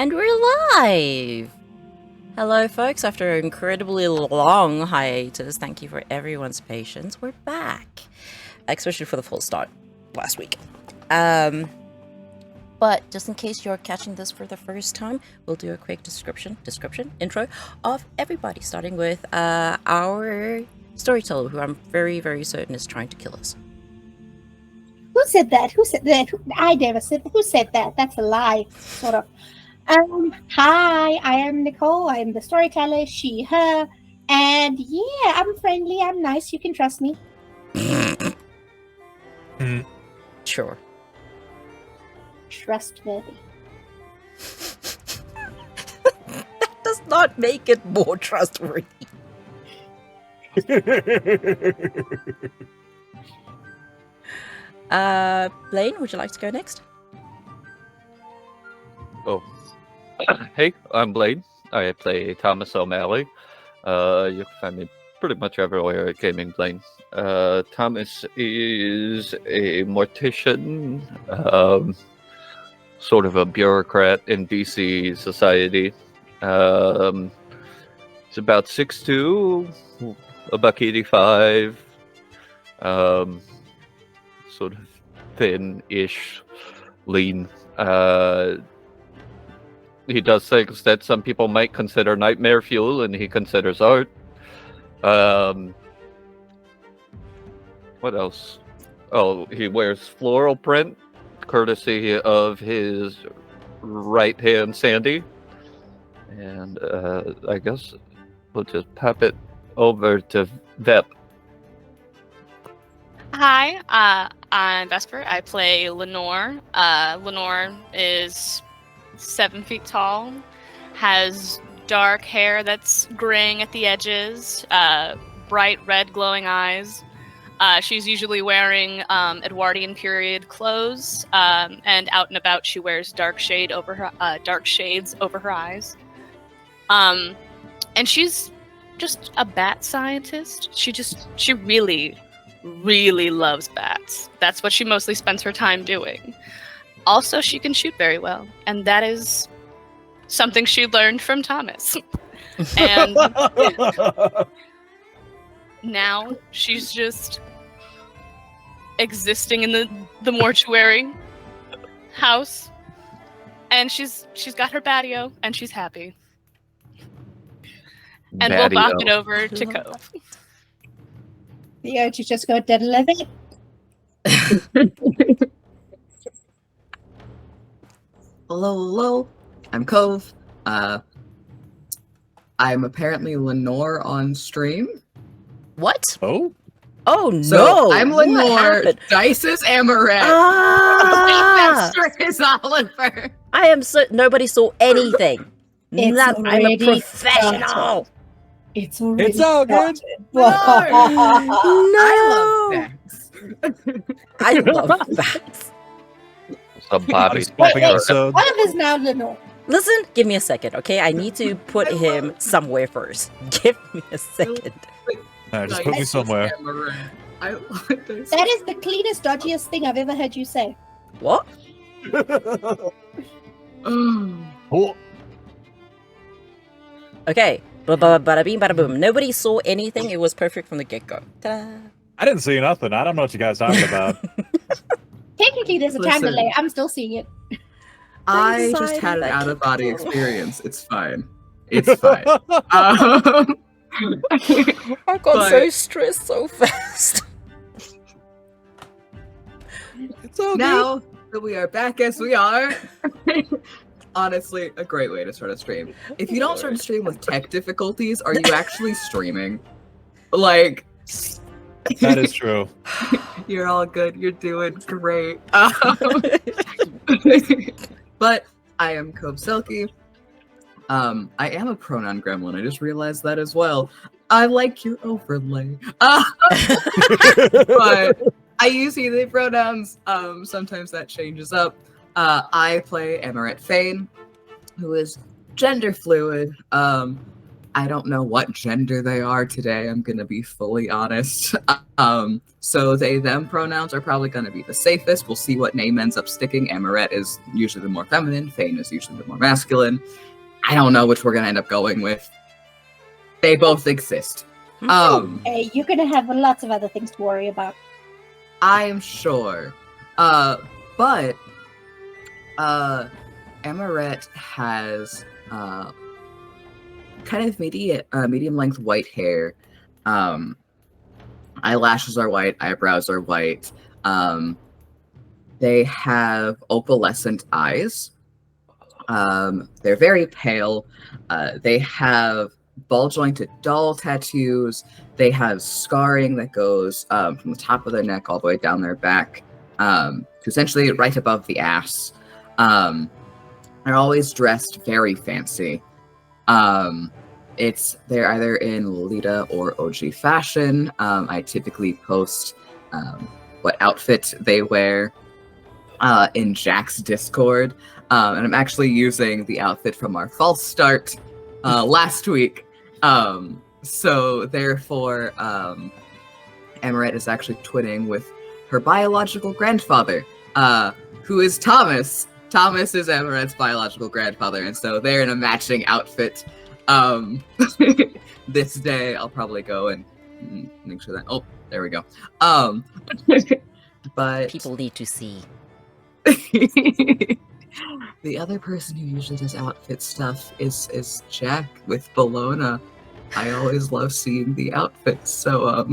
And we're live! Hello folks, after an incredibly long hiatus, thank you for everyone's patience. We're back. Especially for the full start last week. But just in case you're catching this for the first time, we'll do a quick intro of everybody, starting with our storyteller, who I'm very, very certain is trying to kill us. Who said that? I never said. Who said that? That's a lie, sort of. Hi, I am Nicole. I am the storyteller, she, her. And yeah, I'm friendly, I'm nice, you can trust me. Sure. Trustworthy. That does not make it more trustworthy. Blaine, would you like to go next? Oh. Hey, I'm Blaine. I play Thomas O'Malley. You can find me pretty much everywhere at Gaming Blaine. Thomas is a mortician, sort of a bureaucrat in DC society. He's about 6'2", $185, sort of thin-ish, lean. He does things that some people might consider nightmare fuel, and he considers art. What else? Oh, he wears floral print, courtesy of his right hand, Sandy. And I guess we'll just pop it over to Vep. Hi, I'm Vesper. I play Lenore. Lenore is 7 feet tall, has dark hair that's graying at the edges, bright red glowing eyes. She's usually wearing Edwardian period clothes, and out and about she wears dark shades over her eyes. And she's just a bat scientist. She really, really loves bats. That's what she mostly spends her time doing. Also, she can shoot very well, and that is something she learned from Thomas. And now she's just existing in the mortuary house, and she's got her patio, and she's happy. And we'll knock it over to Cove. The urge to just go dead living. Hello, I'm Cove. I'm apparently Lenore on stream. What? Oh? Oh no! So I'm Lenore. Dice is Amorette. Master is Oliver. I am so nobody saw anything. I'm a professional. Started. It's all good. No. I love bats. I love bats. A Bobby. Swapping episode. One of us now, Lenore. Listen, give me a second, okay? I need to put him somewhere first. Give me a second. Alright, just put me somewhere. That is the cleanest, dodgiest thing I've ever heard you say. What? Oh. Okay. Bada bing, bada boom. Nobody saw anything. It was perfect from the get-go. Ta-da. I didn't see nothing. I don't know what you guys are talking about. Technically, there's a time delay. I'm still seeing it. I just had an out-of-body experience. It's fine. It's fine. I got so stressed so fast. It's all Now that we are back as we are, honestly, a great way to start a stream. If you don't start a stream with tech difficulties, are you actually streaming? Like... That is true. You're all good. You're doing great. But I am Cove Selkie. I am a pronoun gremlin. I just realized that as well. I like your overlay. But I use he, they pronouns. Sometimes that changes up. I play Amorette Feign, who is gender fluid. I don't know what gender they are today. I'm gonna be fully honest. So they them pronouns are probably gonna be the safest. We'll see what name ends up sticking. Amorette is usually the more feminine. Feign is usually the more masculine. I don't know which we're gonna end up going with. They both exist. Hey, you're gonna have lots of other things to worry about. I'm sure. But Amorette has kind of medium length white hair. Eyelashes are white, eyebrows are white. They have opalescent eyes. They're very pale. They have ball jointed doll tattoos. They have scarring that goes from the top of their neck all the way down their back, to essentially right above the ass. They're always dressed very fancy. They're either in Lita or OG fashion. I typically post what outfit they wear in Jack's Discord, and I'm actually using the outfit from our false start last week. So therefore, Amorette is actually twinning with her biological grandfather, who is Thomas. Thomas is Amorette's biological grandfather, and so they're in a matching outfit. This day I'll probably go and make sure that. Oh, there we go. But People need to see. the other person who usually does outfit stuff is Jack with Bellona. I always love seeing the outfits. So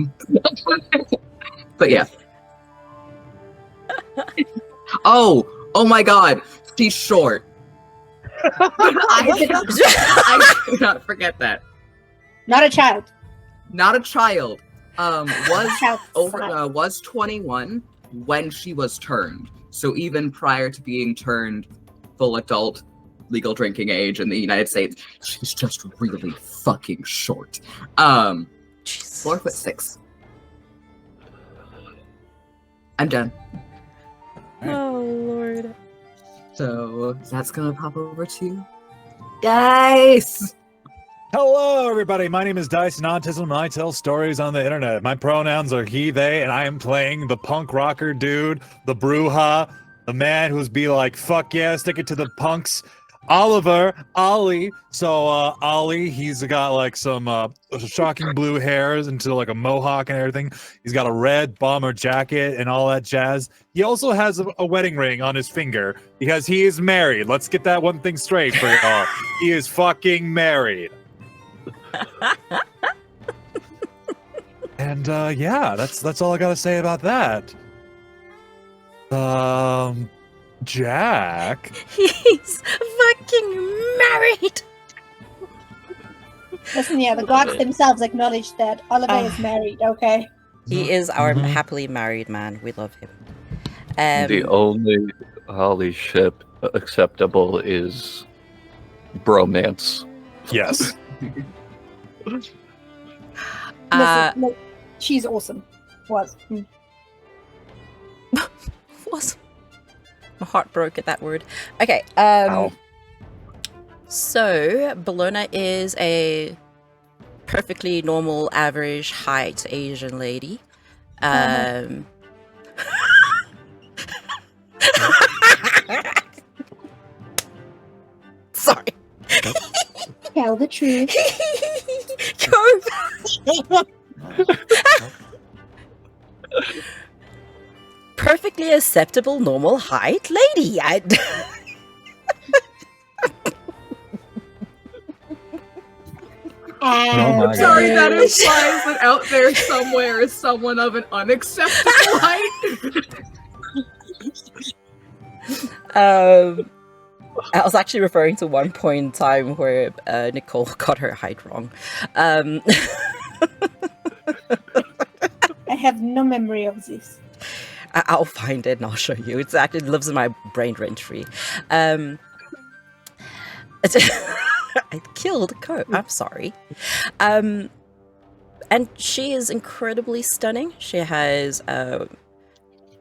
but yeah. Oh my God, she's short. I did not forget that. Not a child. Not a child. Child Was 21 when she was turned. So even prior to being turned full adult, legal drinking age in the United States, she's just really fucking short. 4'6". I'm done. Oh Lord. So that's gonna pop over to you guys. Hello, everybody. My name is Dice and Autism, and I tell stories on the internet. My pronouns are he, they, and I am playing the punk rocker dude, the Bruja, the man who's be like, fuck yeah, stick it to the punks. Ollie. So, Ollie, he's got like some shocking blue hairs into like a mohawk and everything. He's got a red bomber jacket and all that jazz. He also has a wedding ring on his finger because he is married. Let's get that one thing straight for y'all. He is fucking married. And yeah, that's all I gotta say about that. Jack. He's fucking married. Listen, yeah, the gods themselves acknowledge that Oliver is married, okay? He is our happily married man. We love him. The only Holly ship acceptable is bromance. Yes. Listen, look, she's awesome. Was. Was. My heart broke at that word. Okay. So Bellona is a perfectly normal, average height Asian lady. Sorry. Tell the truth. Perfectly acceptable, normal height lady. Sorry, that implies that out there somewhere is someone of an unacceptable height. I was actually referring to one point in time where Nicole got her height wrong. I have no memory of this. I'll find it and I'll show you. It lives in my brain rent-free. I killed Cope. I'm sorry. And she is incredibly stunning. She has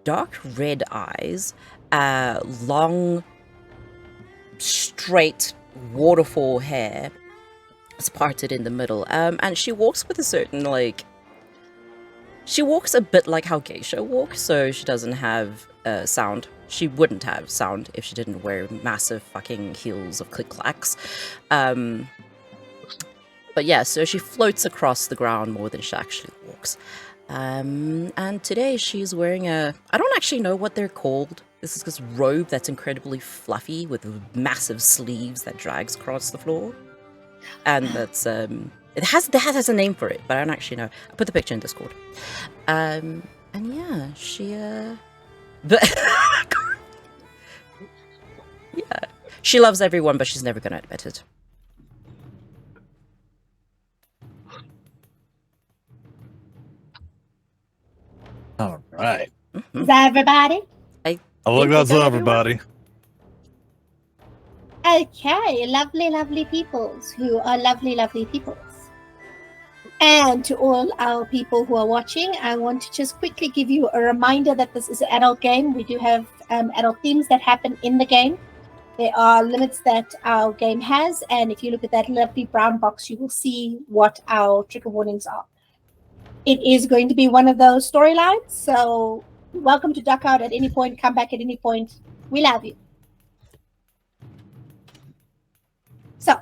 dark red eyes, long, straight waterfall hair, It's parted in the middle. And she walks with a certain, like... She walks a bit like how geisha walk, so she doesn't have sound. She wouldn't have sound if she didn't wear massive fucking heels of click-clacks. But yeah, so she floats across the ground more than she actually walks. And today she's wearing a... I don't actually know what they're called. This is this robe that's incredibly fluffy with massive sleeves that drags across the floor. And that's... It has a name for it, but I don't actually know. I put the picture in Discord. And yeah, she but yeah. She loves everyone, but she's never gonna admit it. All right. Is that everybody? I look, that's everybody. Okay, lovely, lovely peoples who are lovely, lovely peoples. And to all our people who are watching, I want to just quickly give you a reminder that this is an adult game. We do have adult themes that happen in the game. There are limits that our game has, and if you look at that lovely brown box, you will see what our trigger warnings are. It is going to be one of those storylines, so welcome to duck out at any point, come back at any point. We love you. So,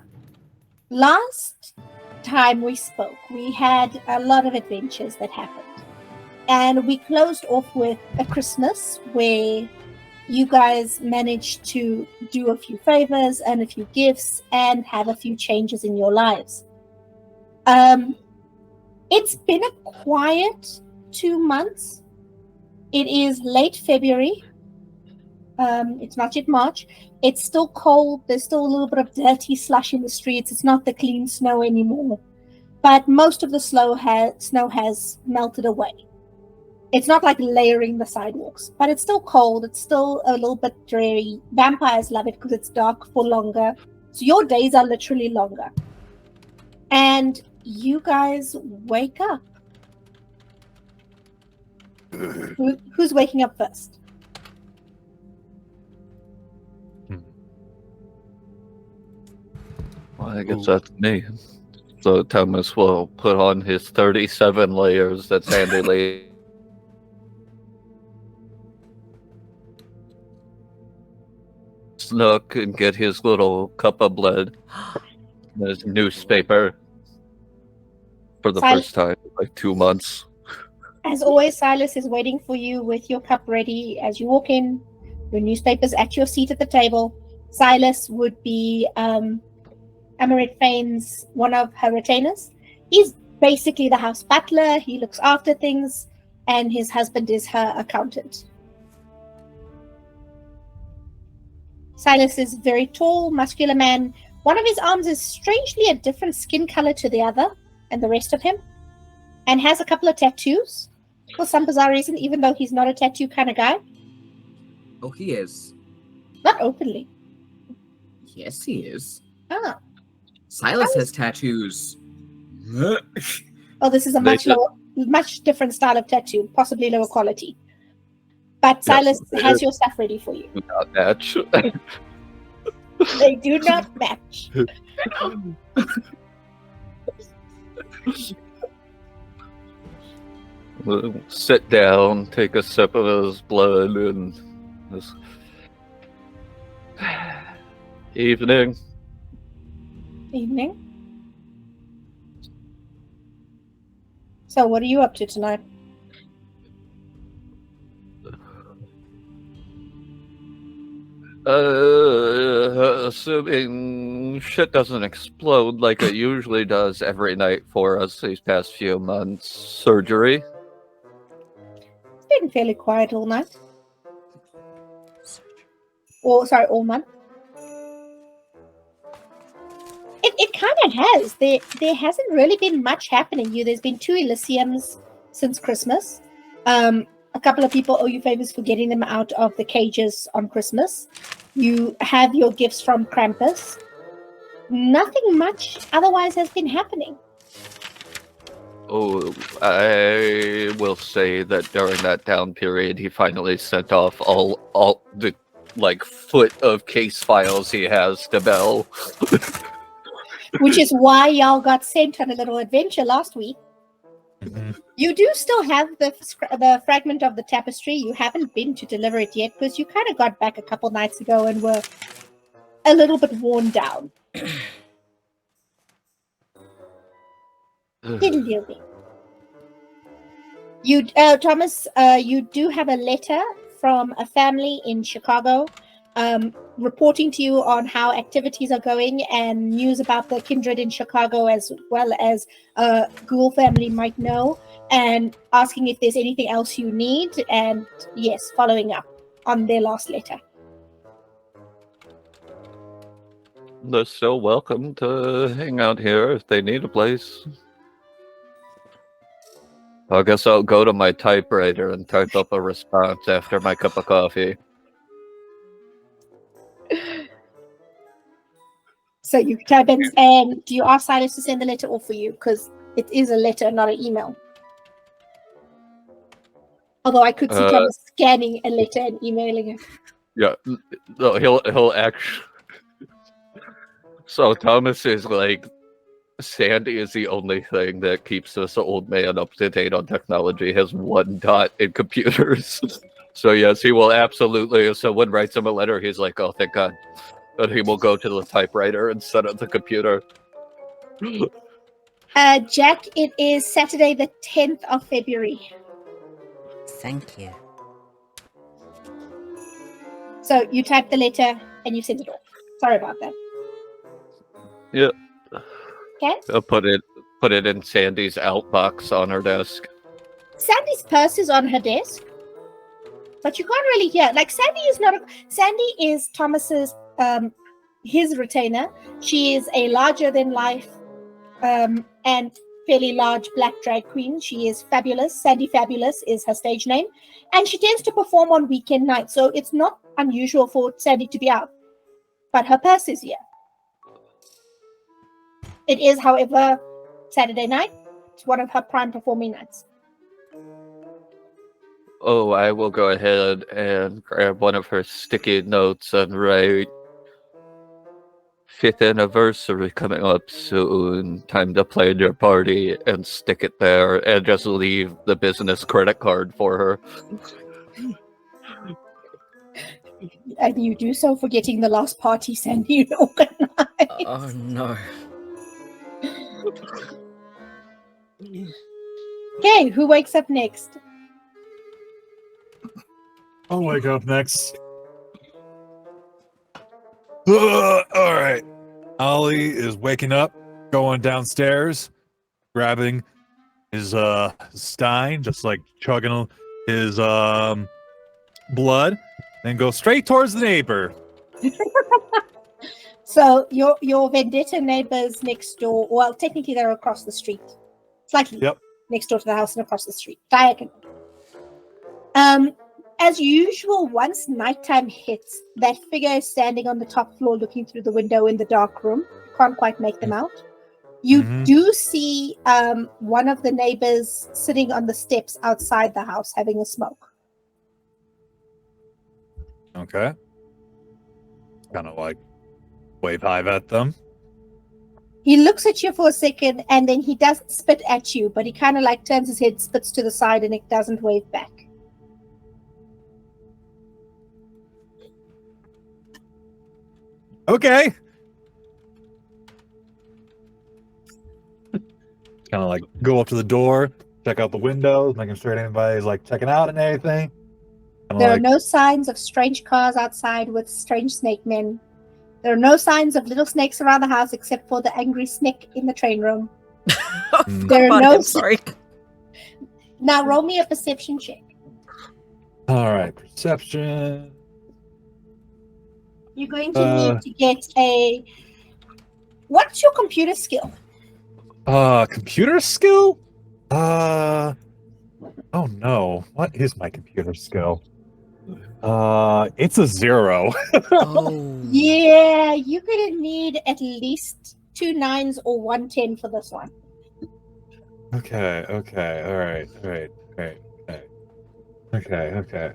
last time we spoke, we had a lot of adventures that happened. And we closed off with a Christmas where you guys managed to do a few favors and a few gifts and have a few changes in your lives. It's been a quiet 2 months. It is late February. It's not yet March. It's still cold. There's still a little bit of dirty slush in the streets. It's not the clean snow anymore. But most of the snow has melted away. It's not like layering the sidewalks, but it's still cold. It's still a little bit dreary. Vampires love it because it's dark for longer. So your days are literally longer. And you guys wake up. Who's waking up first? Well, I guess that's me. So Thomas will put on his 37 layers that Sandy laid. Snook and get his little cup of blood, his newspaper, for the first time in like 2 months. As always, Silas is waiting for you with your cup ready as you walk in. Your newspaper's at your seat at the table. Silas would be Amorette Feign's one of her retainers. He's basically the house butler. He looks after things, and his husband is her accountant. Silas is a very tall, muscular man. One of his arms is strangely a different skin color to the other and the rest of him, and has a couple of tattoos for some bizarre reason, even though he's not a tattoo kind of guy. Oh, he is. Not openly. Yes, he is. Ah. Silas has tattoos. Oh, this is a much different style of tattoo, possibly lower quality. But Silas has your stuff ready for you. Do not match. They do not match. We'll sit down, take a sip of his blood, and this evening. Evening. So, what are you up to tonight? Assuming shit doesn't explode like it usually does every night for us these past few months. Surgery. It's been fairly quiet all night. All month. It kind of has. There hasn't really been much happening. There's been 2 Elysiums since Christmas. A couple of people owe you favors for getting them out of the cages on Christmas. You have your gifts from Krampus. Nothing much otherwise has been happening. Oh, I will say that during that down period, he finally sent off all the foot of case files he has to Bell. which is why y'all got sent on a little adventure last week. You do still have the fragment of the tapestry. You haven't been to deliver it yet because you kind of got back a couple nights ago and were a little bit worn down. You, Thomas, you do have a letter from a family in Chicago reporting to you on how activities are going and news about the kindred in Chicago, as well as Ghoul family might know, and asking if there's anything else you need, and yes, following up on their last letter. They're still welcome to hang out here if they need a place. I guess I'll go to my typewriter and type up a response after my cup of coffee. So you type in, and do you ask Silas to send the letter off for you? Because it is a letter, not an email. Although I could see Thomas scanning a letter and emailing it. Yeah, no, he'll actually. So Thomas is like, Sandy is the only thing that keeps this old man up to date on technology. Has one dot in computers. So yes, he will absolutely. If someone writes him a letter, he's like, "Oh, thank God." But he will go to the typewriter instead of the computer. Jack, it is Saturday the 10th of February. Thank you. So you type the letter and you send it off. Sorry about that. Yeah. Okay. I'll put it in Sandy's outbox on her desk. Sandy's purse is on her desk, but you can't really hear. Like Sandy is Thomas's his retainer. She is a larger than life and fairly large black drag queen. She is fabulous. Sandy Fabulous is her stage name, and she tends to perform on weekend nights, so it's not unusual for Sandy to be out. But her purse is here. It is, however, Saturday night. It's one of her prime performing nights. Oh, I will go ahead and grab one of her sticky notes and write 5th anniversary coming up soon. Time to plan your party, and stick it there and just leave the business credit card for her. And you do so forgetting the last party Sandy organized. Oh no. Okay, who wakes up next? I'll wake up next. All right. Ollie is waking up, going downstairs, grabbing his stein, just like chugging his blood, and go straight towards the neighbor. So your vendetta neighbors next door, well, technically they're across the street. Slightly next door to the house and across the street. Diagonal. As usual, once nighttime hits, that figure is standing on the top floor looking through the window in the dark room. You can't quite make them out. You do see one of the neighbors sitting on the steps outside the house having a smoke. Okay. Kind of like wave high at them. He looks at you for a second and then he doesn't spit at you, but he kind of like turns his head, spits to the side, and it doesn't wave back. Okay. Kind of like go up to the door, check out the windows, making sure anybody's like checking out and anything. There are no signs of strange cars outside with strange snake men. There are no signs of little snakes around the house except for the angry snake in the train room. There are I'm sorry. Now roll me a perception check. All right, perception. You're going to need to get a... What's your computer skill? Computer skill? Oh no. What is my computer skill? It's a 0. Oh. Yeah, you're going to need at least 2 9s or 1 10 for this one. Okay. All right. Okay.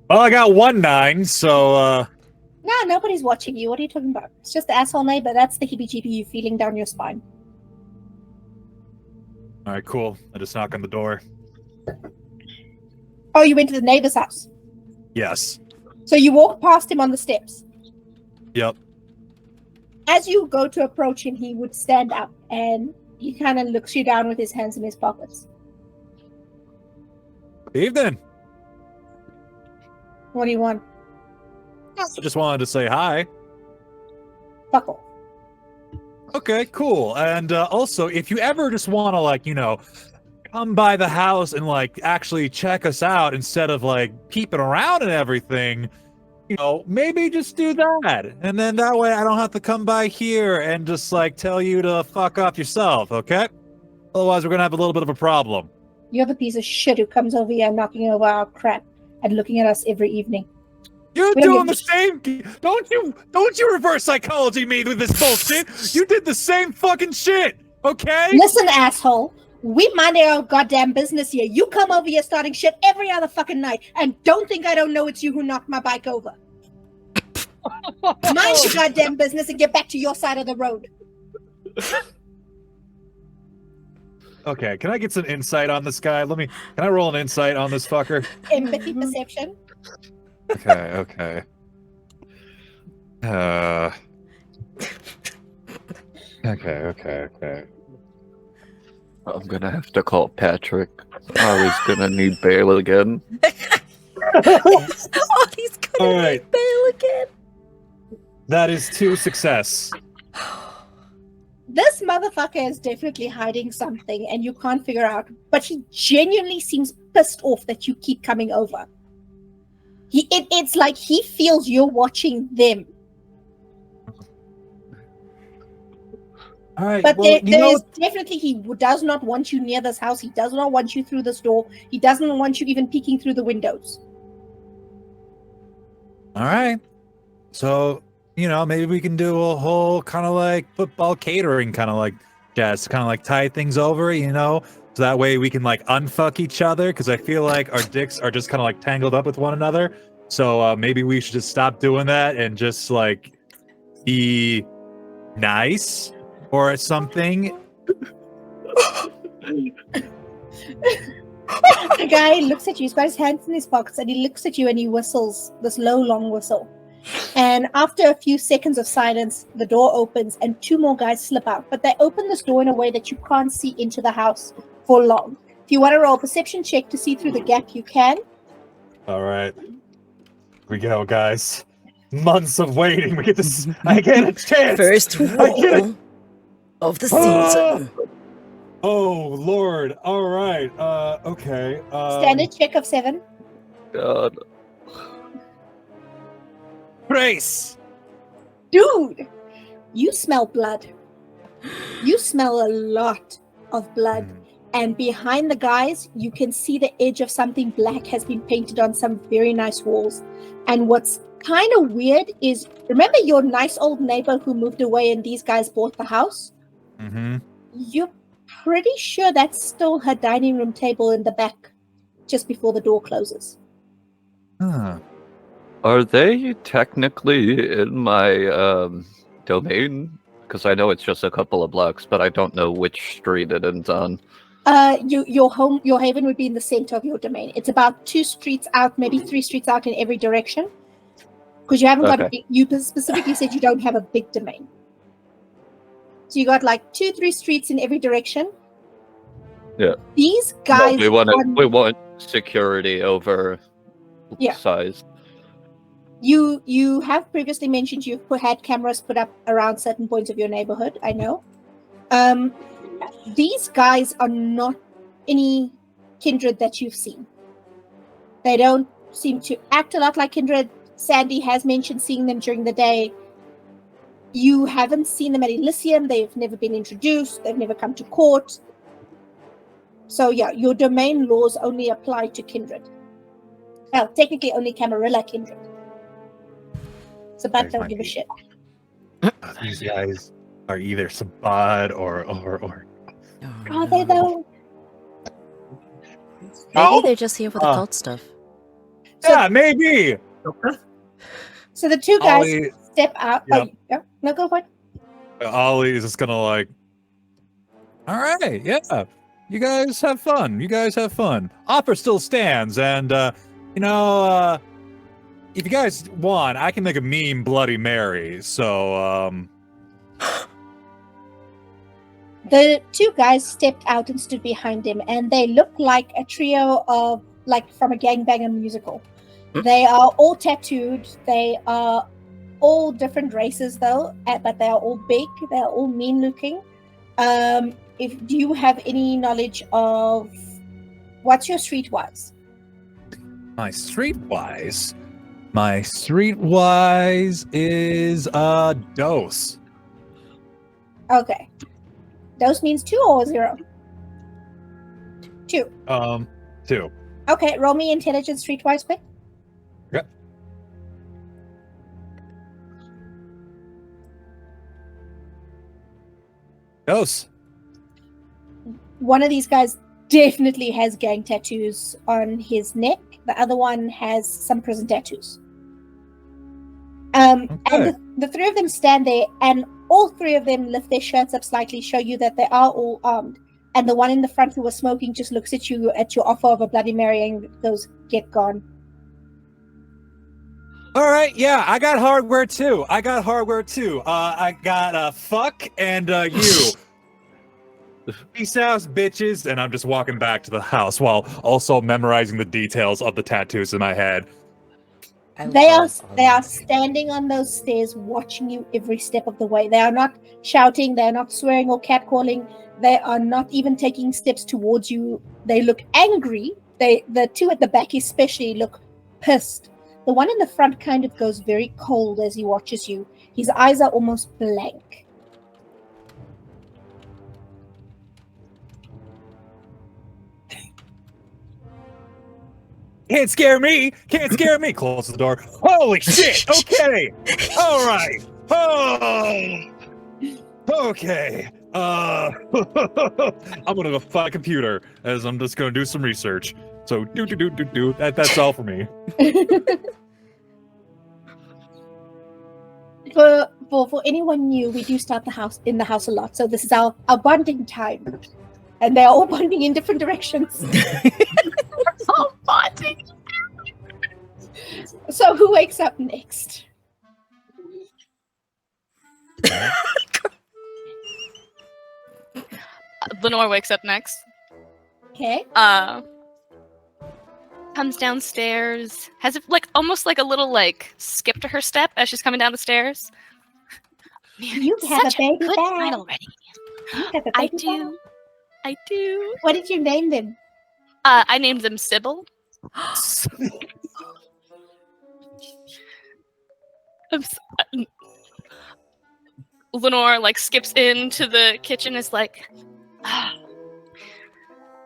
Well, I got 1 9, so No, nobody's watching you. What are you talking about? It's just the asshole neighbor. That's the heebie-jeebie you feeling down your spine. All right, cool. I just knock on the door. Oh, you went to the neighbor's house. Yes. So you walk past him on the steps. Yep. As you go to approach him, he would stand up and he kind of looks you down with his hands in his pockets. Evening. What do you want? I just wanted to say hi. Fuck off. Okay, cool. And also, if you ever just want to, like, come by the house and, like, actually check us out instead of, like, peeping around and everything, maybe just do that. And then that way I don't have to come by here and just, like, tell you to fuck off yourself, okay? Otherwise, we're going to have a little bit of a problem. You're the piece of shit who comes over here knocking over our crap and looking at us every evening. You're We don't doing the give same. Don't you reverse psychology me with this bullshit. You did the same fucking shit, okay? Listen, asshole. We mind our goddamn business here. You come over here starting shit every other fucking night, and don't think I don't know it's you who knocked my bike over. Mind your goddamn business and get back to your side of the road. Okay, can I get some insight on this guy? Can I roll an insight on this fucker? Empathy perception. Okay. Okay. I'm gonna have to call Patrick. Oh, he's gonna need bail again. Oh, he's gonna All right. need bail again. That is 2 success. This motherfucker is definitely hiding something and you can't figure out, but he genuinely seems pissed off that you keep coming over. It's like he feels you're watching them. All right, But well, there is definitely, he does not want you near this house. He does not want you through this door. He doesn't want you even peeking through the windows. All right. So, maybe we can do a whole kind of like football catering kind of like jazz, kind of like tie things over, so that way we can like unfuck each other, because I feel like our dicks are just kind of like tangled up with one another. So maybe we should just stop doing that and just like be nice or something. The guy looks at you. He's got his hands in his pockets and he looks at you and he whistles this low, long whistle. And after a few seconds of silence, the door opens and 2 more guys slip out. But they open this door in a way that you can't see into the house for long. If you want to roll a perception check to see through the gap, you can. All right. Here we go, guys. Months of waiting. I get a chance. First roll of the season. Oh, Lord. All right. Okay. Standard check of 7. God. Grace. Dude, you smell blood. You smell a lot of blood. And behind the guys, you can see the edge of something black has been painted on some very nice walls. And what's kind of weird is, remember your nice old neighbor who moved away and these guys bought the house? Mm-hmm. You're pretty sure that's still her dining room table in the back, just before the door closes. Huh. Are they technically in my domain? Because I know it's just a couple of blocks, but I don't know which street it ends on. Your haven would be in the center of your domain. It's about 2 streets out, maybe 3 streets out in every direction. Because you haven't got a big, you specifically said you don't have a big domain. So you got like 2-3 streets in every direction. Yeah. These guys. No, we want security over size. You have previously mentioned you've had cameras put up around certain points of your neighborhood. I know. These guys are not any kindred that you've seen. They don't seem to act a lot like kindred. Sandy has mentioned seeing them during the day. You haven't seen them at Elysium. They've never been introduced. They've never come to court. So yeah, your domain laws only apply to kindred. Well, technically only Camarilla kindred. So but don't give a shit. These guys are either Sabad or Are they though? Maybe they're just here for the cult stuff. yeah, maybe. So the two guys Ollie, step out. Yep. Oh, yeah. No, go for it. Ollie is just gonna like, all right, yeah, you guys have fun. You guys have fun. Offer still stands, and if you guys want, I can make a meme Bloody Mary. So, The two guys stepped out and stood behind him, and they look like a trio of, like, from a gangbanger musical. They are all tattooed. They are all different races, though, but they are all big. They are all mean-looking. Do you have any knowledge of what's your streetwise? my streetwise is dose. Okay. Dose means 2 or 0? 2. 2. Okay, roll me intelligence streetwise quick. Yep. Dose. One of these guys definitely has gang tattoos on his neck. The other one has some prison tattoos. And the three of them stand there, and all three of them lift their shirts up slightly, show you that they are all armed. And the one in the front who was smoking just looks at you at your offer of a Bloody Mary and goes, "Get gone." All right, yeah, I got hardware too. I got fuck and you. Peace out, bitches. And I'm just walking back to the house while also memorizing the details of the tattoos in my head. They are standing on those stairs watching you every step of the way. They are not shouting, they are not swearing or catcalling, they are not even taking steps towards you. They look angry. The two at the back especially look pissed. The one in the front kind of goes very cold as he watches you. His eyes are almost blank. Can't scare me! Close the door. Holy shit! Okay! Alright! Oh! Okay. I'm gonna go find a computer as I'm just gonna do some research. So do. That's all for me. For anyone new, we do start in the house a lot. So this is our bonding time. And they're all bonding in different directions. Oh, bonding. So who wakes up next? Lenore wakes up next. Okay. Comes downstairs. Has it almost like a little skip to her step as she's coming down the stairs. Man, You have such a baby good back. night already. You have a I baby do. I do. What did you name them? I named them Sybil. Lenore skips into the kitchen. Is like,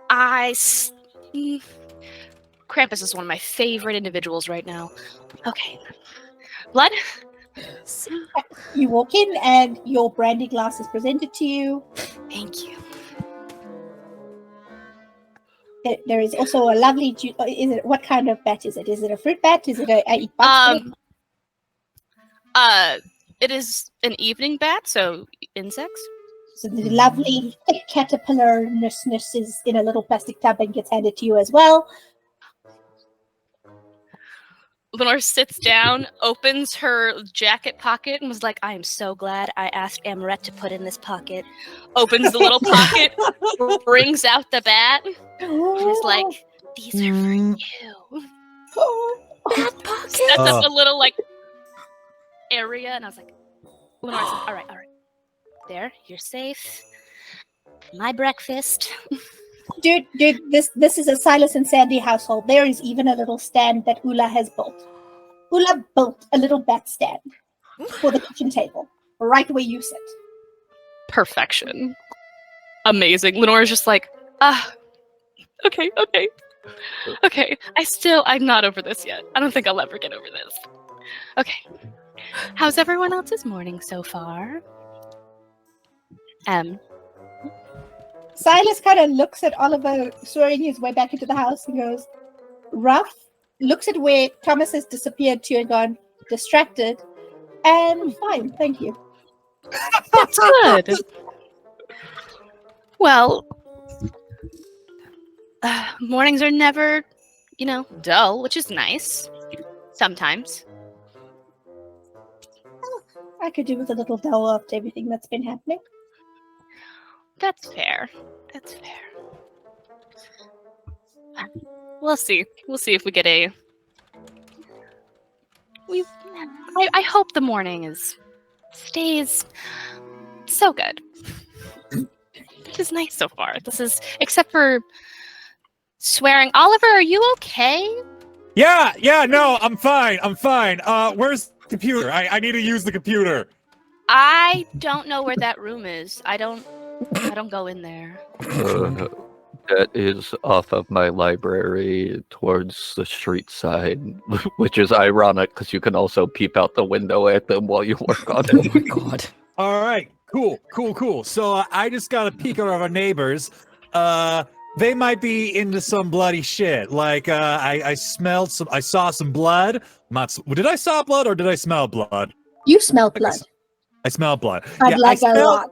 Krampus is one of my favorite individuals right now. Okay, blood. You walk in and your brandy glass is presented to you. Thank you. There is also a lovely juice. What kind of bat is it? Is it a fruit bat? Is it a eat bugs? It is an evening bat, so insects. So the lovely thick caterpillar-ness is in a little plastic tub and gets handed to you as well. Lenore sits down, opens her jacket pocket, and was like, I am so glad I asked Amorette to put in this pocket. Opens the little pocket, brings out the bat, and is like, these are for you. Bat pocket. Sets up a little, area, and I was like, Lenore says, all right. There, you're safe. My breakfast. Dude, this is a Silas and Sandy household. There is even a little stand that Ula has built. Ula built a little bat stand for the kitchen table, right where you sit. Perfection. Amazing. Lenore's just like, okay. I'm not over this yet. I don't think I'll ever get over this. Okay. How's everyone else's morning so far? Silas kind of looks at Oliver swearing his way back into the house and goes, rough, looks at where Thomas has disappeared to and gone, distracted, and fine. Thank you. That's good. Well, mornings are never, dull, which is nice. Sometimes. I could do with a little dull after everything that's been happening. That's fair. That's fair. We'll see. We'll see if we get a. I hope the morning stays so good. Which is nice so far. This is, except for swearing. Oliver, are you okay? Yeah, no, I'm fine. Where's the computer? I need to use the computer. I don't know where that room is. I don't go in there. That is off of my library towards the street side, which is ironic because you can also peep out the window at them while you work on it. Oh my god. All right, cool. So I just got a peek at our neighbors. They might be into some bloody shit. Like I saw some blood. Did I saw blood or did I smell blood? You smell blood. I smell blood. I'd like a lot.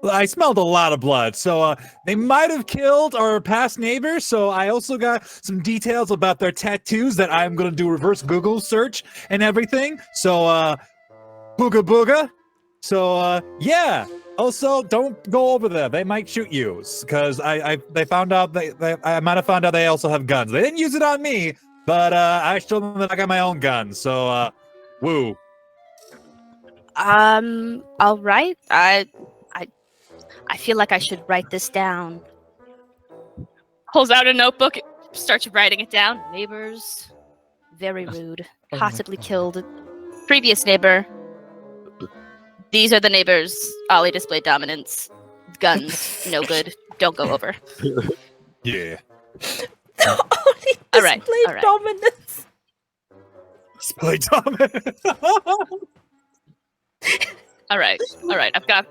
I smelled a lot of blood. So they might have killed our past neighbors. So I also got some details about their tattoos that I'm going to do reverse Google search and everything. So booga booga. So yeah. Also, don't go over there. They might shoot you because they found out I might have found out they also have guns. They didn't use it on me, but I showed them that I got my own gun. So woo. All right. I feel like I should write this down. Pulls out a notebook, starts writing it down. Neighbors, very rude. Possibly killed. Previous neighbor. These are the neighbors. Ollie displayed dominance. Guns, no good. Don't go over. Yeah. Ollie All right. displayed dominance. Display dominance. All right. I've got.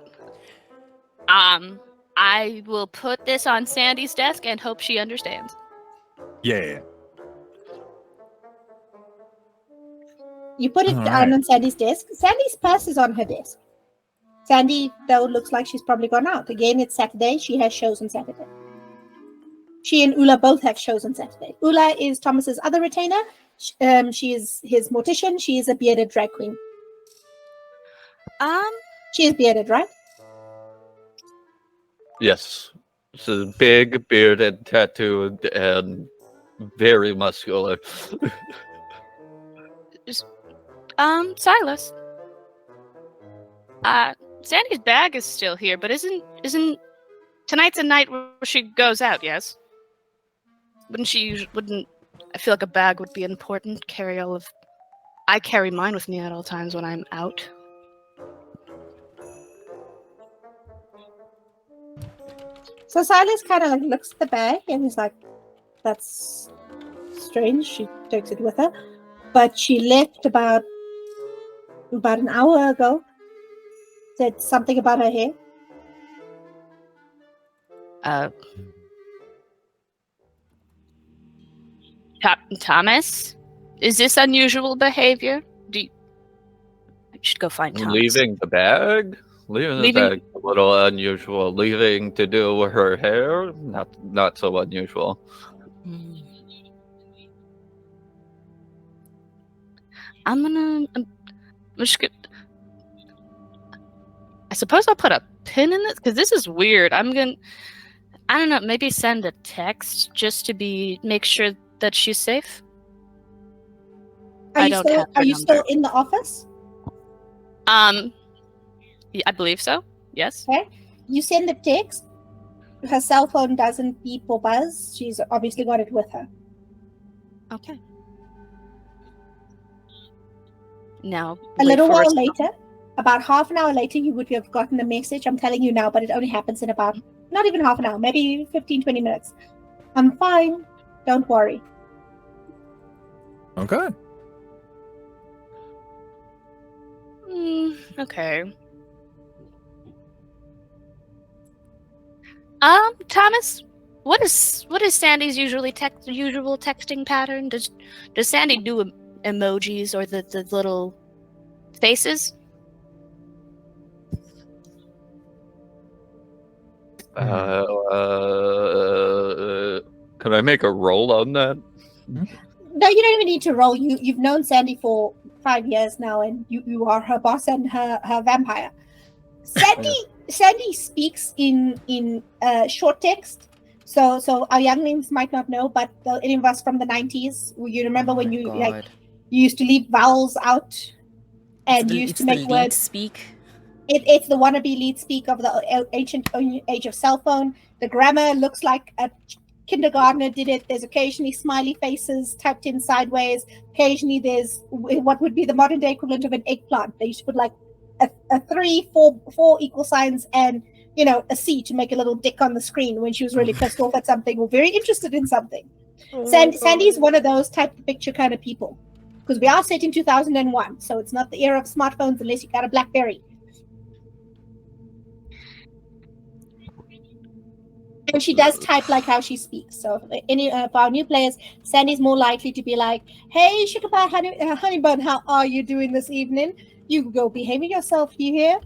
I will put this on Sandy's desk and hope she understands. Yeah. You put it down on Sandy's desk. Sandy's purse is on her desk. Sandy, though, looks like she's probably gone out. Again, it's Saturday. She has shows on Saturday. She and Ula both have shows on Saturday. Ula is Thomas's other retainer. She is his mortician. She is a bearded drag queen. She is bearded, right? Yes. She's big, bearded, tattooed, and very muscular. Silas. Sandy's bag is still here, but isn't tonight's a night where she goes out? Yes. Wouldn't I feel like a bag would be important? I carry mine with me at all times when I'm out. So Silas kind of looks at the bag and he's like, "That's strange." She takes it with her, but she left about an hour ago. Said something about her hair. Thomas, is this unusual behavior? I should go find Thomas. Leaving the bag? Leaving the bag a little unusual. Leaving to do her hair? Not so unusual. I'm just gonna. I suppose I'll put a pin in this because this is weird. I don't know, maybe send a text just to make sure that she's safe. Are you still in the office? Yeah, I believe so. Yes. Okay. You send the text. Her cell phone doesn't beep or buzz. She's obviously got it with her. Okay. Now, a little while later, about half an hour later, you would have gotten a message. I'm telling you now, but it only happens in about, not even half an hour, maybe 15, 20 minutes. I'm fine. Don't worry. Okay. Okay. Thomas, what is Sandy's usual texting pattern? Does Sandy do emojis or the little faces? Can I make a roll on that? No, you don't even need to roll. You've known Sandy for 5 years now, and you are her boss and her vampire. Sandy speaks in short text. So our younglings might not know, but any of us from the 90s, you remember when you used to leave vowels out, and you used to make words speak. It's the wannabe lead speak of the ancient age of cell phone. The grammar looks like a kindergartner did it. There's occasionally smiley faces typed in sideways. Occasionally there's what would be the modern day equivalent of an eggplant. They used to put like a 3, 4 equal signs and a C to make a little dick on the screen when she was really pissed off at something or very interested in something. Sandy's one of those type of picture kind of people, because we are set in 2001, so it's not the era of smartphones unless you got a BlackBerry. And she does type like how she speaks. So any of our new players, Sandy's more likely to be like, "Hey, sugar pie, honey bun, how are you doing this evening? You go behaving yourself, you hear?"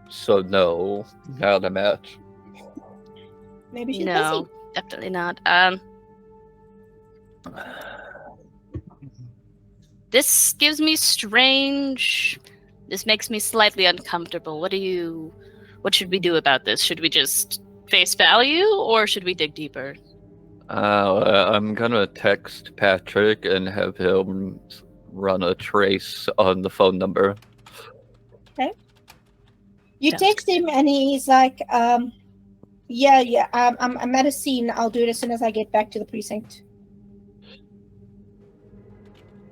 So no, not a match. Maybe she's No, busy. definitely not. This gives me strange. This makes me slightly uncomfortable. What should we do about this? Should we just face value, or should we dig deeper? I'm gonna text Patrick and have him run a trace on the phone number. Okay. You text him and he's like, yeah, I'm at a scene. I'll do it as soon as I get back to the precinct.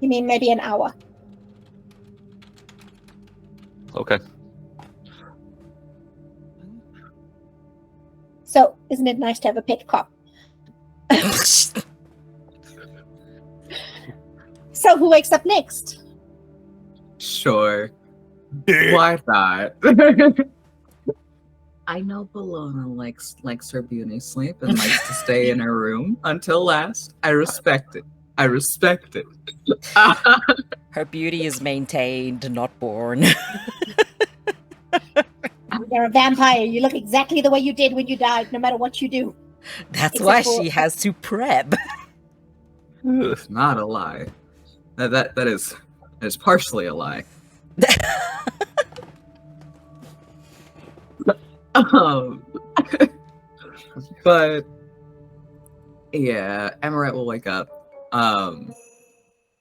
You mean maybe an hour? Okay. So, isn't it nice to have a pet cop? So, who wakes up next? Sure. Why not? I know Bellona likes her beauty sleep and likes to stay in her room until last. I respect it. Her beauty is maintained, not born. You're a vampire. You look exactly the way you did when you died, no matter what you do. That's Except why for- she has to prep. It's not a lie. That is partially a lie. But yeah, Amorette will wake up.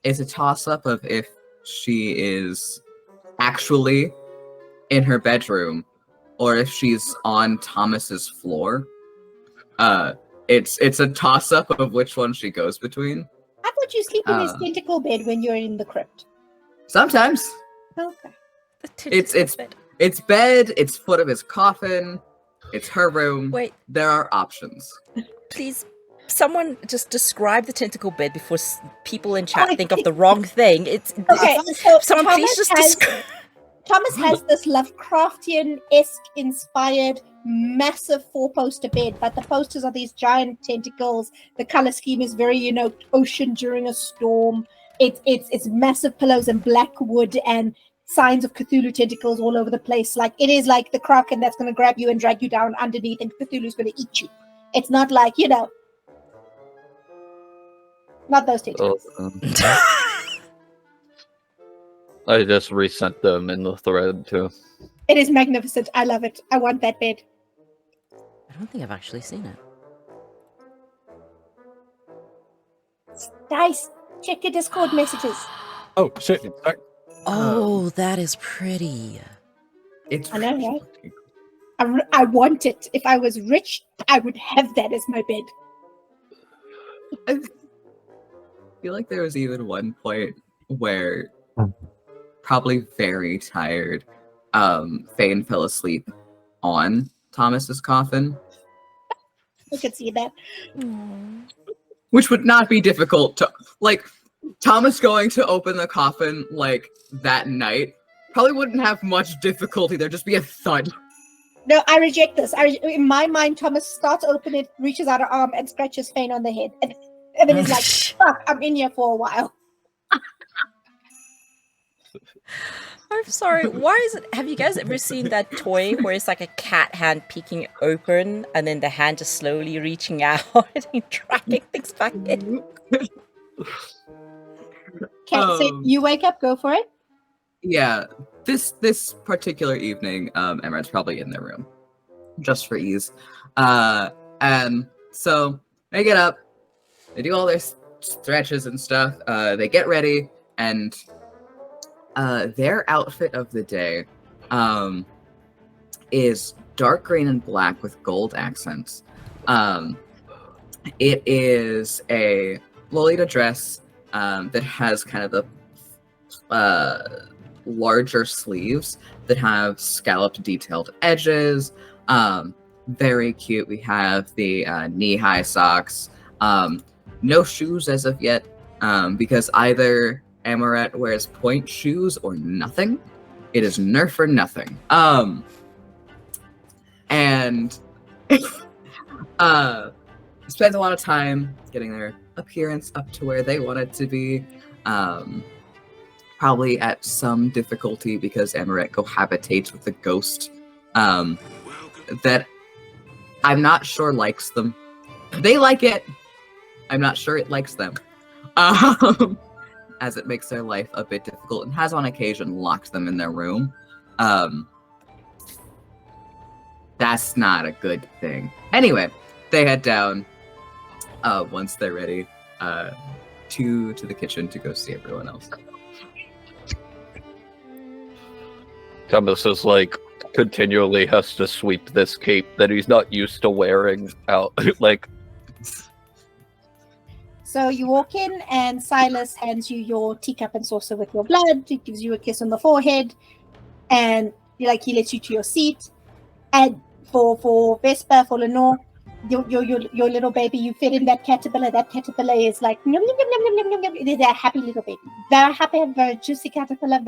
It's a toss-up of if she is actually in her bedroom or if she's on Thomas's floor. It's a toss-up of which one she goes between. I thought you sleep in his tentacle bed when you're in the crypt. Sometimes. Okay. It's bed, it's foot of his coffin, it's her room. Wait, There are options. please, someone just describe the tentacle bed before people in chat think of the wrong thing. Okay, so someone please just describe. Thomas has this Lovecraftian-esque inspired massive 4-poster bed, but the posters are these giant tentacles. The color scheme is very, ocean during a storm. It's massive pillows and black wood and signs of Cthulhu tentacles all over the place. Like, it is like the Kraken that's going to grab you and drag you down underneath, and Cthulhu's going to eat you. It's not like, not those tentacles. I just resent them in the thread too. It is magnificent. I love it. I want that bed. I don't think I've actually seen it. Guys, check your Discord messages. Oh shit! Sorry. Oh, that is pretty. It's I know, right? I want it. If I was rich, I would have that as my bed. I feel like there was even one point where, probably very tired, Feign fell asleep on Thomas's coffin, I could see that. which would not be difficult to Thomas going to open the coffin that night probably wouldn't have much difficulty. There'd just be a thud. No, I reject this. In my mind, Thomas starts opening it, reaches out an arm, and scratches Feign on the head. And Evan is like, fuck, I'm in here for a while. I'm sorry. Why is it? Have you guys ever seen that toy where it's like a cat hand peeking open and then the hand just slowly reaching out and dragging things back in? Okay, so you wake up, go for it. Yeah, this particular evening, Emmerette's probably in their room, just for ease. And so they get up, they do all their stretches and stuff. They get ready, and their outfit of the day is dark green and black with gold accents. It is a Lolita dress that has kind of the larger sleeves that have scalloped detailed edges. Very cute. We have the knee-high socks. No shoes as of yet, because either Amorette wears point shoes or nothing. It is Nerf or nothing. And spends a lot of time getting their appearance up to where they want it to be. Probably at some difficulty because Amorette cohabitates with a ghost that I'm not sure likes them. They like it. I'm not sure it likes them. As it makes their life a bit difficult and has on occasion locked them in their room. That's not a good thing. Anyway, they head down once they're ready to the kitchen to go see everyone else. Thomas is like continually has to sweep this cape that he's not used to wearing out. Like, So you walk in, and Silas hands you your teacup and saucer with your blood. He gives you a kiss on the forehead, and he lets you to your seat. And for Vesper, for Lenore, your little baby, you fed in that caterpillar. That caterpillar is like yum, yum, yum, yum, yum, yum, yum. It is a happy little baby, very happy, very juicy caterpillar.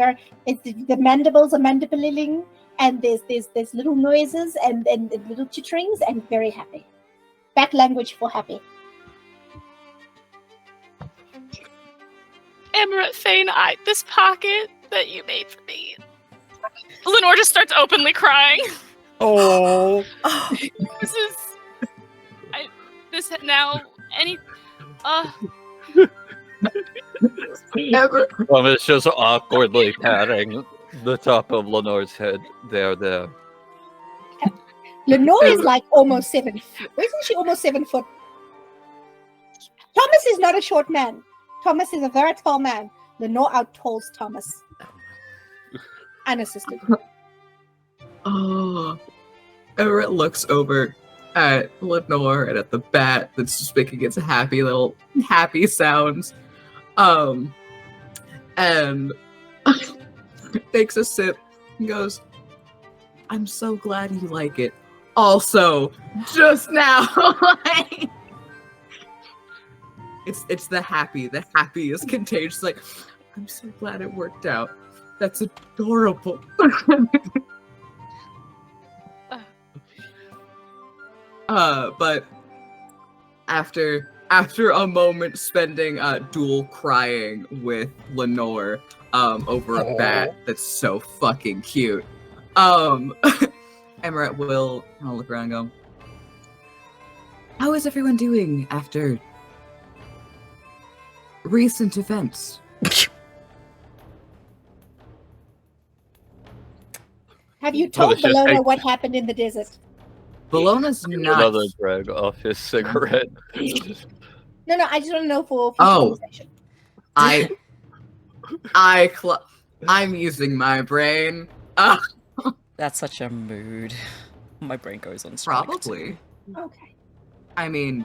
The mandibles are mandibuling, and there's little noises and little chitterings, and very happy. Back language for happy. Amorette Feign, this pocket that you made for me. Lenore just starts openly crying. Oh. Thomas just awkwardly patting the top of Lenore's head. There. Lenore is like almost 7 foot. Isn't she almost 7 foot? Thomas is not a short man. Thomas is a very tall man. Lenore out-talls Thomas. Unassisted. Oh. Everett looks over at Lenore and at the bat that's just making its happy sounds. And takes a sip and goes, I'm so glad you like it. Also, just now, it's the happy is contagious. Like, I'm so glad it worked out. That's adorable. But after a moment spending dual crying with Lenore over a bat that's so fucking cute, Amorette will kind of look around and go, how is everyone doing after recent events? Have you told Bellona what happened in the desert? Bellona's not. Another drag off his cigarette. No, I just want to know for conversation. I'm using my brain. That's such a mood. My brain goes on strike. Probably. Okay. I mean,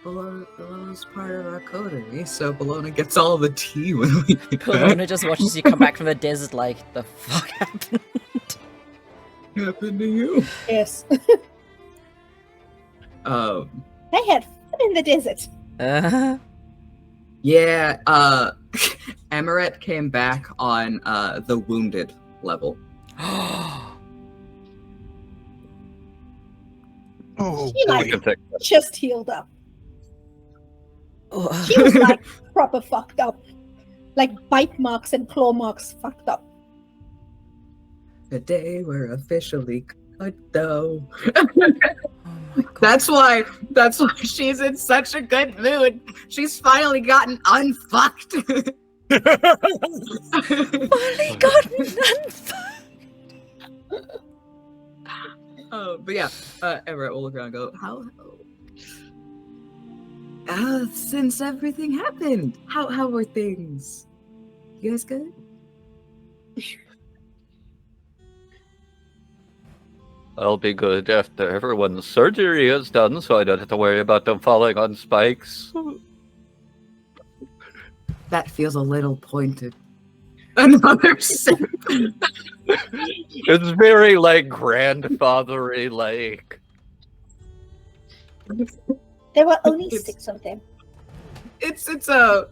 Bellona's part of our coterie, so Bellona gets all the tea when we get back. Bellona just watches you come back from the desert like, the fuck happened? Happened to you? Yes. They had fun in the desert. Yeah, Amorette came back on the wounded level. Oh, She We can take that. just healed up. She was like proper fucked up. Like bite marks and claw marks fucked up. Today we're officially cut though. Oh my God. That's why she's in such a good mood. She's finally gotten unfucked. Finally gotten unfucked. But yeah, Amorette will look around and go, how since everything happened, how were things? You guys good? I'll be good after everyone's surgery is done, so I don't have to worry about them falling on spikes. That feels a little pointed. Another sip. It's very like grandfathery, like. There were only 6 of them. It's a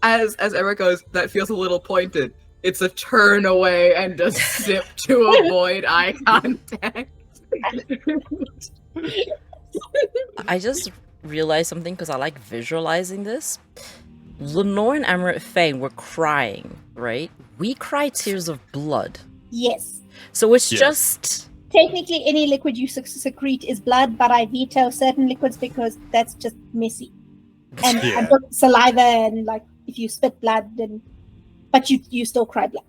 as Eric goes, that feels a little pointed. It's a turn away and a sip to avoid eye contact. I just realized something because I like visualizing this. Lenore and Amorette Feign were crying, right? We cry tears of blood. Yes. So it's Yes. just... Technically, any liquid you secrete is blood, but I veto certain liquids because that's just messy. And Yeah. I put saliva and like if you spit blood, then but you still cry blood.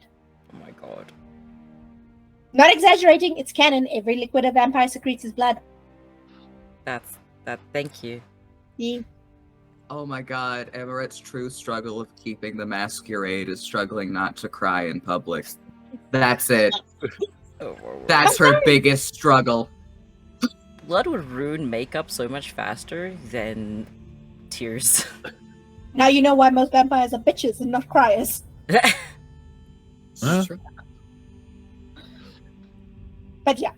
Oh my God. Not exaggerating, it's canon. Every liquid a vampire secretes is blood. Thank you. Yeah. Oh my god, Amorette's true struggle of keeping the masquerade is struggling not to cry in public. That's it. Oh, That's her biggest struggle. blood would ruin makeup so much faster than tears. Now you know why most vampires are bitches and not criers. Huh? True. But yeah.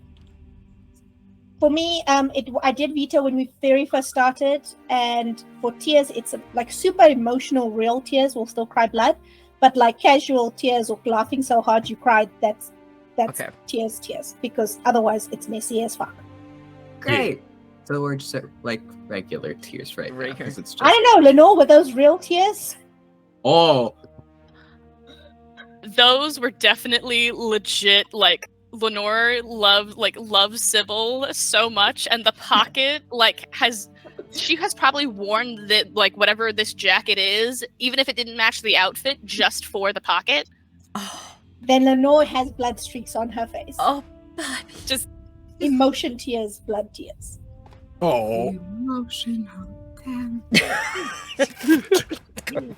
For me, I did veto when we very first started, and for tears, it's like super emotional, real tears will still cry blood, but like casual tears or laughing so hard you cried, that's Okay. tears, because otherwise it's messy as fuck. Great. So we're just at, like regular tears right now. Regular. 'Cause it's just... I don't know, Lenore, were those real tears? Oh, Those were definitely legit. Like Lenore loves Sybil so much, and the pocket she has probably worn that like whatever this jacket is, even if it didn't match the outfit, just for the pocket. Oh, Then Lenore has blood streaks on her face. oh, baby. Just Emotion tears, blood tears. Oh. emotional damn.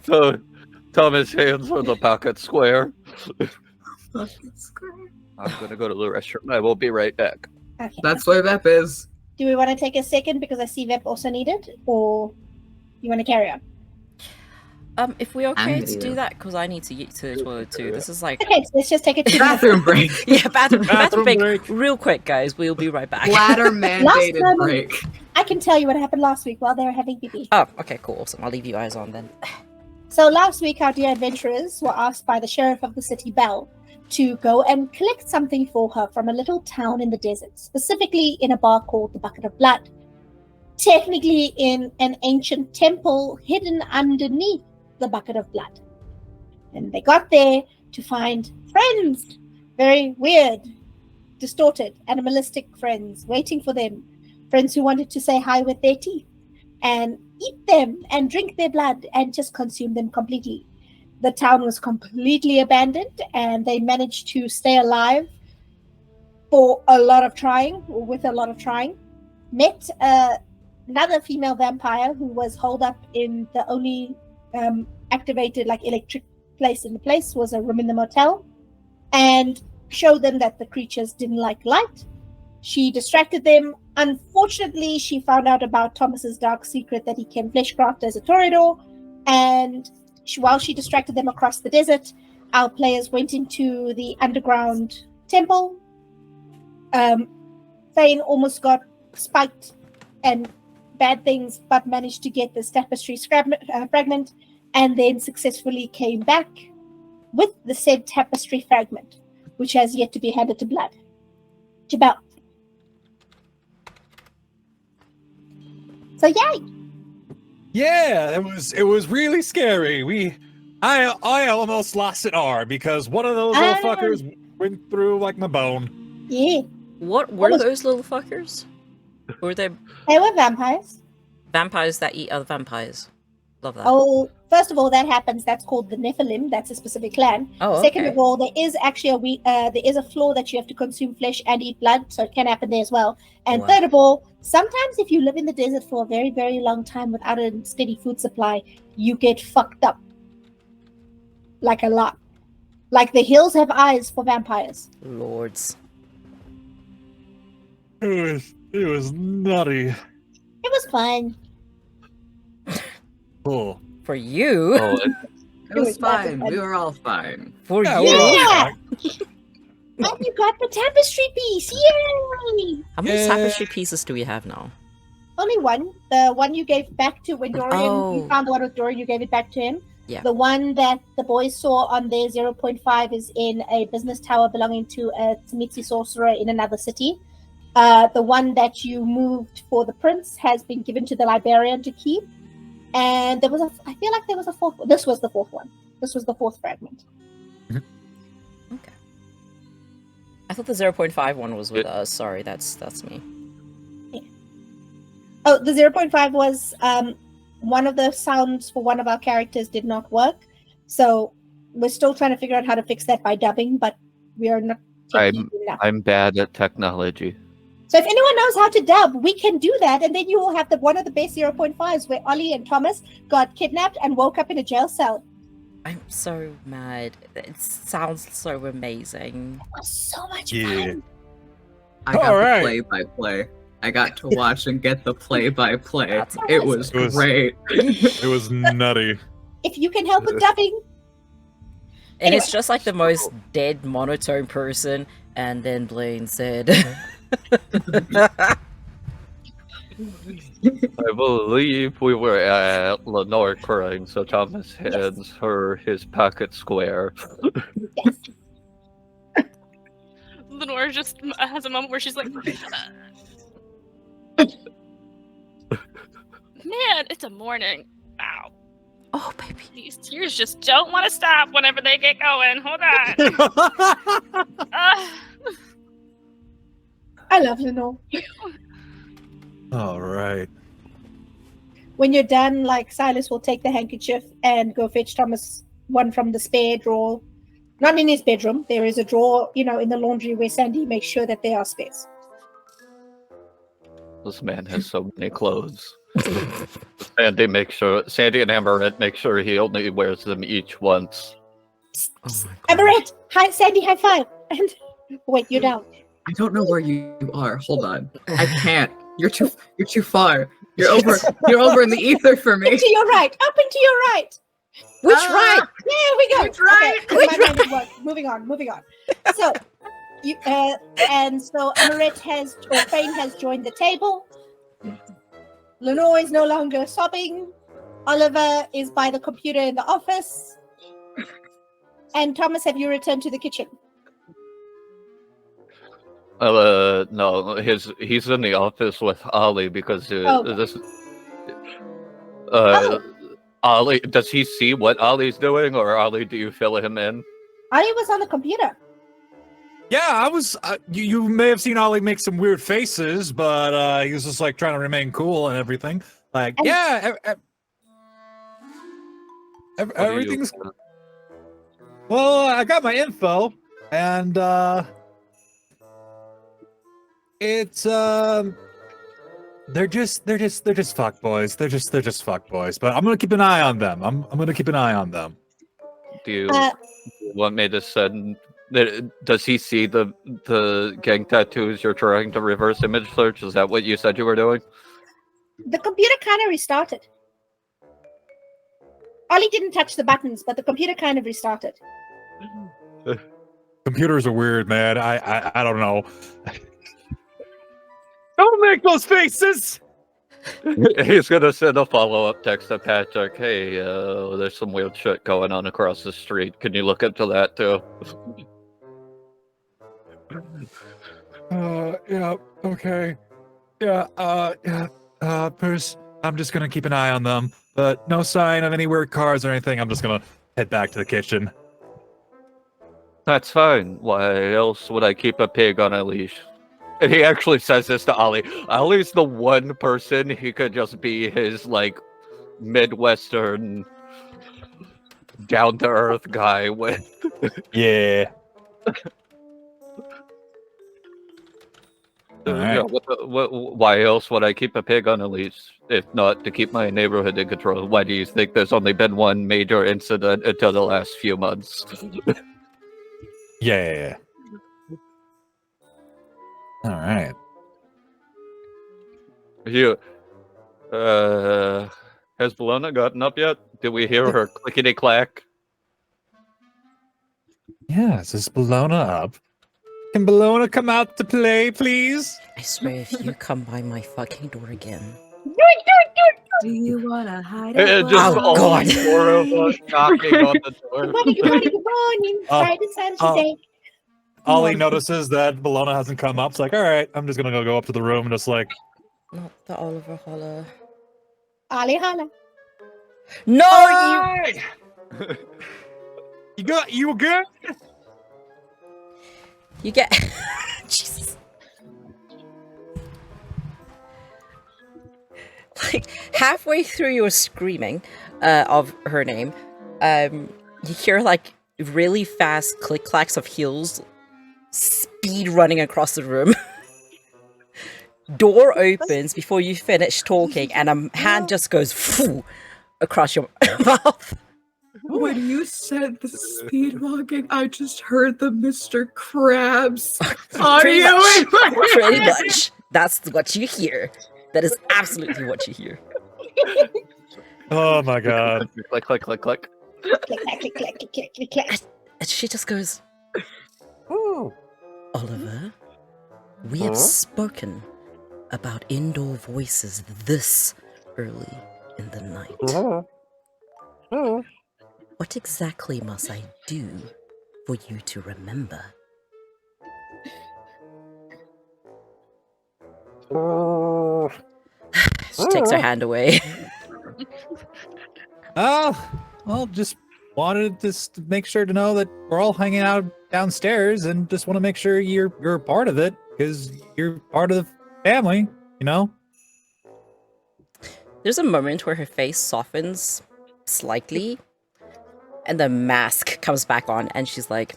So, Thomas' hands on the pocket square. I'm gonna go to the restroom. I will be right back. Okay. That's where Vep is. Do we want to take a second because I see Vep also needed, or you want to carry on? If we're okay I'm to do video. that, because I need to get to the toilet too. This is like... Okay, so let's just take a 2 minute Bathroom break. Yeah, bathroom Bathroom break. break. Real quick, guys. We'll be right back. Bladder Last mandated time- break. I can tell you what happened last week while they were having pee. Oh, okay, cool. Awesome. I'll leave you guys on then. So last week, our dear adventurers were asked by the sheriff of the city, Bell, to go and collect something for her from a little town in the desert, specifically in a bar called the Bucket of Blood. Technically in an ancient temple hidden underneath the Bucket of Blood. And they got there to find friends, very weird, distorted, animalistic friends waiting for them, friends who wanted to say hi with their teeth and eat them and drink their blood and just consume them completely. The town was completely abandoned and they managed to stay alive for a lot of trying, or with a lot of trying. Met another female vampire who was holed up in the only activated like electric place in the place, was a room in the motel, and showed them that the creatures didn't like light. She distracted them. Unfortunately, she found out about Thomas's dark secret that he can fleshcraft as a toreador, and while she distracted them across the desert, our players went into the underground temple. Feign almost got spiked and bad things, but managed to get this tapestry fragment, and then successfully came back with the said tapestry fragment, which has yet to be handed to Blood. Jabal. So yay! Yeah, it was really scary. I almost lost an arm because one of those little fuckers went through like my bone. Yeah, What were those little fuckers? Were they they were vampires. vampires that eat other vampires? Love that. Oh, first of all, that happens. That's called the Nephilim. That's a specific clan. Oh, Second okay. of all, there is actually there is a flaw that you have to consume flesh and eat blood, so it can happen there as well. And Wow. third of all, sometimes if you live in the desert for a very, very long time without a steady food supply, you get fucked up. Like a lot. Like the hills have eyes for vampires. Lords. It was nutty. It was fun. Cool. For you. Oh, It was fine. We were all fine. For Yeah, you. we're all Yeah. fine. And you got the tapestry piece. Yay! How many Yeah. tapestry pieces do we have now? Only one. The one you gave back to when Dorian, Oh. you found the one with Dorian, you gave it back to him. Yeah. The one that the boys saw on their 0.5 is in a business tower belonging to a Tzimitzi sorcerer in another city. The one that you moved for the prince has been given to the librarian to keep. And there was I feel like there was a fourth. This was the fourth one. This was the fourth fragment. Okay. I thought the 0.5 one was with us. Sorry, that's me. Oh, the 0.5 was one of the sounds for one of our characters did not work. So we're still trying to figure out how to fix that by dubbing, but we are not taking it enough. I'm bad at technology. So if anyone knows how to dub, we can do that, and then you will have one of the best 0.5s where Ollie and Thomas got kidnapped and woke up in a jail cell. I'm so mad. It sounds so amazing. It was so much Yeah. fun. I got All the right. play-by-play. I got to watch and get the play-by-play. That's It was It was- great. It was nutty. If you can help with dubbing, And it's Anyway. just like the most dead monotone person. And then Blaine said, I believe we were at Lenore crying, so Thomas hands her his pocket square. yes. Lenore just has a moment where she's like, "Man, it's a morning. Wow. "Oh, baby." These tears just don't want to stop whenever they get going. Hold on." I love Lenore. All right. When you're done, like Silas will take the handkerchief and go fetch Thomas one from the spare drawer. Not in his bedroom. There is a drawer, in the laundry where Sandy makes sure that there are spares. This man has so many clothes. Sandy and Amorette make sure he only wears them each once. Oh my God. Amorette! Hi, Sandy, high five! And wait, you're down. I don't know where you are. Hold on. I can't. You're too far. You're over in the ether for me. Up to your right! Up and to your right! Which Ah! right? There we go. Which right? Okay, Which my mind is work. Moving on. So, Amorette Feign has joined the table. Lenore is no longer sobbing. Oliver is by the computer in the office. And Thomas, have you returned to the kitchen? No, he's in the office with Ollie because Oh. this. Ollie, does he see what Ollie's doing, or Ollie, do you fill him in? Ollie was on the computer. Yeah, I was. You may have seen Ollie make some weird faces, but he was just like trying to remain cool and everything. Like, And- yeah, What do you- everything's. Well, I got my info, and it's they're just fuck boys. They're just fuck boys. But I'm gonna keep an eye on them. I'm gonna keep an eye on them. Do you Uh, want me to send? Does he see the gang tattoos you're trying to reverse image search? Is that what you said you were doing? The computer kind of restarted. Ollie didn't touch the buttons, but the computer kind of restarted. Computers are weird, man. I don't know. Don't make those faces. He's gonna send a follow-up text to Patrick. Hey, there's some weird shit going on across the street. Can you look into that too? Yeah. Okay. Yeah. Yeah. Bruce, I'm just gonna keep an eye on them. but no sign of any weird cars or anything. I'm just gonna head back to the kitchen. That's fine. Why else would I keep a pig on a leash? And he actually says this to Ollie. Ollie's the one person he could just be his, like, Midwestern, down-to-earth guy with. Yeah. Yeah, why else would I keep a pig on a leash if not to keep my neighborhood in control? Why do you think there's only been one major incident until the last few months? Yeah. All right. You, has Bellona gotten up yet? Did we hear her clickety clack? Yes, is Bellona up? Can Bellona come out to play, please? I swear, if you come by my fucking door again. Do you wanna hide? Just Oh, all God. four of us knocking on the door. Good morning, good morning, good morning. Friday, Saturday. Ollie notices that Bellona hasn't come up. It's like, all right, I'm just gonna go up to the room and just like, Not the Oliver Holler. Ollie holla. No, you good? you get. Jesus. Like halfway through your screaming of her name, you hear like really fast click clacks of heels, speed running across the room. Door opens before you finish talking, and a hand just goes phew, across your mouth. When you said the speed walking, I just heard the Mr. Krabs. Pretty Audio much. in my Pretty head. much. That's what you hear. That is absolutely what you hear. Oh my god. Click, click, click, click. Click, clack, click, clack, click, clack, click, clack. And she just goes, Ooh. Oliver, we have spoken about indoor voices this early in the night. What exactly must I do for you to remember? She takes her hand away. Oh, well, just wanted to make sure to know that we're all hanging out downstairs, and just want to make sure you're a part of it because you're part of the family, you know. There's a moment where her face softens slightly, and the mask comes back on, and she's like,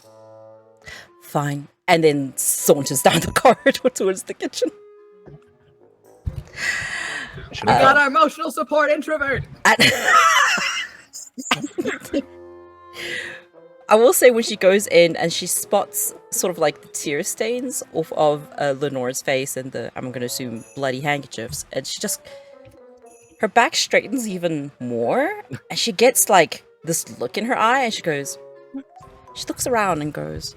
fine, and then saunters down the corridor towards the kitchen. We got our emotional support introvert. I will say when she goes in and she spots sort of like the tear stains off of Lenore's face and the, I'm going to assume, bloody handkerchiefs, and she just, her back straightens even more, and she gets like this look in her eye, and she looks around and goes,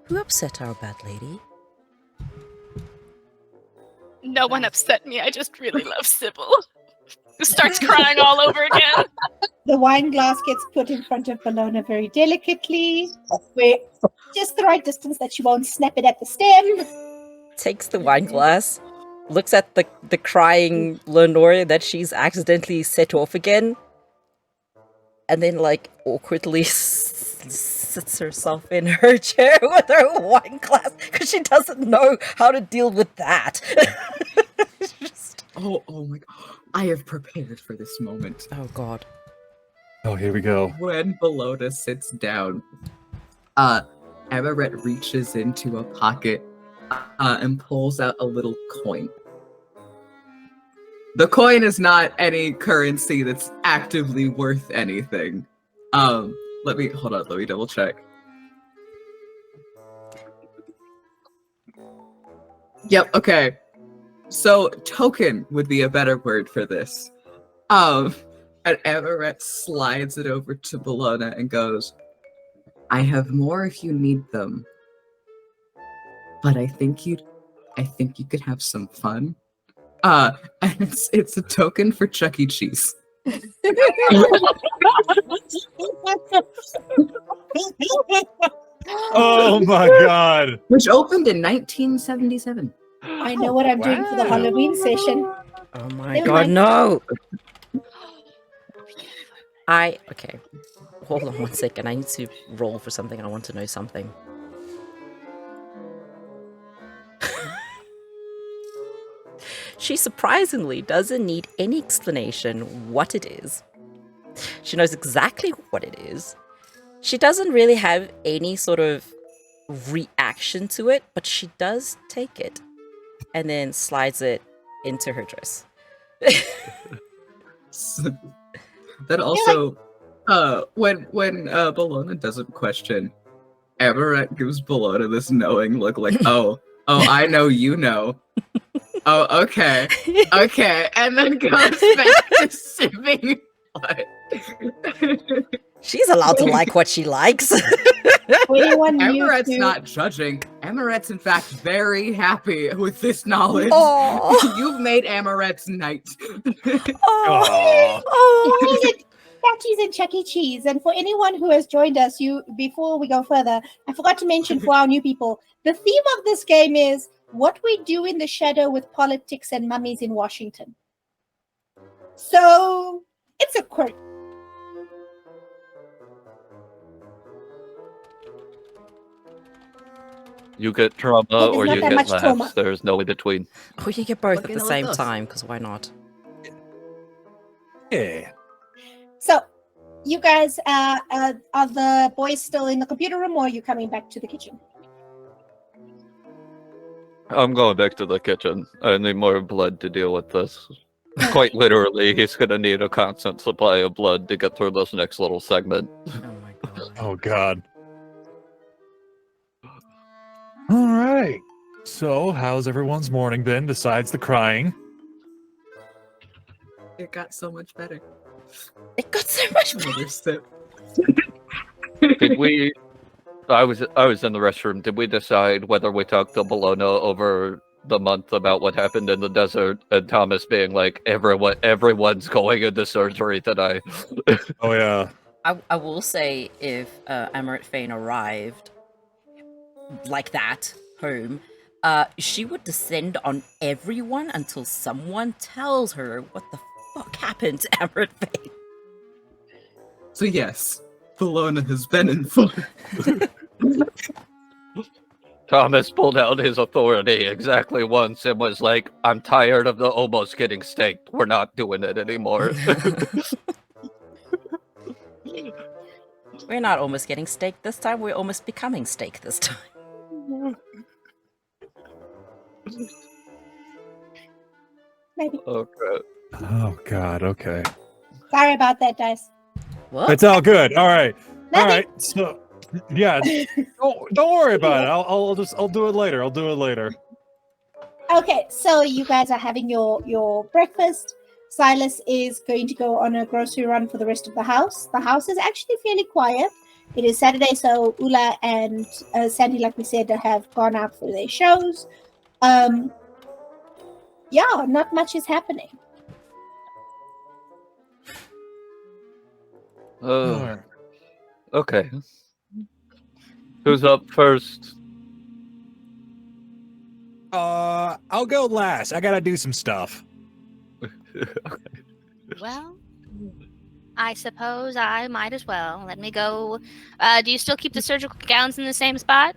who upset our bad lady? No one upset me. I just really love Sybil. Just starts crying all over again. The wine glass gets put in front of Bellona very delicately, with just the right distance that she won't snap it at the stem. Takes the wine glass, looks at the crying Lenore that she's accidentally set off again, and then like awkwardly sits herself in her chair with her wine glass because she doesn't know how to deal with that. Oh my god. I have prepared for this moment. Oh god. Oh, here we go. When Bellona sits down, Amorette reaches into a pocket and pulls out a little coin. The coin is not any currency that's actively worth anything. Let me double check. Yep, okay. So token would be a better word for this. And Amorette slides it over to Bellona and goes, I have more if you need them. But I think you could have some fun. And it's a token for Chuck E. Cheese. Oh my god. Which opened in 1977. I know what I'm doing for the Halloween session. Oh my Never god, mind. no! Okay. Hold on one second. I need to roll for something. I want to know something. She surprisingly doesn't need any explanation what it is. She knows exactly what it is. She doesn't really have any sort of reaction to it, but she does take it and then slides it into her dress. That also, when Bellona doesn't question, Amorette gives Bellona this knowing look, like, oh, I know you know. Oh, okay, and then goes back to sipping blood. She's allowed to like what she likes. Amorette's not judging. Amorette's, in fact, very happy with this knowledge. Aw. You've made Amorette's night. Statues and Chuck E. Cheese. And for anyone who has joined us, before we go further, I forgot to mention for our new people, the theme of this game is what we do in the shadow with politics and mummies in Washington. So it's a quirk. You get trauma There's or not you that get much laughs. trauma. There's no in between. Or you get both Fucking at the hell same it does. time, because why not? Yeah. So you guys, are the boys still in the computer room or are you coming back to the kitchen? I'm going back to the kitchen. I need more blood to deal with this. Quite literally, he's gonna need a constant supply of blood to get through this next little segment. Oh my god. Oh god. All right. So, how's everyone's morning been besides the crying? It got so much better. It got so much better. Another sip. Did we? I was in the restroom. Did we decide whether we talked to Bellona over the month about what happened in the desert, and Thomas being like, everyone's going into surgery today? Oh yeah. I will say, if Amorette Feign arrived like that home, she would descend on everyone until someone tells her what the fuck happened to Amorette Feign. So yes, Bellona has been informed. Thomas pulled out his authority exactly once and was like, I'm tired of the almost getting staked. We're not doing it anymore. We're not almost getting steak this time, we're almost becoming steak this time. Maybe. Okay. Oh god, okay. Sorry about that, guys. What? It's all good. All right. All Nothing. right. So, yeah, don't worry about it. I'll do it later. I'll do it later. Okay, so you guys are having your breakfast. Silas is going to go on a grocery run for the rest of the house. The house is actually fairly quiet. It is Saturday, so Ula and Sandy, like we said, have gone out for their shows. Yeah, not much is happening. All right. Okay. Who's up first? I'll go last. I gotta do some stuff. Well, I suppose I might as well. Let me go. Do you still keep the surgical gowns in the same spot?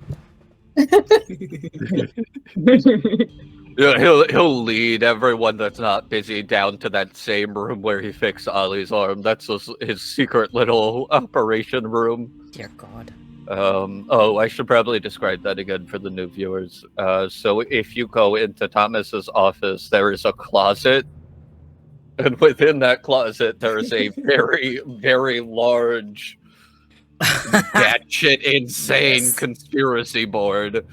Yeah, he'll lead everyone that's not busy down to that same room where he fixed Ollie's arm. That's his secret little operation room. Dear God. Oh, I should probably describe that again for the new viewers. So if you go into Thomas's office, there is a closet, and within that closet, there is a very, very large, batshit insane Yes. conspiracy board.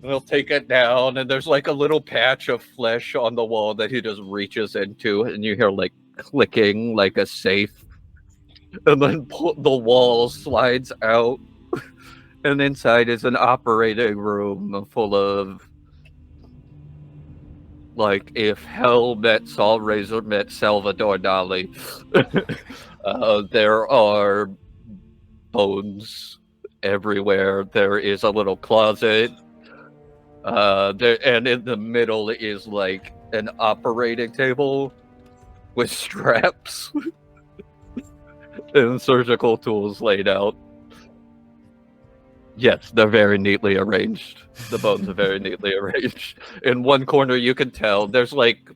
He'll take it down, and there's like a little patch of flesh on the wall that he just reaches into, and you hear like clicking like a safe. And then the wall slides out, and inside is an operating room full of, like, if hell met Saul Razor met Salvador Dali. There are bones everywhere. There is a little closet. And in the middle is like an operating table with straps. and surgical tools laid out. Yes, they're very neatly arranged. The bones are very neatly arranged. In one corner, you can tell there's like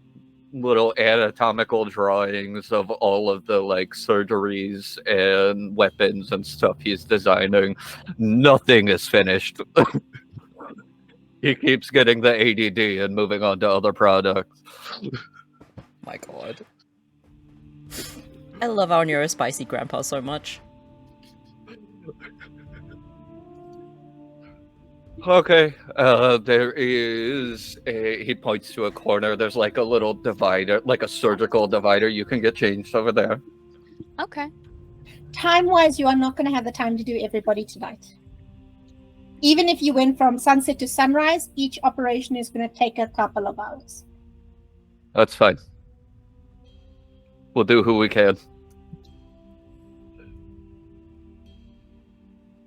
little anatomical drawings of all of the like surgeries and weapons and stuff he's designing. Nothing is finished. He keeps getting the ADD and moving on to other products. My god. I love our neurospicy grandpa so much. Okay, there is a, he points to a corner, there's like a little divider, like a surgical divider, you can get changed over there. Okay. Time-wise, you are not going to have the time to do everybody tonight. Even if you went from sunset to sunrise, each operation is going to take a couple of hours. That's fine. We'll do who we can.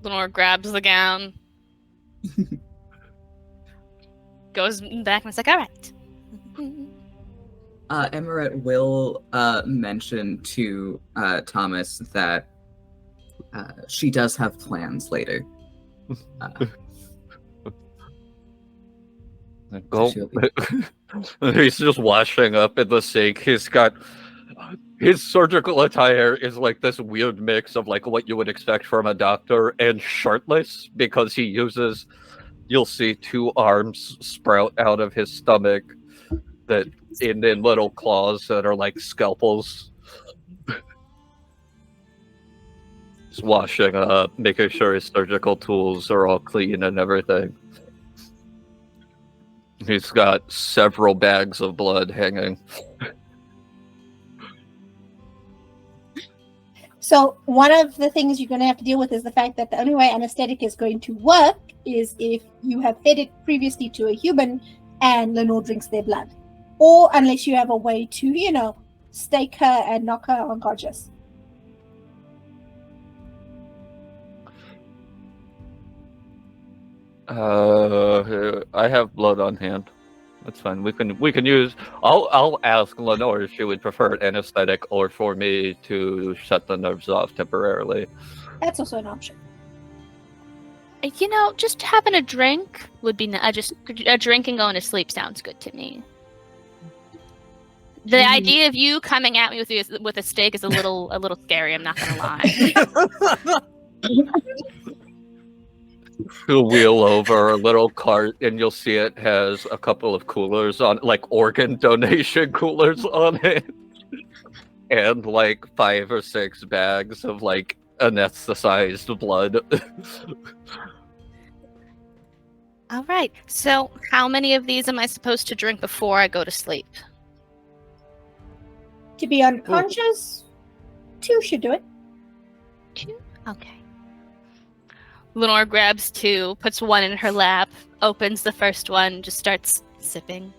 Lenore grabs the gown, goes back, and it's like, all right. Amorette will mention to Thomas that she does have plans later. Go. He's just washing up in the sink. He's got his surgical attire is like this weird mix of like what you would expect from a doctor and shirtless because he uses, you'll see 2 arms sprout out of his stomach that in little claws that are like scalpels. He's washing up, making sure his surgical tools are all clean and everything. He's got several bags of blood hanging. So one of the things you're going to have to deal with is the fact that the only way anesthetic is going to work is if you have fed it previously to a human and Lenore drinks their blood. Or unless you have a way to, stake her and knock her unconscious. I have blood on hand. That's fine. We can use. I'll ask Lenore if she would prefer anesthetic or for me to shut the nerves off temporarily. That's also an option. Just having a drink would be. A drink and going to sleep sounds good to me. The idea of you coming at me with a steak is a little scary. I'm not gonna lie. He'll wheel over a little cart and you'll see it has a couple of coolers on, like organ donation coolers on it. And like 5 or 6 bags of like anesthetized blood. All right. So how many of these am I supposed to drink before I go to sleep? To be unconscious, 2 should do it. 2? Okay. Lenore grabs 2, puts 1 in her lap, opens the first one, just starts sipping.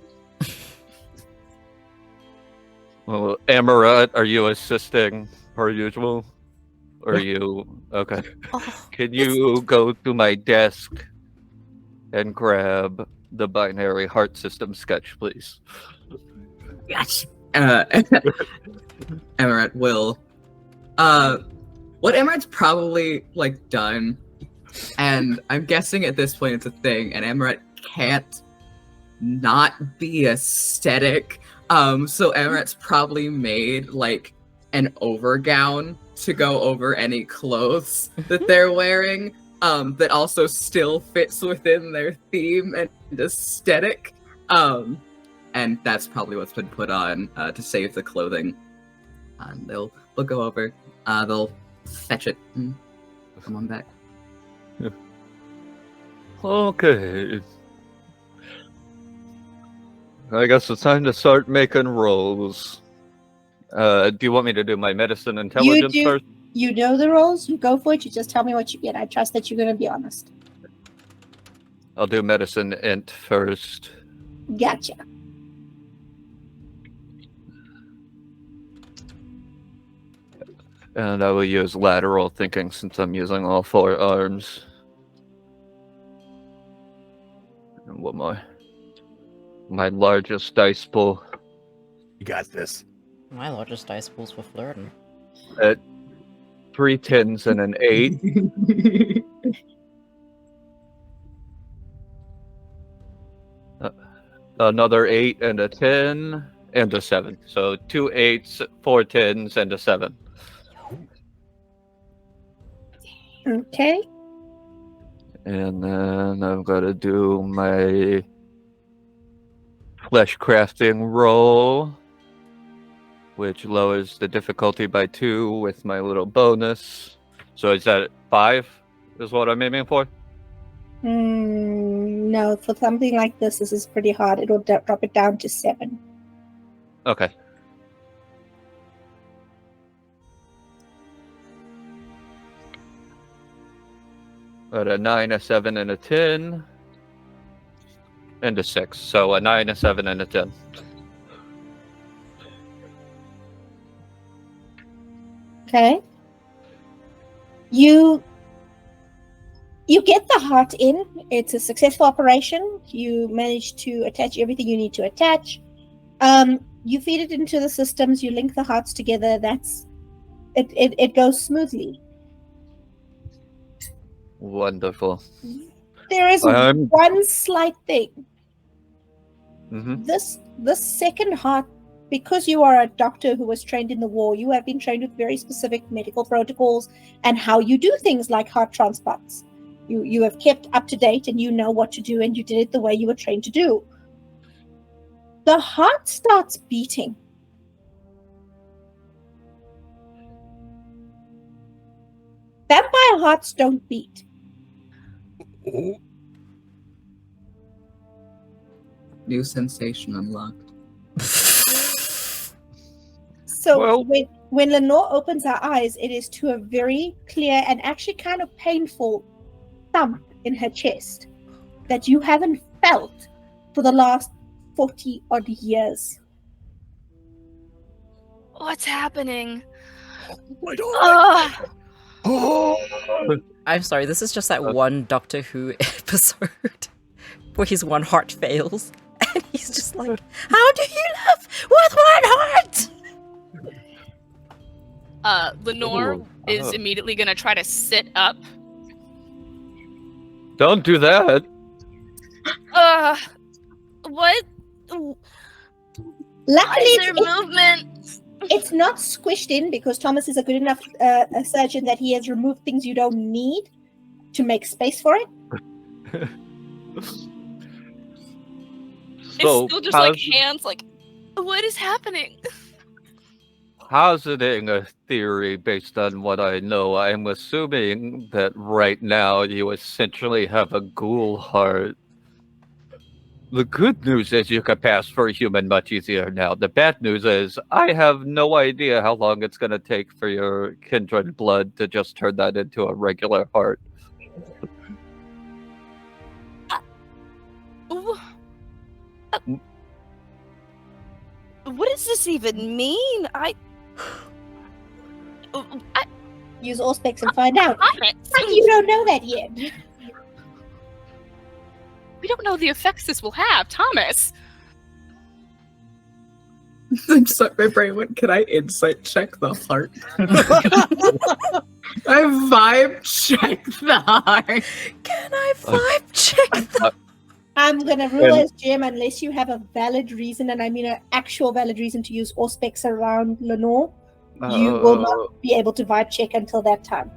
Well, Amorette, are you assisting per usual? Or are you... Okay. Oh, Can you go to my desk and grab the binary heart system sketch, please? Yes. Amorette will. What Amorette's probably done, and I'm guessing at this point it's a thing, and Amorette can't not be aesthetic. So Amorette's probably made an overgown to go over any clothes that they're wearing, that also still fits within their theme and aesthetic. And that's probably what's been put on to save the clothing. And they'll go over, they'll fetch it, and come on back. Okay. I guess it's time to start making rolls. Do you want me to do my medicine intelligence first? You know the roles. You go for it. You just tell me what you get. I trust that you're going to be honest. I'll do medicine int first. Gotcha. And I will use lateral thinking since I'm using all 4 arms. And what my largest dice pool. You got this. My largest dice pool's for flirting. 3 10s and an 8. Another 8 and a 10 and a 7. So 2 8s, 4 10s, and a 7. Okay. And then I've got to do my flesh crafting roll, which lowers the difficulty by 2 with my little bonus. So is that 5 is what I'm aiming for? No, for something like this is pretty hard. It'll drop it down to 7. Okay. Got a 9, a 7, and a 10. And a 6. So a 9, a 7, and a 10. Okay. You get the heart in. It's a successful operation. You manage to attach everything you need to attach. You feed it into the systems. You link the hearts together. It goes smoothly. Wonderful. There is one slight thing. Mm-hmm. This second heart, because you are a doctor who was trained in the war, you have been trained with very specific medical protocols and how you do things like heart transplants. You have kept up to date and you know what to do, and you did it the way you were trained to do. The heart starts beating. Vampire hearts don't beat. New sensation unlocked. So Well- when Lenore opens her eyes, it is to a very clear and actually kind of painful thump in her chest that you haven't felt for the last 40 odd years. What's happening? My God. Ugh. I'm sorry, this is just that one Doctor Who episode where his one heart fails. And he's just like, how do you live with one heart? Lenore Ooh, is immediately gonna try to sit up. Don't do that. What? Luckily, Why is there movement? it's not squished in because Thomas is a good enough a surgeon that he has removed things you don't need to make space for it. So, It's still just like hands, like, what is happening? positing a theory based on what I know, I'm assuming that right now you essentially have a ghoul heart. The good news is you can pass for a human much easier now. The bad news is I have no idea how long it's going to take for your kindred blood to just turn that into a regular heart. What does this even mean? Use all specs and find out. Thomas, But you don't know that yet. we don't know the effects this will have, Thomas. I'm sorry, my brain went, can I insight check the heart? I vibe check the heart. Can I vibe check that? I'm gonna rule as Jim unless you have a valid reason, and I mean an actual valid reason to use all specs around Lenore. You will not be able to vibe check until that time.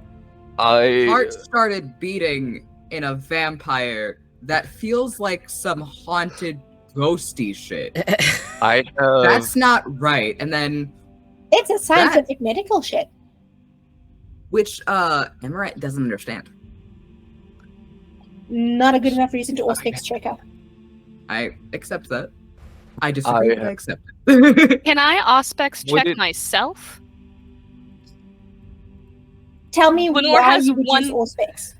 Heart started beating in a vampire that feels like some haunted ghosty shit. That's not right. And then It's a scientific medical shit. which Amorette doesn't understand. Not a good enough reason to all specs check her. I accept that. I disagree, but I accept it. Can I auspex Would check it- myself? Tell me Lenore why has you would use one- all specs.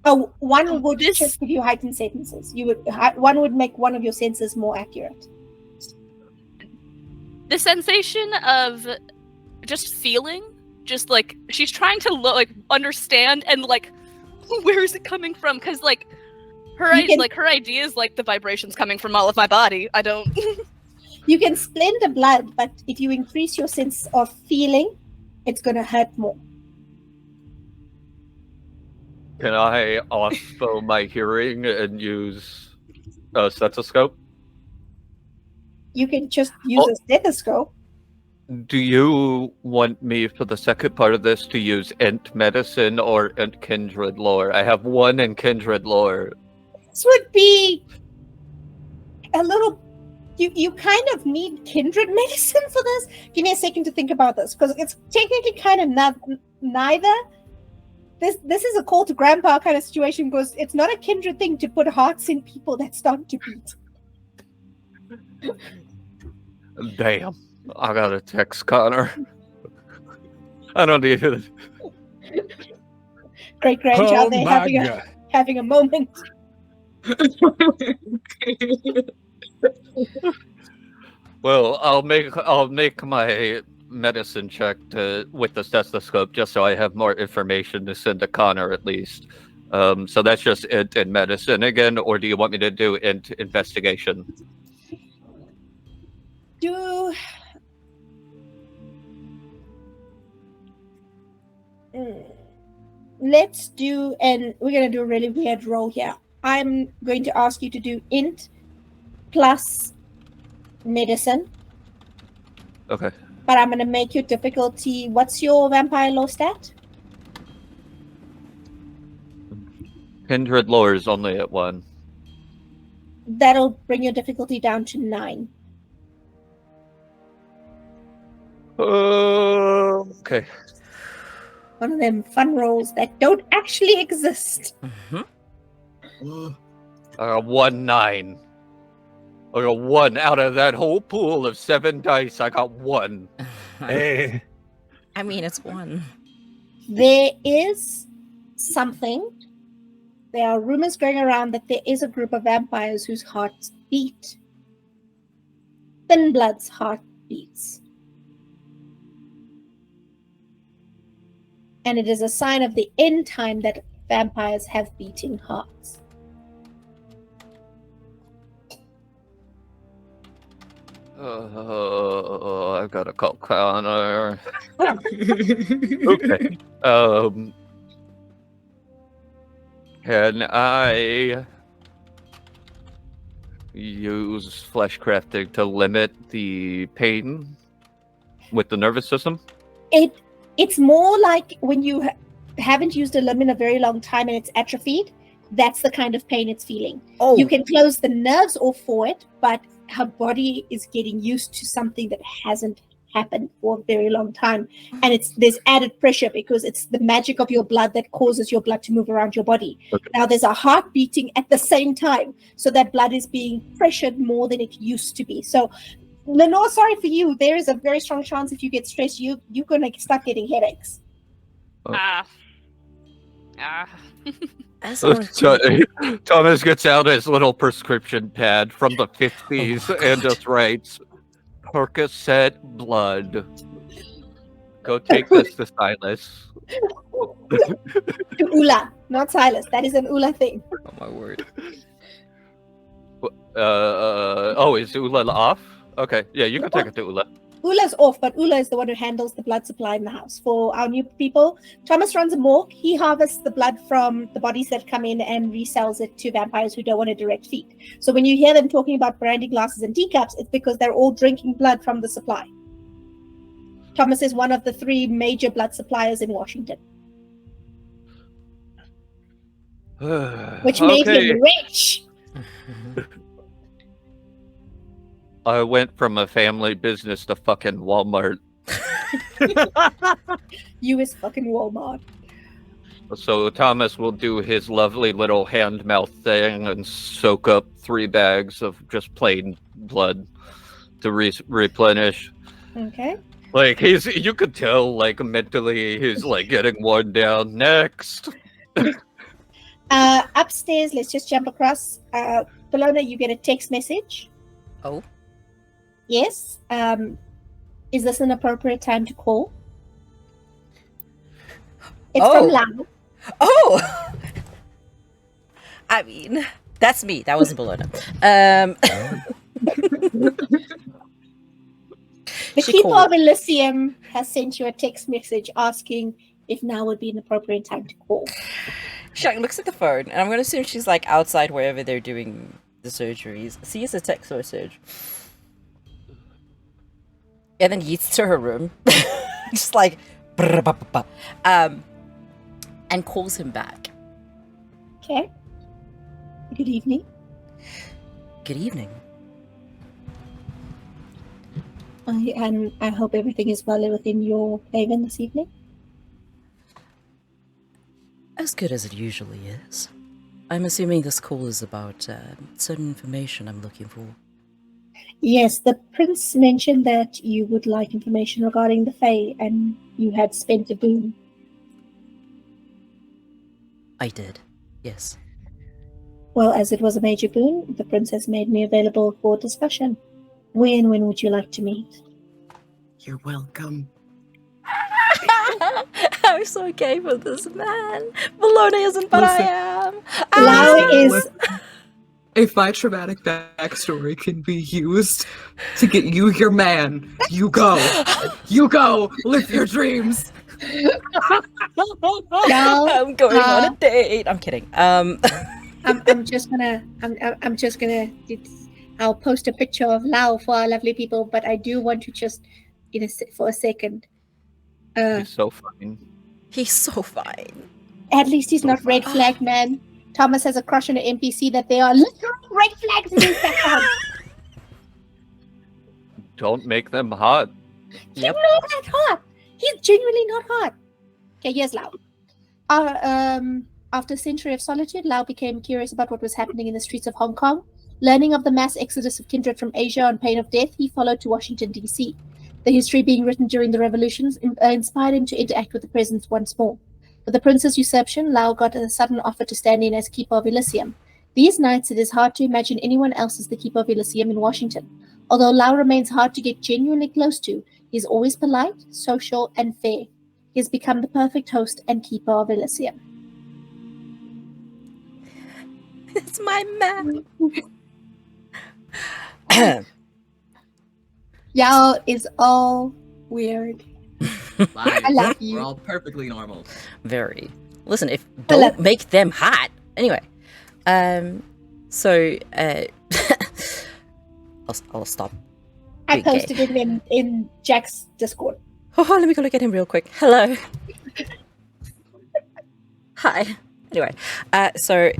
Oh, one would This- just give you heightened sentences. One would make one of your senses more accurate. The sensation of just feeling, just like she's trying to understand and like, where is it coming from? Because like her her idea is like the vibrations coming from all of my body. I don't. You can splend the blood, but if you increase your sense of feeling, it's going to hurt more. Can I also my hearing and use a stethoscope? You can just use a stethoscope. Do you want me for the second part of this to use int medicine or int kindred lore? I have one in kindred lore. This would be a little. You kind of need kindred medicine for this. Give me a second to think about this, because it's technically kind of neither. This is a call to grandpa kind of situation, because it's not a kindred thing to put hearts in people that start to beat. Damn. I gotta text Connor. I don't need it. Great grandchild Oh there having a moment. Well, I'll make my medicine check with the stethoscope just so I have more information to send to Connor at least. So that's just int in medicine again, or do you want me to do int investigation? Let's do, and we're going to do a really weird roll here. I'm going to ask you to do int plus medicine. Okay. But I'm going to make your difficulty. What's your vampire lore stat? Kindred lore is only at 1. That'll bring your difficulty down to 9. Okay. One of them fun rolls that don't actually exist. Mm-hmm. I got 1 9. I got 1 out of that whole pool of 7 dice. I got 1. Hey. I mean, it's 1. There is something. There are rumors going around that there is a group of vampires whose hearts beat. Thin Blood's heart beats. And it is a sign of the end time that vampires have beating hearts. I've got to call Connor. Okay. Can I use flesh crafting to limit the pain with the nervous system? It's more like when you haven't used a limb in a very long time and it's atrophied. That's the kind of pain it's feeling. Oh, You can close the nerves off for it, but her body is getting used to something that hasn't happened for a very long time. And there's added pressure because it's the magic of your blood that causes your blood to move around your body. Okay. Now there's a heart beating at the same time. So that blood is being pressured more than it used to be. So Lenore, sorry for you. There is a very strong chance if you get stressed, you're going to start getting headaches. that sounds Thomas gets out his little prescription pad from the 50s and just writes, Percocet blood. Go take this to Silas. To Ula, not Silas. That is an Ula thing. Oh my word. Is Ula off? Okay, yeah, you can take it to Ula. Ula's off, but Ula is the one who handles the blood supply in the house. For our new people, Thomas runs a morgue. He harvests the blood from the bodies that come in and resells it to vampires who don't want a direct feed. So when you hear them talking about brandy glasses and teacups, it's because they're all drinking blood from the supply. Thomas is one of the 3 major blood suppliers in Washington, which made him rich. I went from a family business to fucking Walmart. You is fucking Walmart. So Thomas will do his lovely little hand mouth thing and soak up 3 bags of just plain blood to replenish. Okay. Like you could tell, like mentally, he's like getting worn down. Next. Upstairs, let's just jump across. Bellona, you get a text message. Oh. Yes. Is this an appropriate time to call? It's from Lau. Oh! I mean, that's me. That wasn't Bellona. The She people called. of Elysium has sent you a text message asking if now would be an appropriate time to call. She like, looks at the phone, and I'm gonna assume she's like outside wherever they're doing the surgeries. Sees a text message, and then yeets to her room, just like, and calls him back. Okay. Good evening. Good evening. I hope everything is well within your haven this evening. As good as it usually is. I'm assuming this call is about certain information I'm looking for. Yes, the prince mentioned that you would like information regarding the Fae, and you had spent a boon. I did, yes. Well, as it was a major boon, the prince has made me available for discussion. When would you like to meet? You're welcome. I'm so gay for this man. Bellona isn't, but Listen. I am. Lau is... Listen, if my traumatic backstory can be used to get you your man, you go. You go. Live your dreams. Lau, I'm going on a date. I'm kidding. I'm just gonna... I'll post a picture of Lau for our lovely people, but I do want to just, for a second... He's so fine. He's so fine. At least he's not red flag, man. Thomas has a crush on an NPC that they are literally red flags in his background. Don't make them hot. He's not that hot. He's genuinely not hot. Okay, here's Lau. After a century of solitude, Lau became curious about what was happening in the streets of Hong Kong. Learning of the mass exodus of kindred from Asia on pain of death, he followed to Washington, D.C. The history being written during the revolutions inspired him to interact with the presence once more. With the prince's usurpation, Lau got a sudden offer to stand in as Keeper of Elysium. These nights, it is hard to imagine anyone else as the Keeper of Elysium in Washington. Although Lau remains hard to get genuinely close to, he is always polite, social, and fair. He has become the perfect host and Keeper of Elysium. It's my man. Y'all is all weird. I love you. We're all perfectly normal. Very. Listen, if I love- don't make them hot. Anyway, so I'll stop. I being gay. posted it in Jack's Discord. Oh, let me go look at him real quick. Hello. Hi. Anyway, so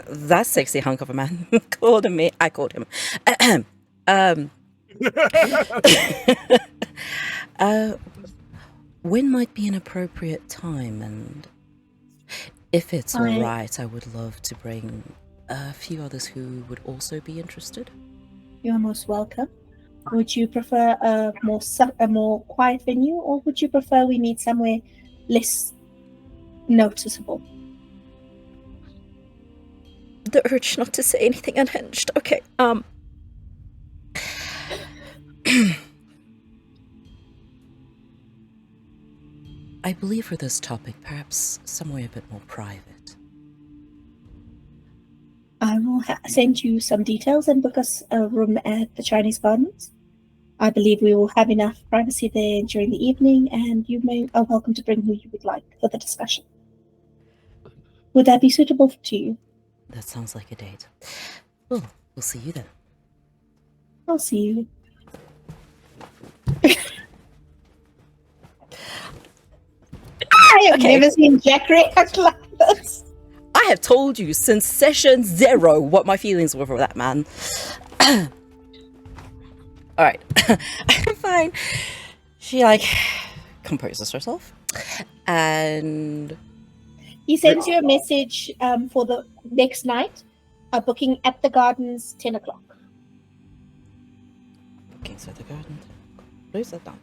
that sexy hunk of a man called me. I called him. When might be an appropriate time, and if it's all right, I would love to bring a few others who would also be interested. You're most welcome. Would you prefer a more quiet venue, or would you prefer we meet somewhere less noticeable? The urge not to say anything unhinged. Okay, I believe for this topic, perhaps somewhere a bit more private. I will send you some details and book us a room at the Chinese Gardens. I believe we will have enough privacy there during the evening, and you are welcome to bring who you would like for the discussion. Would that be suitable to you? That sounds like a date. Well, we'll see you then. I'll see you. I have never seen Jack react like this. I have told you since session 0 what my feelings were for that man. Alright. I'm fine. She, composes herself. And... He sends you a message for the next night, a booking at the Gardens, 10 o'clock. Bookings at the Gardens. Close that down.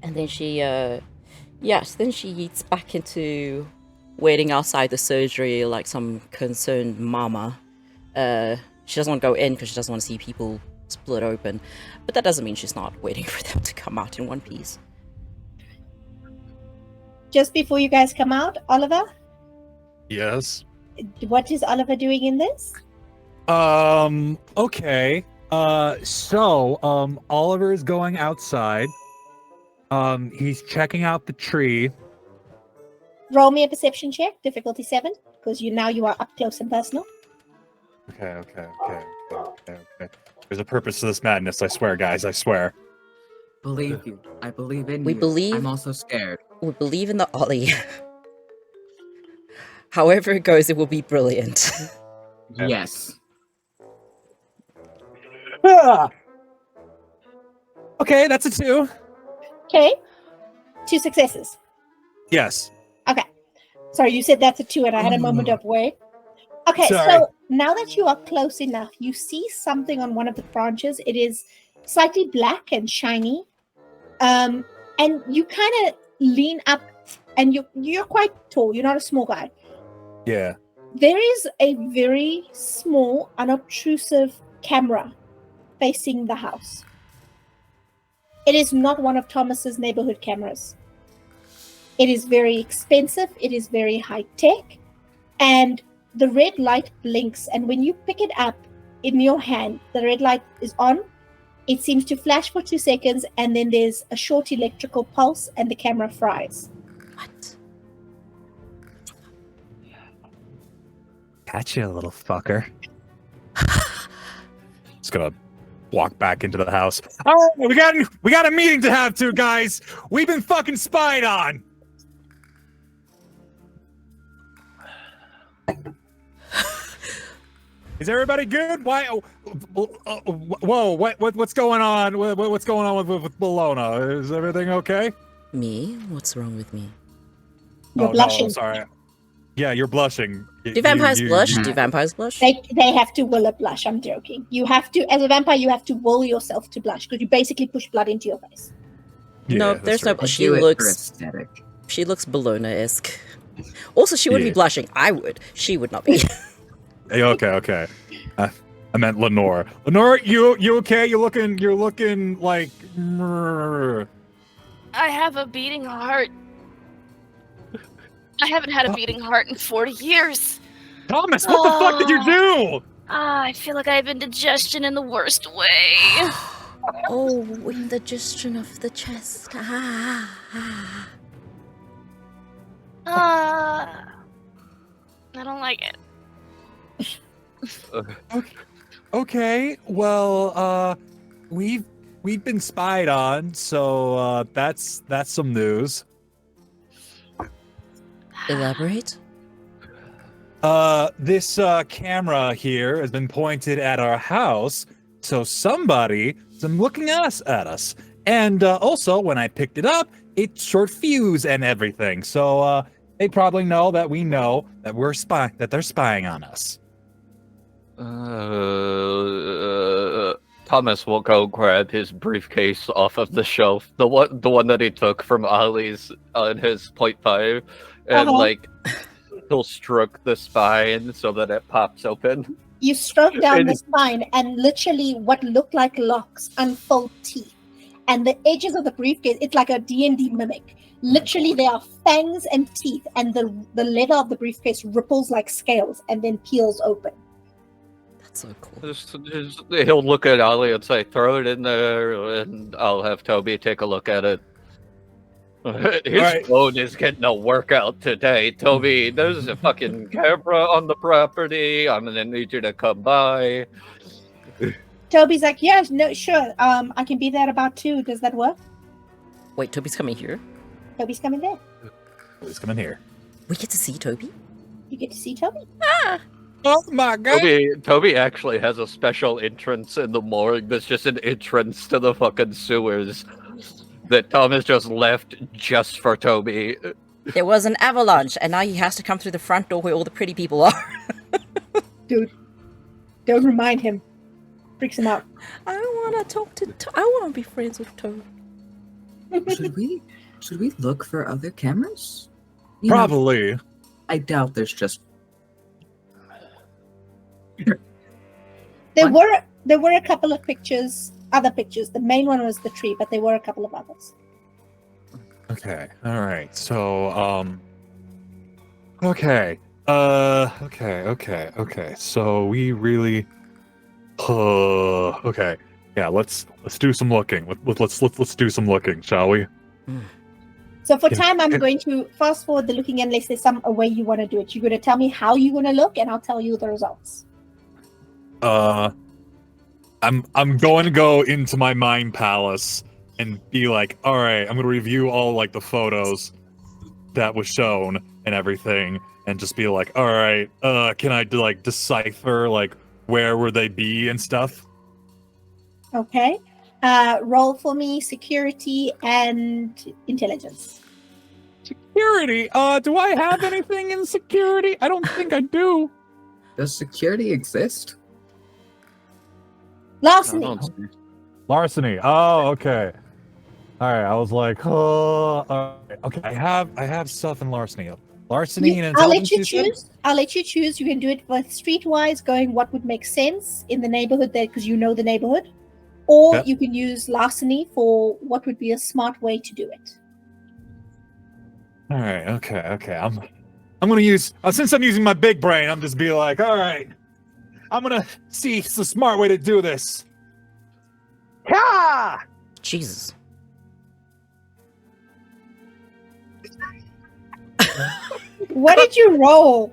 And then she, then she eats back into waiting outside the surgery like some concerned mama. She doesn't want to go in because she doesn't want to see people split open. But that doesn't mean she's not waiting for them to come out in one piece. Just before you guys come out, Oliver, Yes. what is Oliver doing in this? Okay. So Oliver is going outside. He's checking out the tree. Roll me a perception check, difficulty 7, because you are up close and personal. Okay. There's a purpose to this madness, I swear, guys, I swear. Believe you. I believe in We you. believe- I'm also scared. We believe in the Ollie. However it goes, it will be brilliant. Okay. Yes. Ah! Okay, that's a 2. Okay. 2 successes. Yes. Okay. Sorry, you said that's a 2 and I had a moment of wait. Okay, Sorry. so now that you are close enough, you see something on one of the branches. It is slightly black and shiny. And you kind of lean up, and you're quite tall. You're not a small guy. Yeah. There is a very small, unobtrusive camera facing the house. It is not one of Thomas's neighborhood cameras. It is very expensive. It is very high tech. And the red light blinks. And when you pick it up in your hand, the red light is on. It seems to flash for 2 seconds. And then there's a short electrical pulse and the camera fries. What? Gotcha, little fucker. Just gonna walk back into the house. Oh, we got a meeting to have too, guys. We've been fucking spied on. Is everybody good? Why? Whoa! What's going on? What's going on with Bellona? Is everything okay? Me? What's wrong with me? You're blushing. No, sorry. Yeah, you're blushing. Do vampires blush? Do vampires blush? They have to will a blush. I'm joking. You have to, as a vampire, you have to will yourself to blush because you basically push blood into your face. No, that's there's no. true. I She do it for looks. aesthetic. She looks Bellona-esque. Also, she wouldn't Yeah. be blushing. I would. She would not be. Hey, okay. I meant Lenore. Lenore, you okay? You're looking like. I have a beating heart. I haven't had a beating heart in 40 years. Thomas, what the fuck did you do? I feel like I have indigestion in the worst way. Oh, indigestion of the chest. Ah. I don't like it. Okay, well, we've been spied on, so that's some news. Elaborate? This camera here has been pointed at our house, so somebody's been looking at us. And also, when I picked it up, it short fused and everything. So they probably know that we know that that they're spying on us. Thomas will go grab his briefcase off of the shelf, the one that he took from Ollie's on his .5, and he'll stroke the spine so that it pops open. You stroke down And- the spine, and literally what look like locks unfold teeth. And the edges of the briefcase, it's like a D&D mimic. Literally, there are fangs and teeth, and the leather of the briefcase ripples like scales and then peels open. That's so cool. He'll look at Ollie and say, "Throw it in there," and I'll have Toby take a look at it. His Right. phone is getting a workout today. Toby, there's a fucking camera on the property. I'm gonna need you to come by. Toby's like, yeah, no, sure. I can be there at about 2. Does that work? Wait, Toby's coming here? Toby's coming there. Please come in here. We get to see Toby? You get to see Toby. Oh my god! Toby actually has a special entrance in the morgue that's just an entrance to the fucking sewers that Thomas just left just for Toby. There was an avalanche, and now he has to come through the front door where all the pretty people are. Dude, don't remind him. Freaks him out. I want to talk to I want to be friends with Toby. Should we look for other cameras? You know, Probably. I doubt there's just. There were a couple of pictures, other pictures. The main one was the tree, but there were a couple of others. Okay. All right. So, okay. Okay. So we really. Okay. Yeah. Let's do some looking. Let's do some looking, shall we? So for time, I'm going to fast forward the looking unless there's some a way you want to do it. You're going to tell me how you're going to look, and I'll tell you the results. I'm going to go into my mind palace and be like, all right, I'm going to review all like the photos that was shown and everything, and just be like, all right, can I like decipher like where would they be and stuff? Okay. Roll for me security and intelligence. Security? Do I have anything in security? I don't think I do. Does security exist? Larceny. Larceny. Oh, okay. All right. I was like, oh, okay. I have stuff in larceny. Larceny and I'll let you intelligence, choose. I'll let you choose. You can do it with streetwise, going what would make sense in the neighborhood there because you know the neighborhood, or Yep. you can use larceny for what would be a smart way to do it. All right. Okay. I'm gonna use since I'm using my big brain. I'm just be like, all right. I'm gonna see the smart way to do this. Ha! Jesus. What did you roll?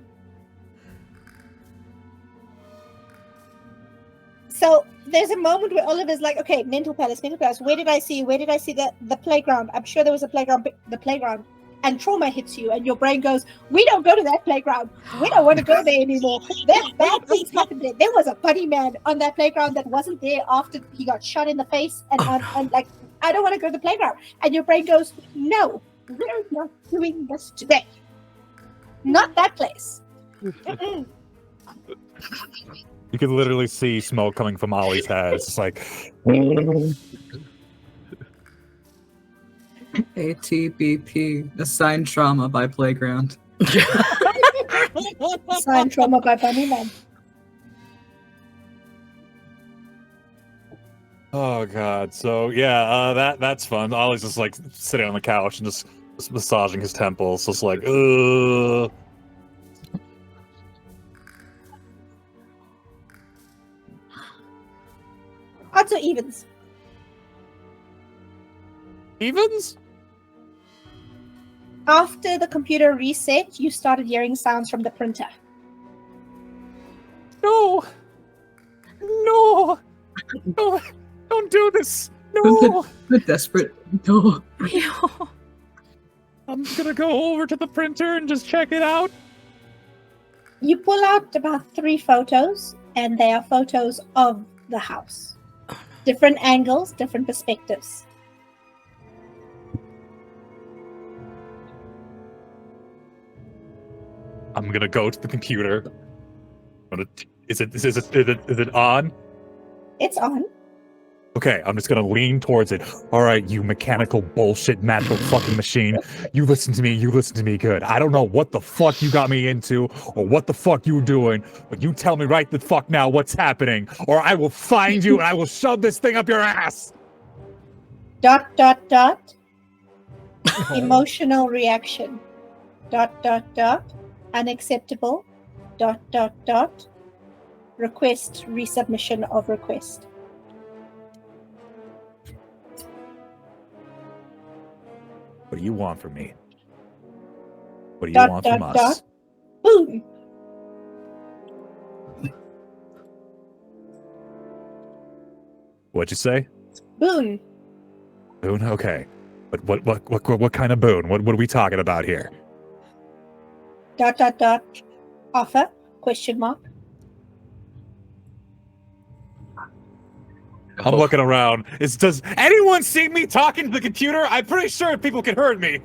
So there's a moment where Oliver's like, okay, mental palace. Where did I see the playground? I'm sure there was a playground, the playground. And trauma hits you, and your brain goes, we don't go to that playground. We don't want to go there anymore. There's bad things happened there. There was a bunny man on that playground that wasn't there after he got shot in the face. And like, I don't want to go to the playground. And your brain goes, no, we're not doing this today. Not that place. Mm-mm. You could literally see smoke coming from Ollie's head. It's just like, ATBP, assigned trauma by playground. Sign trauma by bunny man. oh god. So yeah, that's fun. Ollie's just like sitting on the couch and just massaging his temples, just like, Odds or evens? Evens? After the computer reset, you started hearing sounds from the printer. No, don't do this. No, The desperate. No. I'm gonna go over to the printer and just check it out. You pull out about 3 photos, and they are photos of the house. Different angles, different perspectives. I'm gonna go to the computer. Is it on? It's on. Okay, I'm just gonna lean towards it. All right, you mechanical bullshit magical fucking machine. You listen to me good. I don't know what the fuck you got me into or what the fuck you were doing, but you tell me right the fuck now what's happening, or I will find you and I will shove this thing up your ass. ... Emotional reaction. ... Unacceptable. ... Request resubmission of request. What do you want from me? What do you want from us? Boom. What'd you say? Boon. Boon? Okay. But what kind of boon? What are we talking about here? ... Offer? Question mark. I'm looking around. Does anyone see me talking to the computer? I'm pretty sure people can hear me.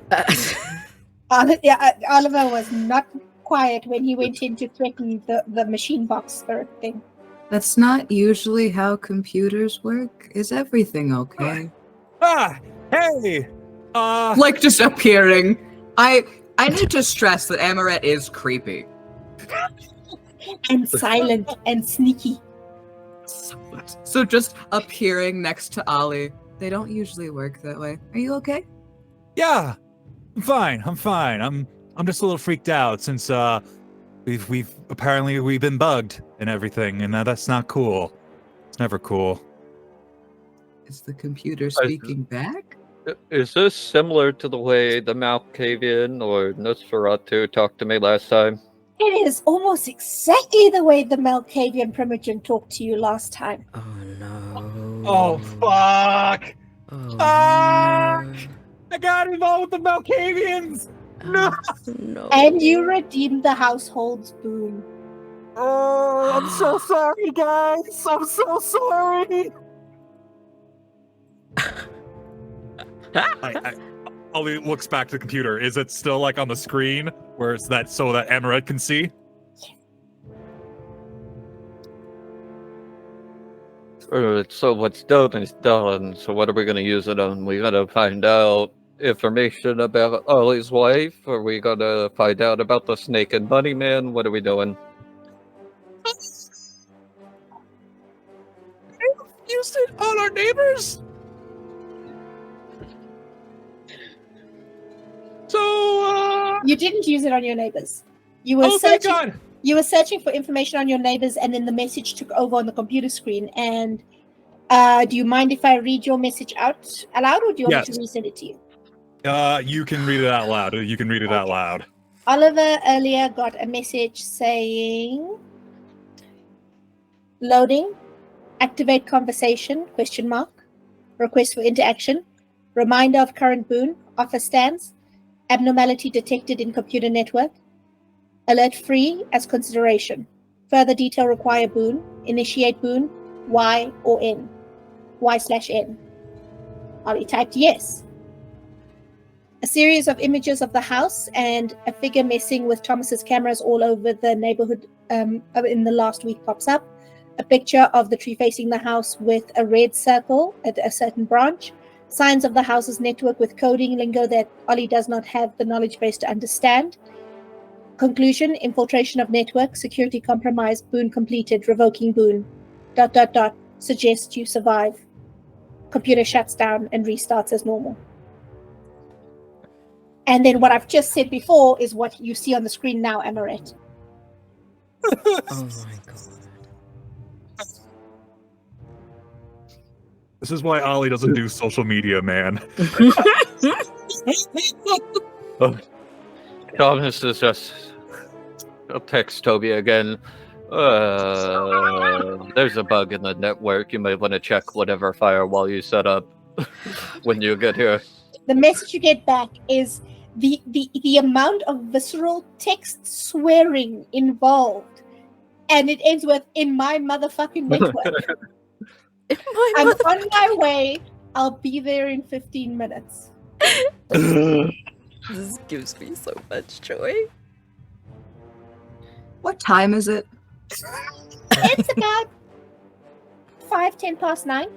Oliver was not quiet when he went in to threaten the machine box spirit thing. That's not usually how computers work. Is everything okay? Hey! Like just appearing. I need to stress that Amorette is creepy. And silent and sneaky. So just appearing next to Ollie. They don't usually work that way. Are you okay? Yeah, I'm fine. I'm just a little freaked out since we've apparently been bugged and everything, and that's not cool. It's never cool. Is the computer speaking back? Is this similar to the way the Malkavian or Nosferatu talked to me last time? It is almost exactly the way the Malkavian Primogen talked to you last time. Oh no. Oh fuck! Oh, Fuck! no. I got involved with the Malkavians! No! No. And you redeemed the household's boon. Oh, I'm so sorry, guys! I'm so sorry! Ollie looks back to the computer. Is it still like on the screen where it's that so that Amorette can see? So what's done is done. So what are we going to use it on? We got to find out information about Ollie's wife? Are we going to find out about the Snake and Bunny Man? What are we doing? Used it on our neighbors? So, You didn't use it on your neighbors. You were oh, thank searching. God! You were searching for information on your neighbors, and then the message took over on the computer screen. And do you mind if I read your message out aloud, or do you want me to resend it to you? You can read it out loud. You can read it out loud. Oliver earlier got a message saying, "Loading, activate conversation, ? Request for interaction, reminder of current boon, offer stands, abnormality detected in computer network, alert free as consideration, further detail require boon, initiate boon, Y or N, Y/N. Ollie typed yes. A series of images of the house and a figure messing with Thomas's cameras all over the neighborhood in the last week pops up. A picture of the tree facing the house with a red circle at a certain branch. Signs of the house's network with coding lingo that Ollie does not have the knowledge base to understand. Conclusion, infiltration of network, security compromise, boon completed, revoking boon, ... suggest you survive. Computer shuts down and restarts as normal." And then what I've just said before is what you see on the screen now, Amorette. Oh my god. This is why Ollie doesn't do social media, man. Thomas is just... I'll text Toby again. There's a bug in the network. You may want to check whatever firewall you set up when you get here. The message you get back is the amount of visceral text swearing involved. And it ends with, "In my motherfucking network. I'm on my way. I'll be there in 15 minutes. This gives me so much joy. What time is it? It's about 10 past 9.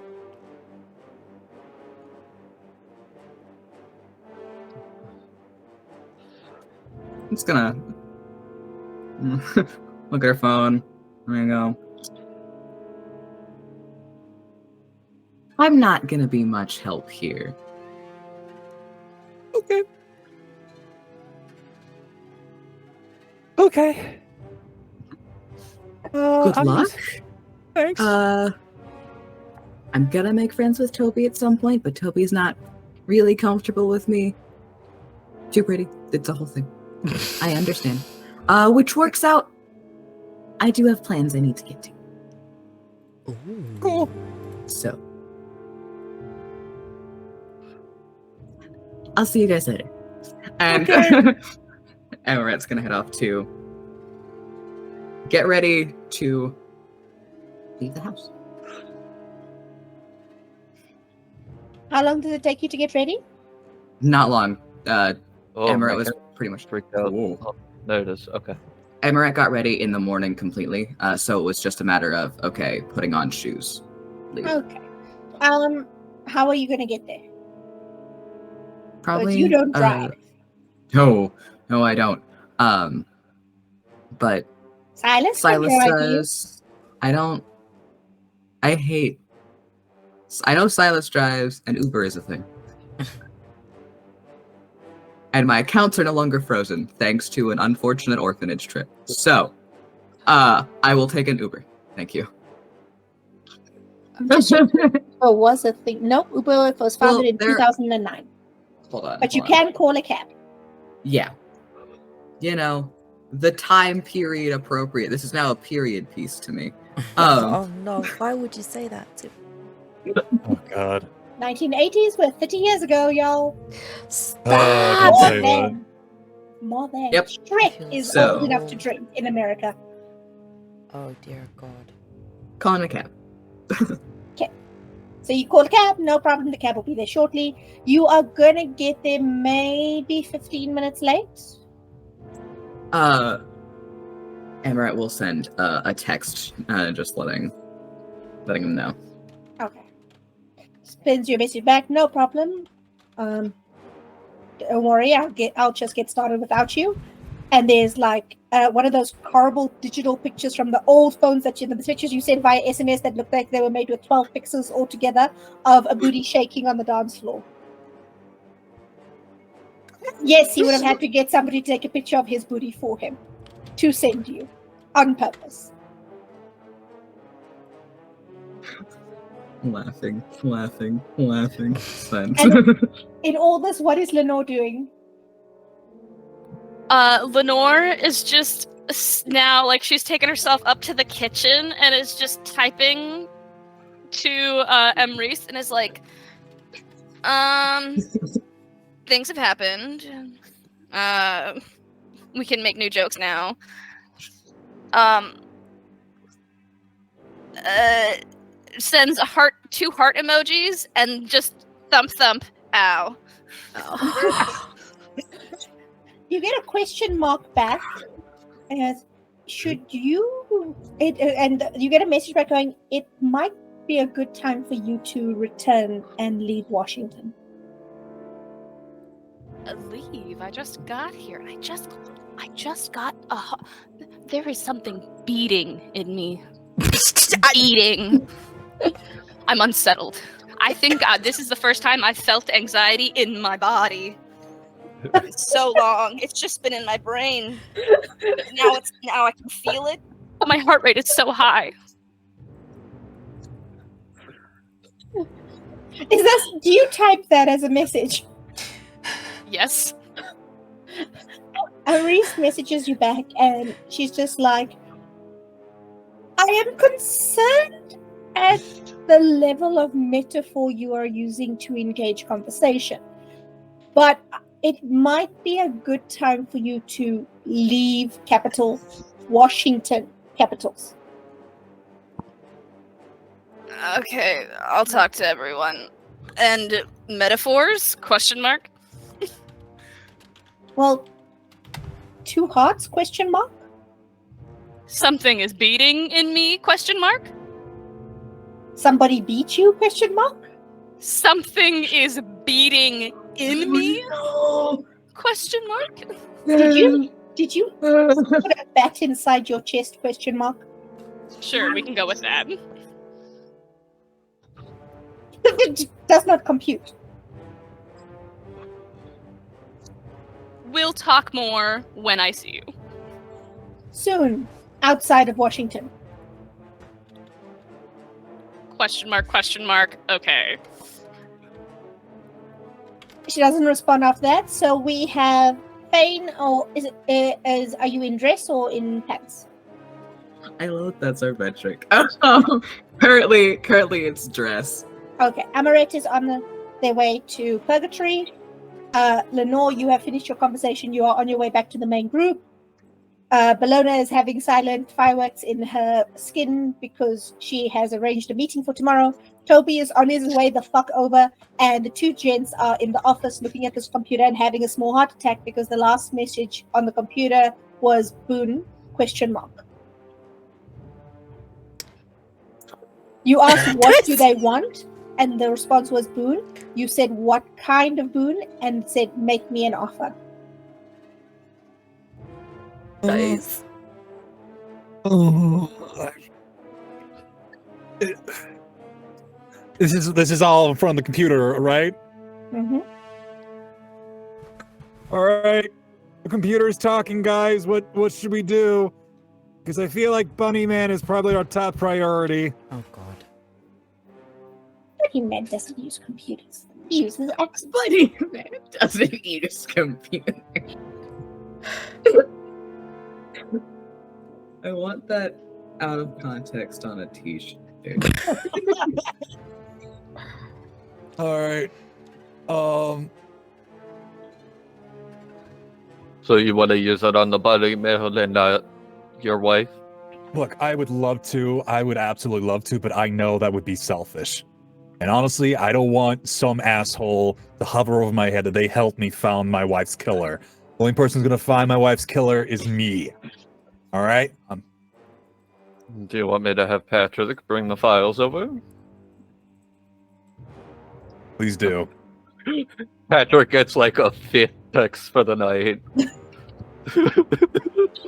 I'm just gonna look at her phone. There you go. I'm not gonna be much help here. Okay. Okay. Good luck. Thanks. I'm gonna make friends with Toby at some point, but Toby's not really comfortable with me. Too pretty. It's a whole thing. I understand. Which works out. I do have plans I need to get to. Ooh. Cool. So, I'll see you guys later. And Okay. Amorette's gonna head off to get ready to leave the house. How long does it take you to get ready? Not long. Oh, Amorette my was God, pretty much freaked out. Ooh. Oh, there it is. Okay. Amorette got ready in the morning completely, so it was just a matter of putting on shoes. Leave. Okay. How are you gonna get there? Probably Because you don't drive. No, I don't. But Silas Silas can drive you. says I don't. I know Silas drives, and Uber is a thing. And my accounts are no longer frozen, thanks to an unfortunate orphanage trip. So, I will take an Uber. Thank you. Uber was a thing. No, Uber was founded in 2009. Hold on. But you can call a cab. Yeah. You know, the time period appropriate. This is now a period piece to me. Oh no, why would you say that? Oh God. 1980s were 30 years ago, y'all. Don't say that. More than. Yep. Shrek is So- old enough to drink in America. Oh dear God. Calling a cab. So you call a cab, no problem. The cab will be there shortly. You are gonna get there maybe 15 minutes late. Amorette will send a text, just letting him know. Okay. Sends your message back, no problem. Don't worry, I'll just get started without you. And there's like one of those horrible digital pictures from the old phones the pictures you sent via SMS that looked like they were made with 12 pixels altogether of a booty shaking on the dance floor. Yes, he would have had to get somebody to take a picture of his booty for him to send you on purpose. Laughing. Sent. And in all this, what is Lenore doing? Lenore is just now, like, she's taken herself up to the kitchen and is just typing to Emrys and is like, things have happened. We can make new jokes now. Sends two heart emojis and just thump, ow. You get a question mark back as should you and you get a message back going, it might be a good time for you to return and leave Washington. Leave? I just got here. I just got there is something beating in me. Beating. I'm unsettled. I think this is the first time I've felt anxiety in my body. So long. It's just been in my brain. Now I can feel it. My heart rate is so high. Do you type that as a message? Yes. Aris messages you back and she's just like, I am concerned at the level of metaphor you are using to engage conversation. But it might be a good time for you to leave Washington capitals. Okay, I'll talk to everyone. And metaphors? Question mark? Well, 2 hearts? Question mark? Something is beating in me? Question mark? Somebody beat you? Question mark? Something is beating in me? Question mark? Did you put a bat inside your chest? Question mark? Sure, we can go with that. It does not compute. We'll talk more when I see you. Soon, outside of Washington. Question mark, okay. She doesn't respond after that, so we have Feign, or are you in dress or in pants? I love that's our metric. Currently it's dress. Okay, Amorette is on their way to Purgatory. Lenore, you have finished your conversation. You are on your way back to the main group. Bellona is having silent fireworks in her skin because she has arranged a meeting for tomorrow. Toby is on his way the fuck over, and the 2 gents are in the office looking at this computer and having a small heart attack because the last message on the computer was Boone? Question mark. You asked what do they want, and the response was Boone. You said what kind of boon, and said make me an offer. Nice. This is all from the computer, right? Mm-hmm. All right, the computer's talking, guys. What should we do? Because I feel like Bunny Man is probably our top priority. Oh God. Buddy Man doesn't use computers. He uses access. Buddy Man doesn't use computer. I want that out of context on a t-shirt, dude. All right. So you want to use it on the buddy man and not your wife? Look, I would love to. I would absolutely love to, but I know that would be selfish. And honestly, I don't want some asshole to hover over my head that they helped me found my wife's killer. The only person who's gonna find my wife's killer is me. All right? Do you want me to have Patrick bring the files over? Please do. Patrick gets like a fifth text for the night.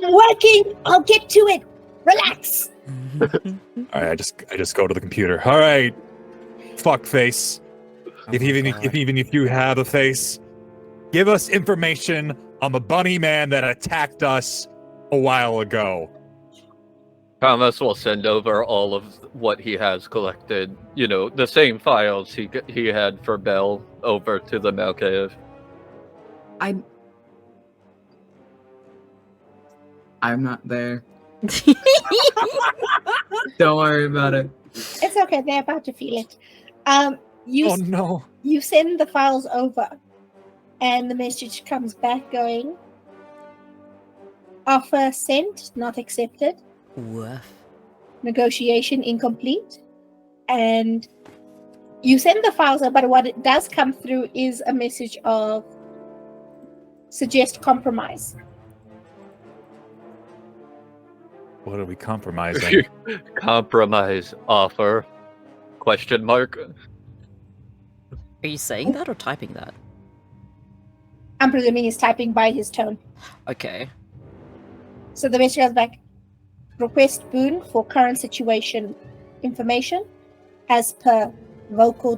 Working. I'll get to it. Relax. All right, I just go to the computer. All right, fuckface. If you have a face, give us information on the bunny man that attacked us a while ago. Thomas will send over all of what he has collected. You know, the same files he had for Bell over to the Mel Cave. I'm not there. Don't worry about it. It's okay. They're about to feel it. You Oh no. you send the files over, and the message comes back going, offer sent, not accepted. Woof. Negotiation incomplete. And you send the files over, but what it does come through is a message of suggest compromise. What are we compromising? Compromise offer? Question mark. Are you saying that or typing that? I'm presuming he's typing by his tone. Okay. So the message goes back, request boon for current situation information as per vocal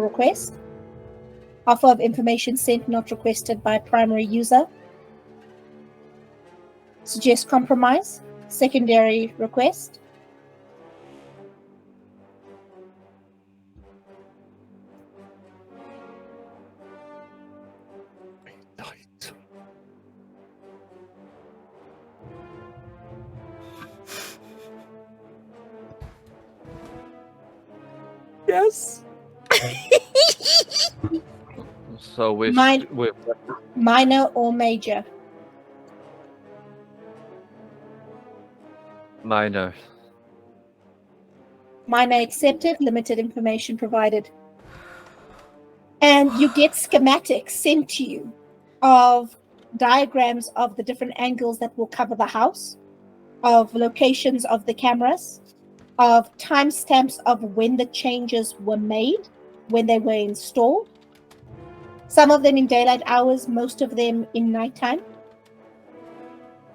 request. Offer of information sent not requested by primary user. Suggest compromise. Secondary request. Yes. So we Minor or major. minor. Minor accepted, limited information provided. And you get schematics sent to you of diagrams of the different angles that will cover the house, of locations of the cameras, of timestamps of when the changes were made, when they were installed. Some of them in daylight hours, most of them in nighttime.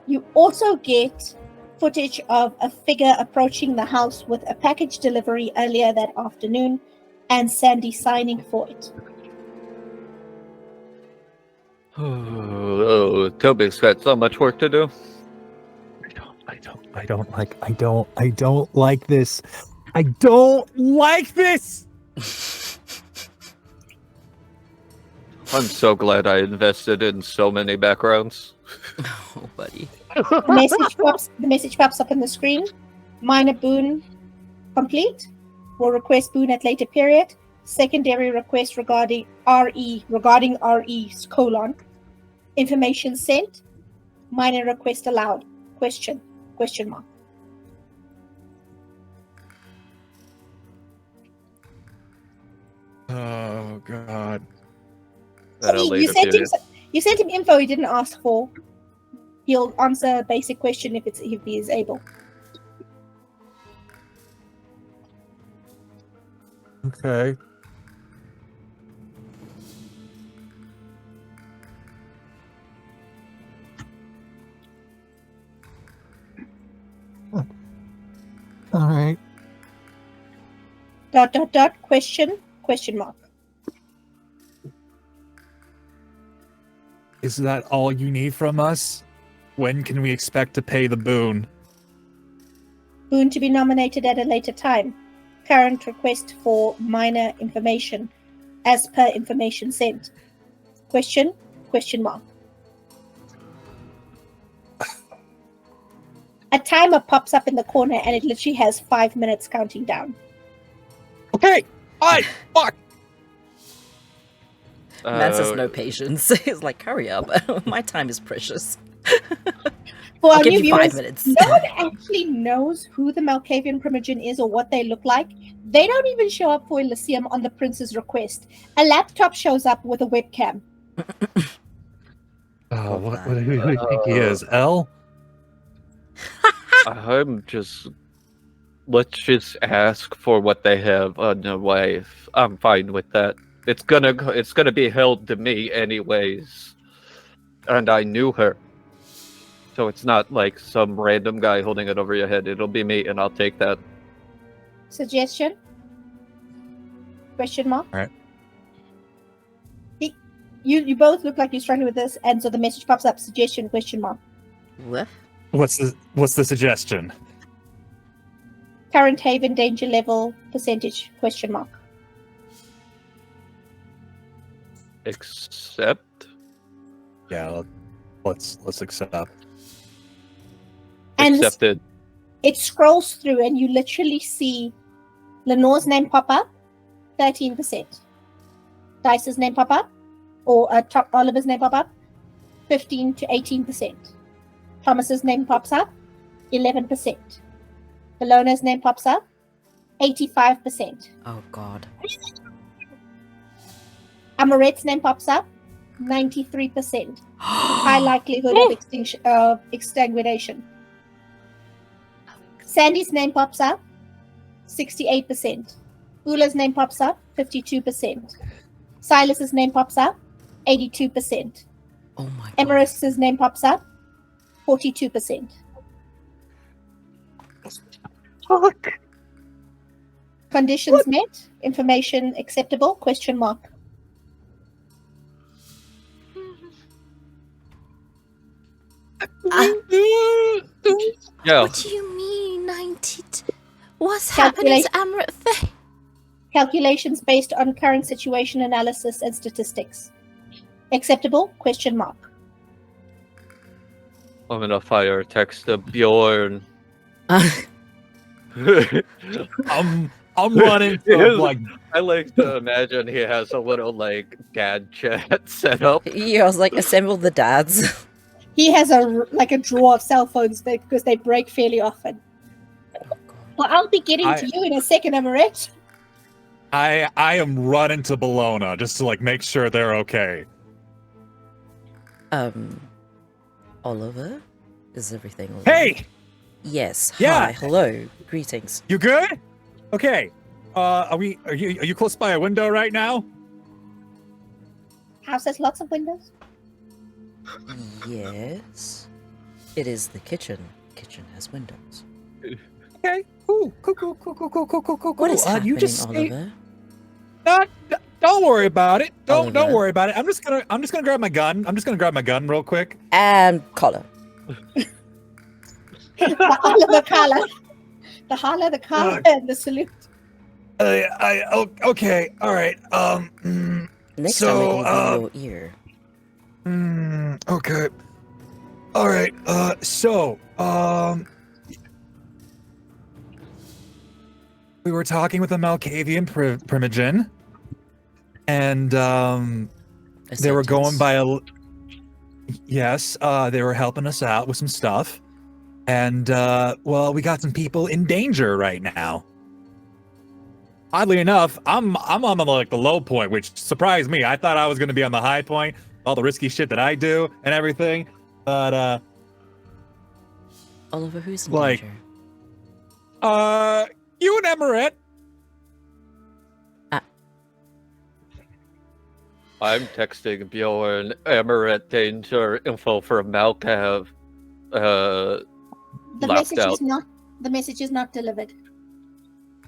You also get footage of a figure approaching the house with a package delivery earlier that afternoon and Sandy signing for it. Oh, Toby's got so much work to do. I don't like this. I don't like this. I'm so glad I invested in so many backgrounds. Oh, buddy. The message pops up on the screen. Minor boon complete. Will request boon at later period. Secondary request regarding RE colon. Information sent. Minor request allowed. Question mark. Oh God. You sent him info he didn't ask for. He'll answer a basic question if he is able. Okay. All right. ... Question mark. Is that all you need from us? When can we expect to pay the boon? Boon to be nominated at a later time. Current request for minor information as per information sent. Question mark. A timer pops up in the corner and it literally has 5 minutes counting down. Okay. Alright. Fuck. Man says no patience. He's like, hurry up. My time is precious. For I'll our give new you 5 viewers, minutes. no one actually knows who the Malkavian Primogen is or what they look like. They don't even show up for Elysium on the prince's request. A laptop shows up with a webcam. Oh, who do you think he is? L? Let's just ask for what they have on the wife. I'm fine with that. It's gonna be held to me anyways. And I knew her. So it's not like some random guy holding it over your head. It'll be me and I'll take that. Suggestion? Question mark? All right. You both look like you're struggling with this, and so the message pops up. Suggestion? Question mark. What? What's the suggestion? Current haven danger level percentage? Question mark. Accept? Yeah, let's accept. And Accepted. it scrolls through, and you literally see Lenore's name pop up, 13%. Dice's name pop up, or Oliver's name pop up, 15 to 18%. Thomas's name pops up, 11%. Bellona's name pops up, 85%. Oh, God. Amorette's name pops up, 93%. High likelihood of extinguishation. Sandy's name pops up, 68%. Ula's name pops up, 52%. Silas's name pops up, 82%. Oh, my God. Emeris's name pops up, 42%. Fuck. Conditions met. Information acceptable? Question mark. Yeah. What do you mean, 92? What's happening to Amorette Feign? Calculations based on current situation analysis and statistics. Acceptable? Question mark. I'm gonna fire a text to Bjorn. I'm running from like I like to imagine he has a little like dad chat set up. Yeah, I was like, assemble the dads. He has a drawer of cell phones because they break fairly often. Well, I'll be getting to you in a second, Amorette. I am running to Bellona just to like make sure they're okay. Oliver? Is everything all right? Hey! Yes. Yeah. Hi. Hello. Greetings. You good? Okay. Are you close by a window right now? House has lots of windows. Yes. It is the kitchen. Kitchen has windows. Okay. Cool. What is happening, you just Oliver? don't worry about it. Don't Oliver. worry about it. I'm just gonna grab my gun. I'm just gonna grab my gun real quick. And collar. The Oliver collar. The holla, the collar, and the salute. Okay. All right. Next So, time it will be your ear. Okay. All right. We were talking with the Malkavian Primogen, and they were going by a. Yes, they were helping us out with some stuff, and well, we got some people in danger right now. Oddly enough, I'm on the low point, which surprised me. I thought I was going to be on the high point, all the risky shit that I do and everything, but Oliver, who's in like, danger? you and Amorette. I'm texting Bjorn Amorette danger info for Malkav. The Laughed out. The message is not delivered.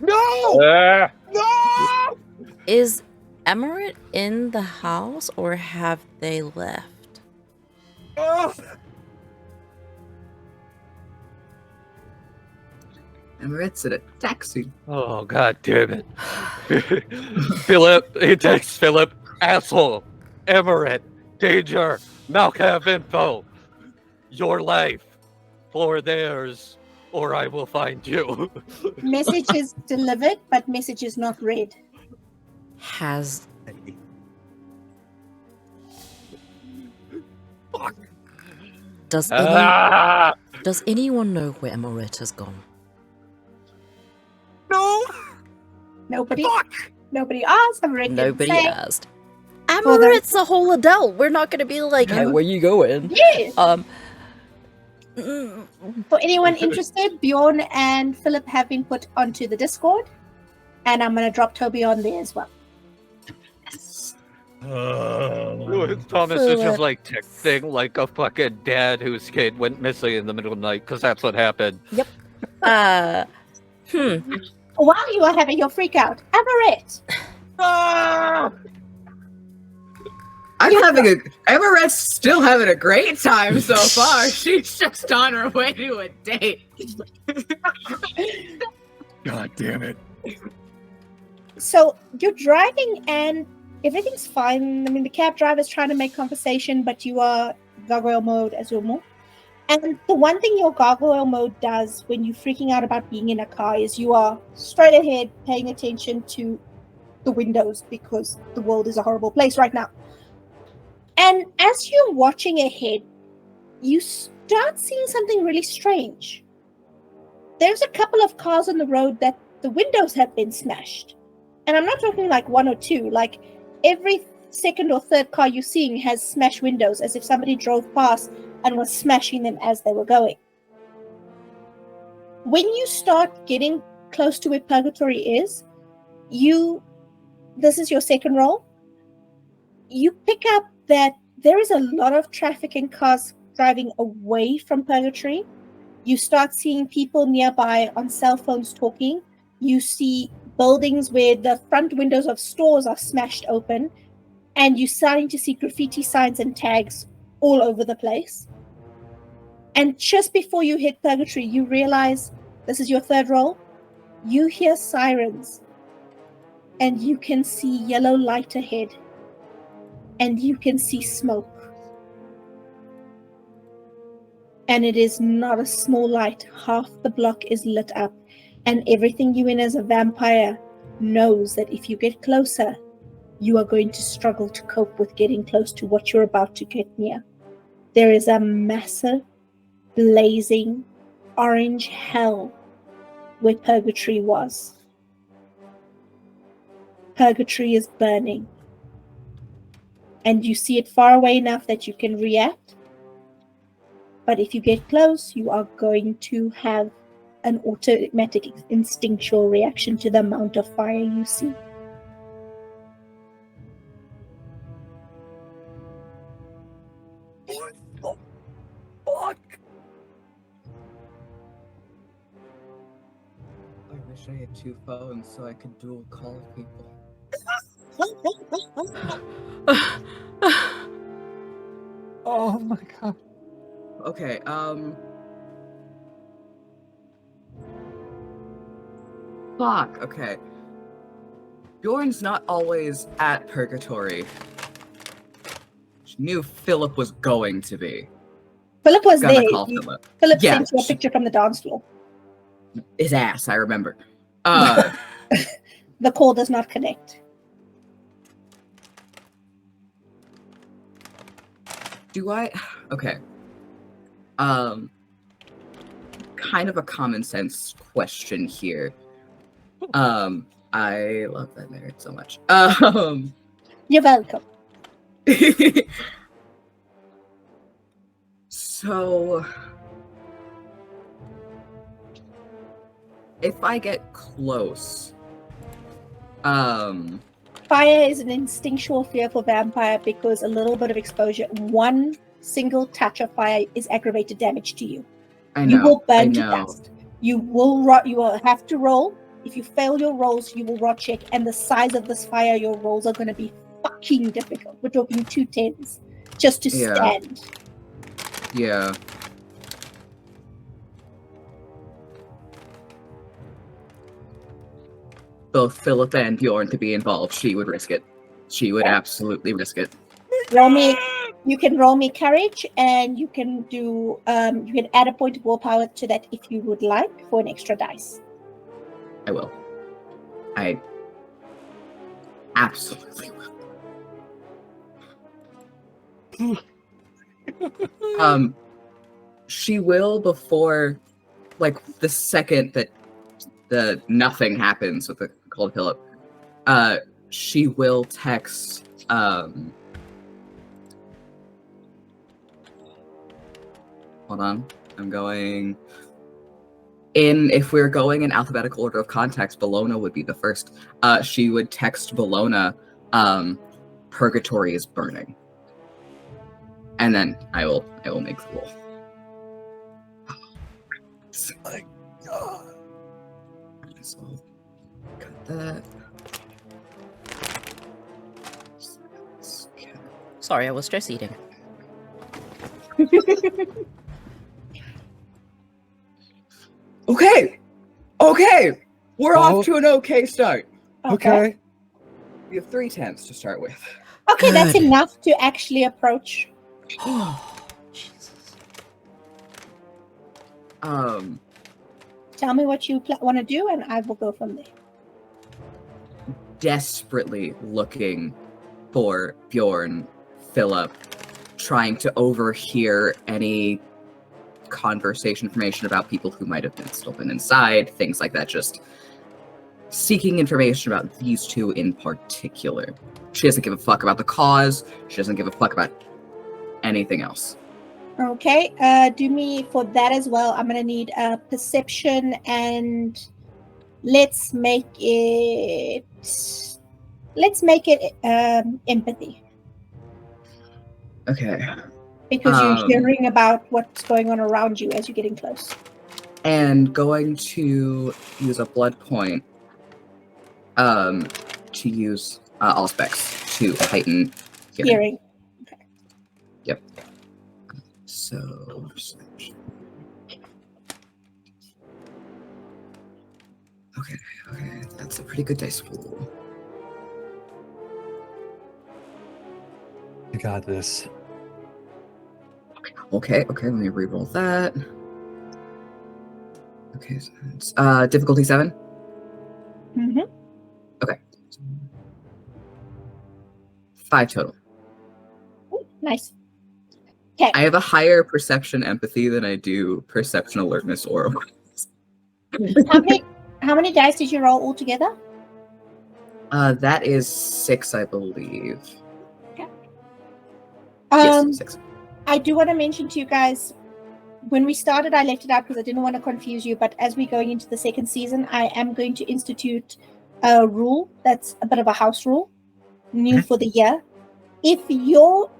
No! No! Is Amorette in the house or have they left? Amorette's in a taxi. Oh, god damn it. Philip, he texts Philip, asshole, Amorette, danger, Malcav info, your life, for theirs, or I will find you. Message is delivered, but message is not read. Has does anyone know where Amorette has gone? No. Nobody. Nobody asked. Nobody asked. Well, there- Amorette's a whole adult. We're not going to be like, hey, where you going? Yes. Mm, For anyone interested, Bjorn and Philip have been put onto the Discord, and I'm going to drop Toby on there as well. Thomas is just like texting like a fucking dad whose kid went missing in the middle of the night, because that's what happened. Yep. While you are having your freak out, Amorette. Amorette's still having a great time so far. She's just on her way to a date. God damn it. So you're driving and everything's fine. I mean, the cab driver's trying to make conversation, but you are gargoyle mode as normal. And the one thing your gargoyle mode does when you're freaking out about being in a car is you are straight ahead paying attention to the windows because the world is a horrible place right now. And as you're watching ahead, you start seeing something really strange. There's a couple of cars on the road that the windows have been smashed. And I'm not talking like one or two, like every second or third car you're seeing has smashed windows as if somebody drove past and was smashing them as they were going. When you start getting close to where Purgatory is, this is your second roll, you pick up that there is a lot of traffic and cars driving away from Purgatory. You start seeing people nearby on cell phones talking. You see buildings where the front windows of stores are smashed open, and you're starting to see graffiti signs and tags all over the place. And just before you hit Purgatory, you realize, this is your third roll, you hear sirens, and you can see yellow light ahead, and you can see smoke. And it is not a small light. Half the block is lit up, and everything you in as a vampire knows that if you get closer, you are going to struggle to cope with getting close to what you're about to get near. There is a massive, blazing, orange hell where Purgatory was. Purgatory is burning. And you see it far away enough that you can react. But if you get close, you are going to have an automatic instinctual reaction to the amount of fire you see. What the fuck? I wish I had 2 phones so I could dual call people. Oh my god. Okay, fuck, okay. Bjorn's not always at Purgatory. She knew Philip was going to be. Philip was Gonna there. call Philip. Philip Yeah. sent you a picture from the dance floor. His ass, I remember. The call does not connect. Do I? Okay. Kind of a common sense question here. I love that nerd so much. You're welcome. So, if I get close, Fire is an instinctual fear for vampire because a little bit of exposure, one single touch of fire is aggravated damage to you. I know, You will I burn to know. dust. You will have to roll. If you fail your rolls, you will rot check, and the size of this fire, your rolls are going to be fucking difficult. We're talking 2 10s just to Yeah. stand. Yeah. both Philip and Bjorn to be involved, she would risk it. She would absolutely risk it. Roll me. You can roll me courage, and you can do. You can add a point of willpower to that if you would like for an extra dice. I will. I absolutely will. She will before, like, the second that the nothing happens with the cold Philip. She will text. Hold on, I'm going. If we're going in alphabetical order of contacts, Bellona would be the first. She would text Bellona, "Purgatory is burning," and then I will make the roll. My God. So got that. Sorry, I was stress eating. Okay, we're off to an okay start. Okay. We have 3 10s to start with. Okay, that's Good. enough to actually approach. Jesus. Tell me what you want to do, and I will go from there. Desperately looking for Bjorn, Philip, trying to overhear any conversation, information about people who might have still been inside, things like that, just seeking information about these two in particular. She doesn't give a fuck about the cause, she doesn't give a fuck about anything else. Okay, do me for that as well. I'm gonna need perception, and let's make it empathy, Okay. because you're hearing about what's going on around you as you're getting close. And going to use a blood point to use all specs to heighten hearing. Hearing. Yep. So okay, that's a pretty good dice pool. I got this. Okay, let me reroll that. Okay, so it's difficulty 7. Mm-hmm. Okay. 5 total. Nice. Okay. I have a higher perception empathy than I do perception alertness or awareness. How many dice did you roll altogether? That is 6, I believe. Okay. Yes, 6. I do want to mention to you guys, when we started, I left it out because I didn't want to confuse you, but as we're going into the second season, I am going to institute a rule that's a bit of a house rule, new for the year. If your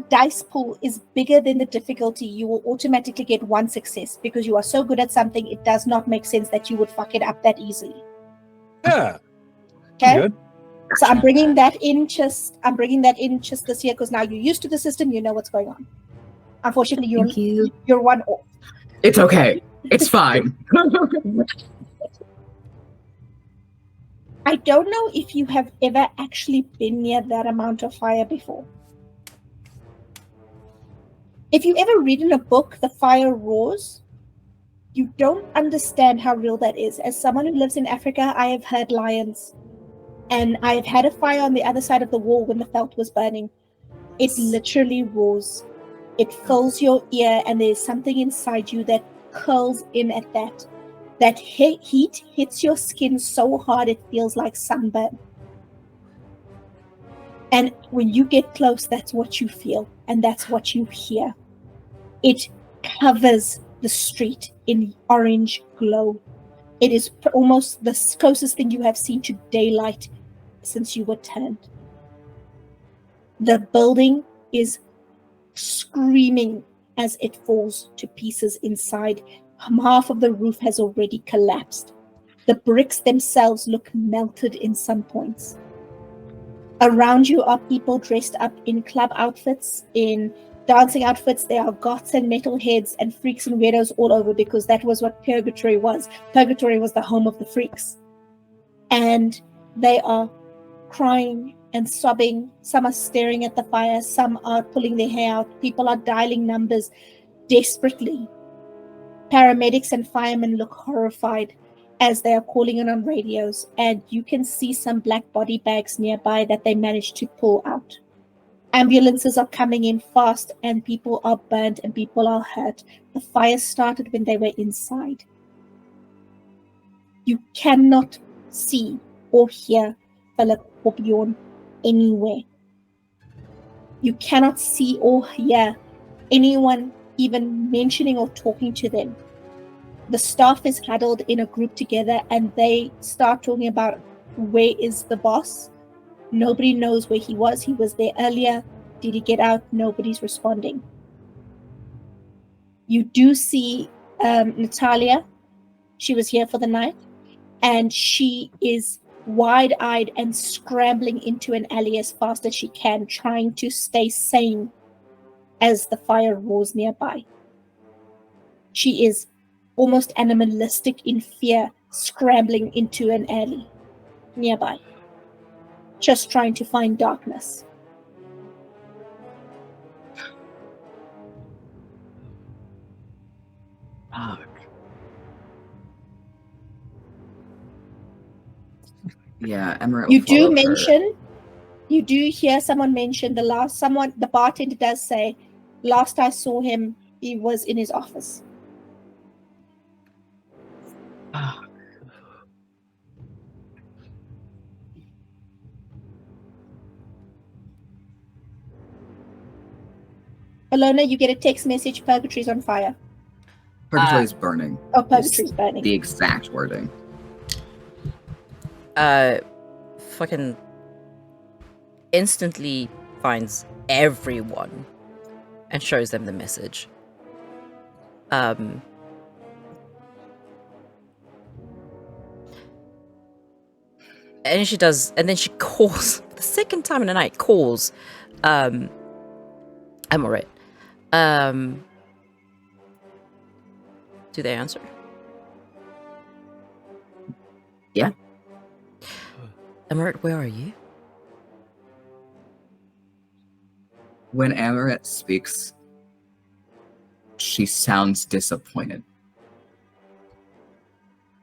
dice pool is bigger than the difficulty, you will automatically get 1 success, because you are so good at something, it does not make sense that you would fuck it up that easily. Yeah. Okay? Good. So I'm bringing that in just this year, because now you're used to the system, you know what's going on. Unfortunately, you're one off. It's okay. It's fine. I don't know if you have ever actually been near that amount of fire before. If you ever read in a book, The Fire Roars, you don't understand how real that is. As someone who lives in Africa, I have heard lions, and I have had a fire on the other side of the wall when the felt was burning. It literally roars. It fills your ear, and there's something inside you that curls in at that. That heat hits your skin so hard it feels like sunburn. And when you get close, that's what you feel, and that's what you hear. It covers the street in orange glow. It is almost the closest thing you have seen to daylight since you were turned. The building is screaming as it falls to pieces inside. Half of the roof has already collapsed. The bricks themselves look melted in some points. Around you are people dressed up in club outfits, in dancing outfits. There are goths and metalheads and freaks and weirdos all over, because that was what Purgatory was. Purgatory was the home of the freaks. and they are crying and sobbing. Some are staring at the fire, some are pulling their hair out. People are dialing numbers desperately. Paramedics and firemen look horrified as they are calling in on radios, and you can see some black body bags nearby that they managed to pull out. Ambulances are coming in fast, and people are burnt and people are hurt. The fire started when they were inside. You cannot see or hear Philip or Bjorn anywhere. You cannot see or hear anyone even mentioning or talking to them. The staff is huddled in a group together, and they start talking about, where is the boss? Nobody knows where he was. He was there earlier. Did he get out? Nobody's responding. You do see Natalia. She was here for the night, and she is wide-eyed and scrambling into an alley as fast as she can, trying to stay sane as the fire roars nearby. She is almost animalistic in fear, scrambling into an alley nearby, just trying to find darkness. Fuck. Yeah, Amorette. You do mention, you do hear someone mention the bartender does say, last I saw him, he was in his office. Bellona, you get a text message, Purgatory's on fire. Purgatory's burning. Oh, Purgatory's burning. The exact wording. Fucking instantly finds everyone and shows them the message. And she does, and then she calls for the second time in the night, calls Amorette. Do they answer? Yeah. Amorette, where are you? When Amorette speaks, she sounds disappointed.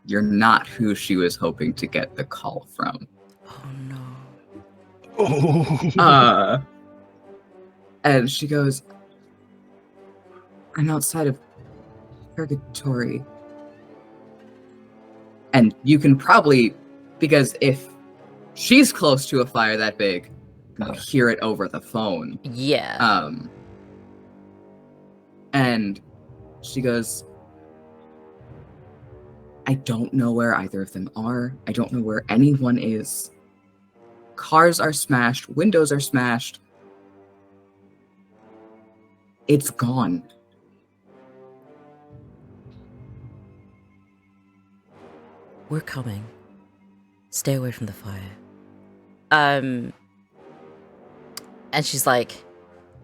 You're not who she was hoping to get the call from. Oh no. And she goes, I'm outside of Purgatory. And you can probably, because if she's close to a fire that big, you'll hear it over the phone. Yeah. And she goes, I don't know where either of them are. I don't know where anyone is. Cars are smashed. Windows are smashed. It's gone. We're coming. Stay away from the fire. And she's like,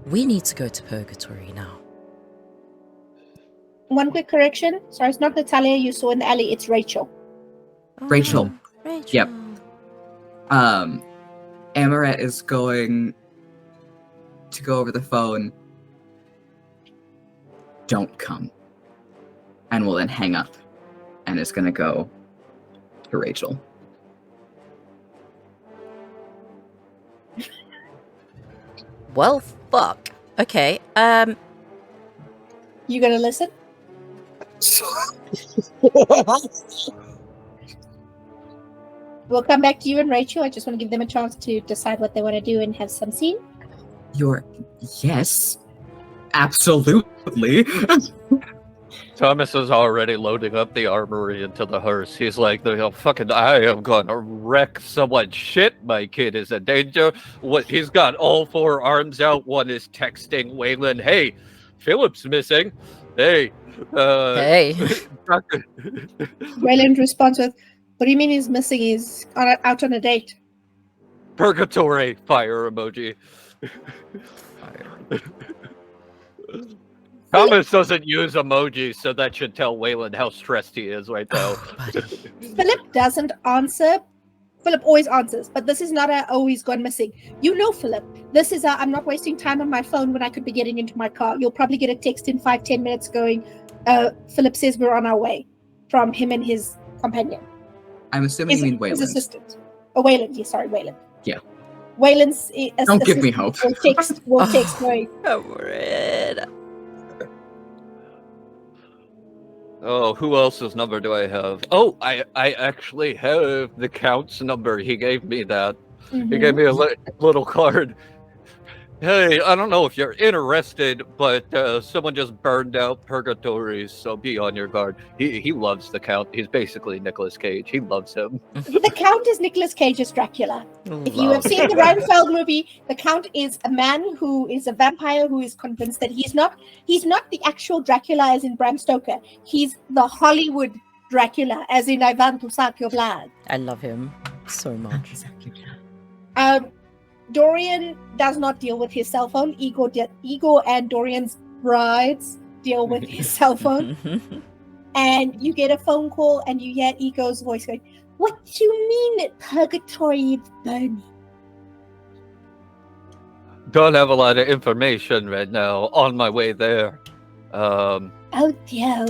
we need to go to Purgatory now. One quick correction. Sorry, it's not Natalia you saw in the alley, it's Rachel. Rachel. Rachel. Yep. Amorette is going to go over the phone. Don't come. And will then hang up. And is going to go to Rachel. Well, fuck. Okay. You gonna listen? We'll come back to you and Rachel. I just want to give them a chance to decide what they want to do and have some scene. Yes. Absolutely. Thomas is already loading up the armory into the hearse. He's like, fucking, I am gonna wreck someone's shit. My kid is in danger. He's got all 4 arms out. One is texting Waylon, hey, Philip's missing. Hey. Hey. Waylon responds with, what do you mean he's missing? He's out on a date. Purgatory fire emoji. Thomas doesn't use emojis, so that should tell Waylon how stressed he is right now. Philip doesn't answer, Philip always answers, but this is not he's gone missing. You know, Philip, this is I'm not wasting time on my phone when I could be getting into my car. You'll probably get a text in 5-10 minutes going, Philip says we're on our way, from him and his companion. I'm assuming you mean His Wayland. assistant. Oh, Wayland. Yeah, sorry, Wayland. Yeah. Wayland's Don't give me hope. Will text going, Amorette. Oh, who else's number do I have? Oh, I actually have the Count's number. He gave me that. He gave me a little card. Hey, I don't know if you're interested, but someone just burned out Purgatory, so be on your guard. He loves the Count. He's basically Nicolas Cage. He loves him. The Count is Nicolas Cage's Dracula. If you have seen the Reinfeld movie, the Count is a man who is a vampire who is convinced that he's not the actual Dracula as in Bram Stoker. He's the Hollywood Dracula as in I want to suck your blood. I love him so much. Dorian does not deal with his cell phone. Ego and Dorian's brides deal with his cell phone. And you get a phone call and you hear Ego's voice going, "What do you mean Purgatory is burning?" Don't have a lot of information right now. On my way there. Oh dear.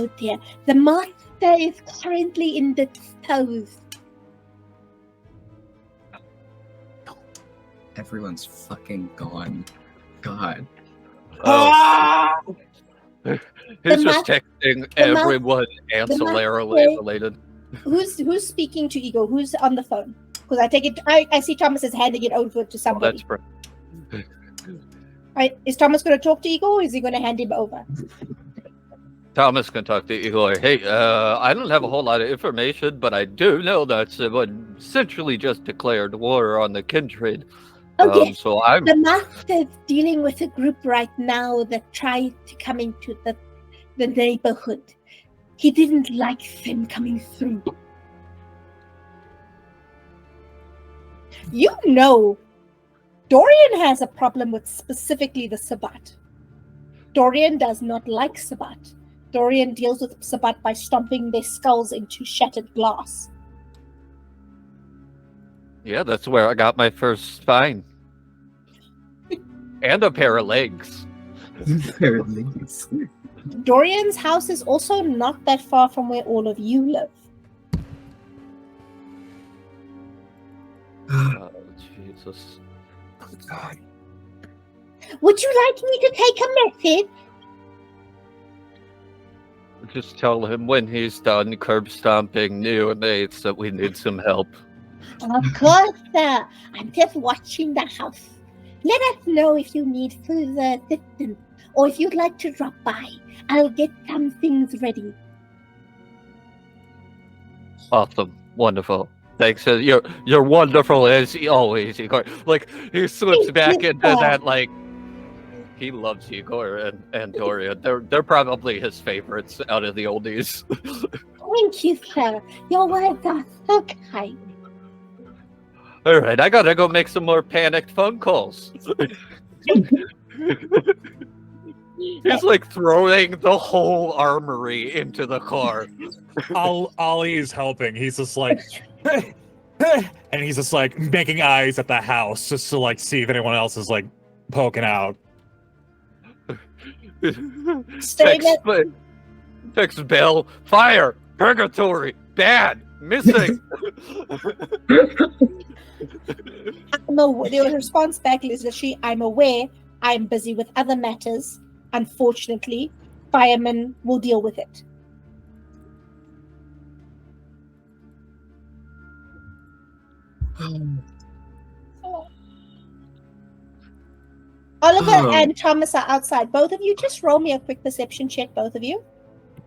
The master is currently indisposed. Everyone's fucking gone. God. He's just texting everyone ancillarily related. Who's speaking to Ego? Who's on the phone? Because I take it. I see Thomas is handing it over to somebody. Is Thomas going to talk to Ego, or is he going to hand him over? Thomas can talk to Igor. Hey, I don't have a whole lot of information, but I do know that someone essentially just declared war on the kindred. Okay. So I'm The master's dealing with a group right now that tried to come into the neighborhood. He didn't like them coming through. You know, Dorian has a problem with specifically the Sabbat. Dorian does not like Sabbat. Dorian deals with Sabbat by stomping their skulls into shattered glass. Yeah, that's where I got my first spine. And a pair of legs. Dorian's house is also not that far from where all of you live. Oh, Jesus. God. Would you like me to take a message? Just tell him when he's done curb stomping neonates that we need some help. Of course, sir. I'm just watching the house. Let us know if you need further assistance or if you'd like to drop by. I'll get some things ready. Awesome. Wonderful. Thanks. You're wonderful as always, Igor. Like, he slips back into that, like, he loves Igor and Dorian. They're probably his favorites out of the oldies. Thank you, sir. Your words are so kind. All right, I gotta go make some more panicked phone calls. He's like throwing the whole armory into the car. Ollie is helping. He's just like, and he's just like making eyes at the house just to like see if anyone else is like poking out. Text Bell, fire, purgatory, bad, missing. No, the response back is that I'm aware, I'm busy with other matters. Unfortunately, firemen will deal with it. Oliver and Thomas are outside. Both of you, just roll me a quick perception check, both of you.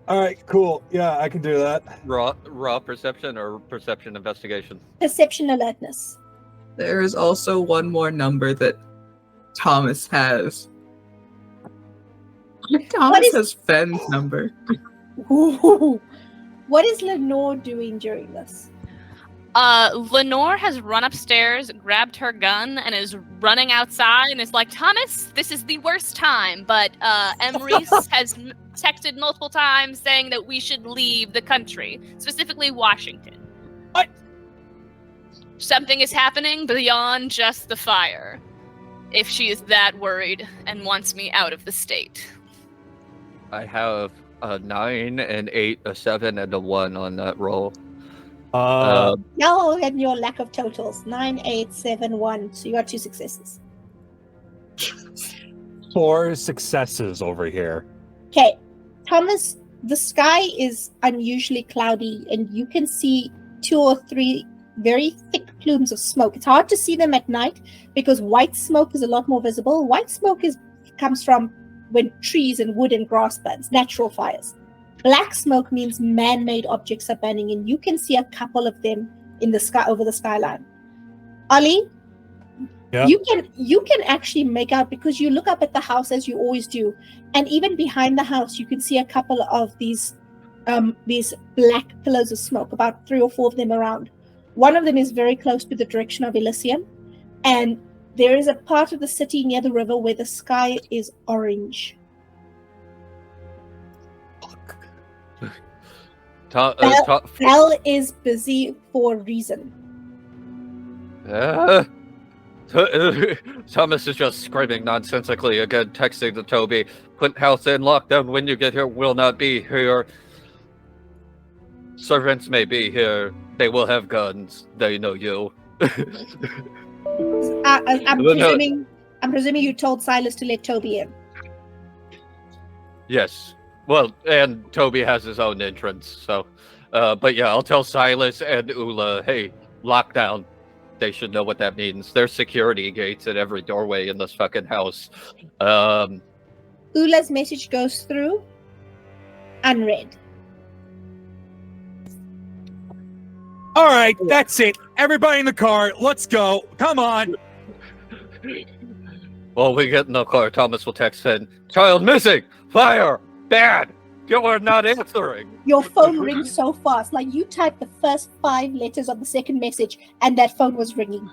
All right, cool. Yeah, I can do that. Raw perception or perception investigation? Perception alertness. There is also one more number that Thomas has. Thomas has Fenn's number. Ooh. What is Lenore doing during this? Lenore has run upstairs, grabbed her gun, and is running outside and is like, Thomas, this is the worst time, but Emery's has texted multiple times saying that we should leave the country, specifically Washington. something is happening beyond just the fire. If she is that worried and wants me out of the state. I have a 9, an 8, a 7, and a 1 on that roll. No, and your lack of totals. 9, 8, 7, 1. So you got 2 successes. 4 successes over here. Okay, Thomas, the sky is unusually cloudy, and you can see 2 or 3 very thick plumes of smoke. It's hard to see them at night because white smoke is a lot more visible. White smoke comes from when trees and wood and grass burns, natural fires. Black smoke means man-made objects are burning, and you can see a couple of them in the sky over the skyline. Ollie, yeah. you can actually make out, because you look up at the house as you always do, and even behind the house you can see a couple of these black pillars of smoke, about 3 or 4 of them around. One of them is very close to the direction of Elysium, and there is a part of the city near the river where the sky is orange. Bell is busy for a reason. Thomas is just screaming nonsensically again, texting to Toby, "Put house in lockdown. When you get here, will not be here. Servants may be here. They will have guns. They know you." I'm presuming you told Silas to let Toby in. Yes. Well, and Toby has his own entrance, so. But yeah, I'll tell Silas and Ula, hey, lockdown. They should know what that means. There's security gates at every doorway in this fucking house. Ula's message goes through, unread. All right, that's it. Everybody in the car, let's go. Come on. Well, we get in the car. Thomas will text in, "Child missing! Fire! Bad! You are not answering!" Your phone rings so fast. Like, you typed the first 5 letters of the second message, and that phone was ringing.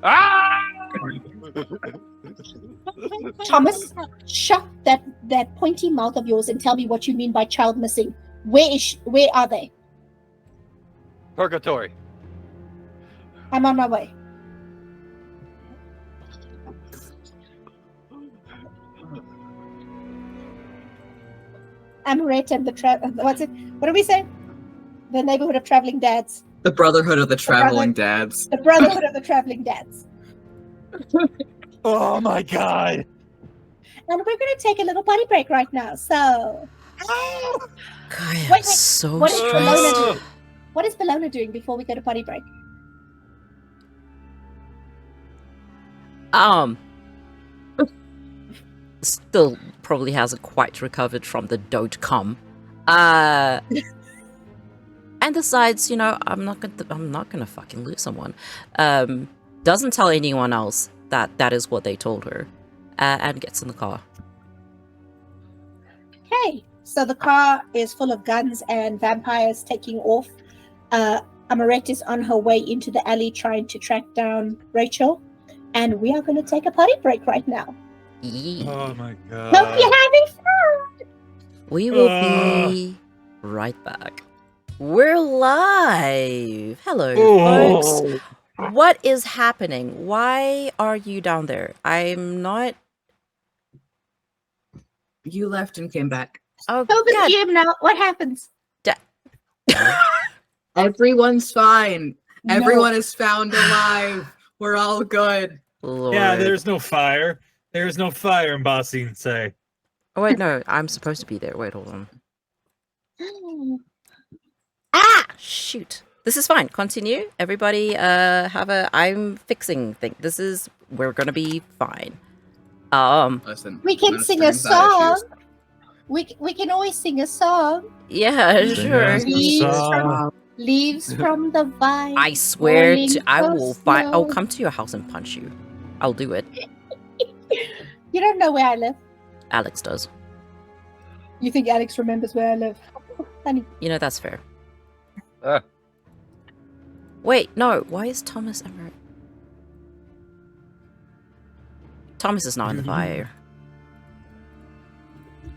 Ah! Thomas, shut that pointy mouth of yours and tell me what you mean by child missing. Where are they? Purgatory. I'm on my way. Amorette and what do we say? The neighborhood of traveling dads. The Brotherhood of the Traveling Dads. The Brotherhood of the Traveling Dads. Oh my god. And we're going to take a little potty break right now. So. God, I'm Wait, so what is Bellona stressed. doing? What is Bellona doing before we go to potty break? Still probably hasn't quite recovered from the don't come. And decides, I'm not gonna fucking lose someone. Doesn't tell anyone else that is what they told her. And gets in the car. Okay, so the car is full of guns and vampires taking off. Amorette is on her way into the alley trying to track down Rachel. And we are going to take a potty break right now. Yeah. Oh my god. Hope you're having fun! We will be right back. We're live! Hello, folks. What is happening? Why are you down there? I'm not... You left and came back. Oh, Go to the God. gym now. What happens? Everyone's fine. No. Everyone is found alive. We're all good. Lord. Yeah, there's no fire. There's no fire in Bossing, say. Oh, wait, no. I'm supposed to be there. Wait, hold on. Ah! Shoot. This is fine. Continue. Everybody, I'm fixing things. We're gonna be fine. Listen, We can sing a song. We can always sing a song. Yeah, sure. Leaves from the vine. I swear falling I so will find. I'll slow. come to your house and punch you. I'll do it. You don't know where I live. Alex does. You think Alex remembers where I live? Honey. That's fair. Ah. Wait, no. Why is Thomas Everett? Thomas is not in the fire.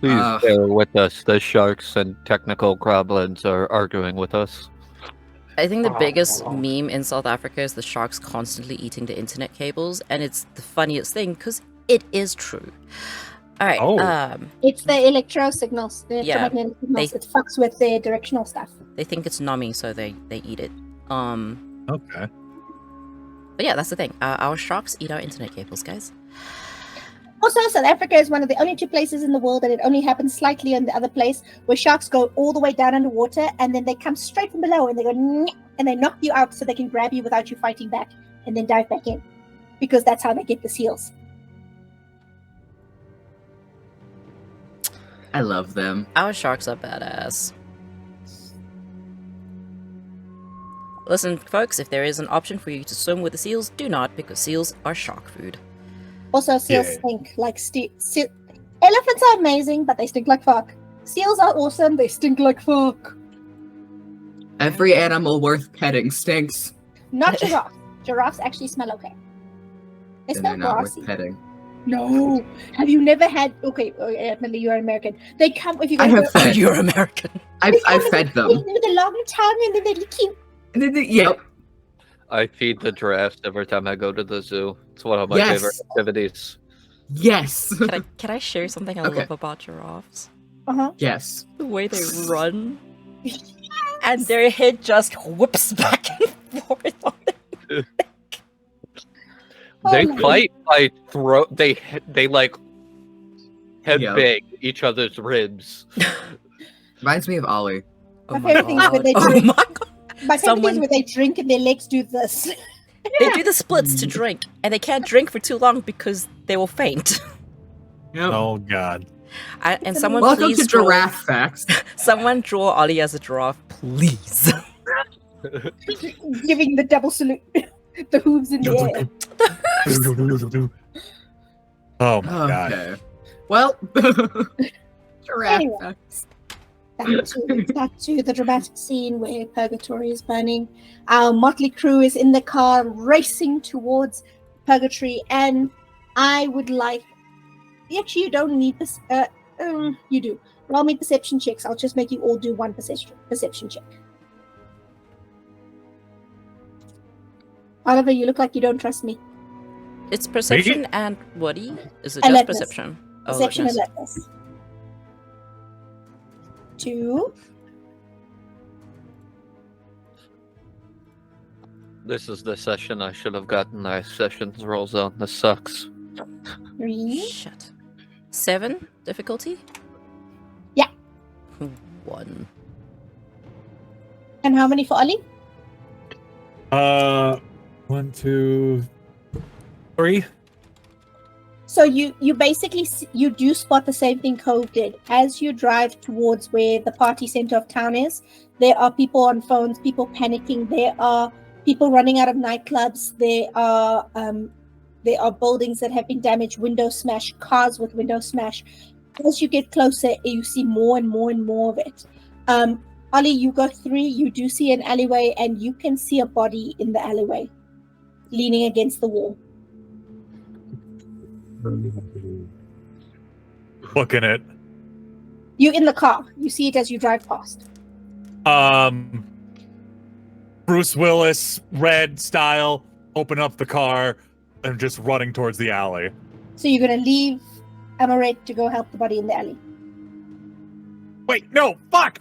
Please bear with us. The sharks and technical goblins are arguing with us. I think the biggest meme in South Africa is the sharks constantly eating the internet cables, and it's the funniest thing because it is true. All right. Oh. It's the electro signals, the Yeah, electromagnetic signals. It fucks with their directional stuff. They think it's nummy, so they eat it. Okay. But yeah, that's the thing. Our sharks eat our internet cables, guys. Also, South Africa is one of the only 2 places in the world, and it only happens slightly in the other place, where sharks go all the way down underwater, and then they come straight from below, and they go, "Nyeh," and they knock you out so they can grab you without you fighting back, and then dive back in. Because that's how they get the seals. I love them. Our sharks are badass. Listen, folks, if there is an option for you to swim with the seals, do not, because seals are shark food. Also, seals Yeah. stink like elephants are amazing, but they stink like fuck. Seals are awesome, they stink like fuck. Every animal worth petting stinks. Not giraffes. Giraffes actually smell okay. They And smell they're not grassy. worth petting. No. Have you never had? Okay, admittedly you're American. They come if you go. I have to fed. You're American. I've fed them. with a long tongue, and then they lick you. And then yep. I feed the giraffes every time I go to the zoo. It's one of my Yes. favorite activities. Yes. Can I share something I Okay. love about giraffes? Yes. The way they run. And their head just whips back and forth on it. They my fight by throw. They like Yep. headbang each other's ribs. Reminds me of Ollie. Oh My my favorite thing is when god. they Oh drink. my god. My favorite thing Someone- is when they drink and their legs do this. They do the splits to drink, and they can't drink for too long because they will faint. Yep. Oh god. And someone Welcome please to draw, giraffe facts. someone draw Ollie as a giraffe, please. Giving the double salute. The hooves in the air. Oh my god. Okay. Well, giraffe Anyway. facts. Back to the dramatic scene where Purgatory is burning. Our motley crew is in the car racing towards Purgatory, and I would like. Actually, you don't need this. You do. Roll me perception checks. I'll just make you all do one perception check. Oliver, you look like you don't trust me. It's perception and Woody? Is it Alertness. just perception? Oh, Perception alertness. alertness. 2. This is the session I should have gotten my sessions rolls on. This sucks. 3. Shit. 7 difficulty? Yeah. 1. And how many for Ollie? 1, 2, 3. So you basically you do spot the same thing Cove did. As you drive towards where the party center of town is, there are people on phones, people panicking. There are people running out of nightclubs. There are buildings that have been damaged, window smash, cars with window smash. As you get closer, you see more and more and more of it. Ollie, you go 3. You do see an alleyway, and you can see a body in the alleyway, leaning against the wall. Looking at You in the car. You see it as you drive past. Bruce Willis, red style, open up the car and just running towards the alley. So you're gonna leave Amorette to go help the body in the alley. Wait, no, fuck!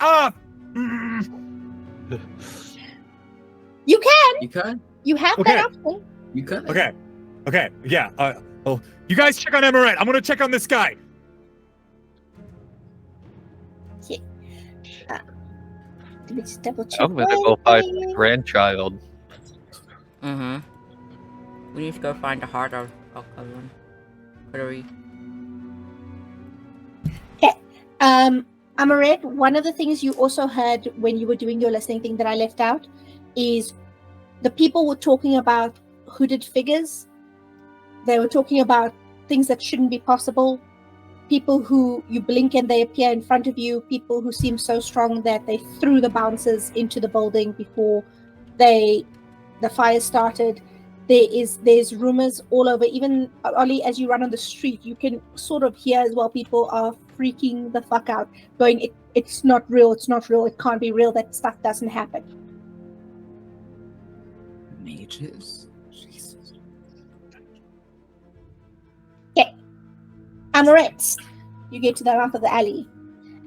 You can. You could. You have Okay. that option. You could. Okay, yeah. Well, you guys check on Amorette. I'm gonna check on this guy. Let me just double check. I'm gonna go find my grandchild. Mm-hmm. We need to go find the heart of one. Coterie. Amorette, one of the things you also heard when you were doing your listening thing that I left out is the people were talking about hooded figures. They were talking about things that shouldn't be possible. People who you blink and they appear in front of you. People who seem so strong that they threw the bouncers into the building before the fire started. There's rumors all over. Even Ollie, as you run on the street, you can sort of hear as well. People are freaking the fuck out, going, "It's not real. It's not real. It can't be real. That stuff doesn't happen." mages. Jesus. Amorette, you get to the mouth of the alley.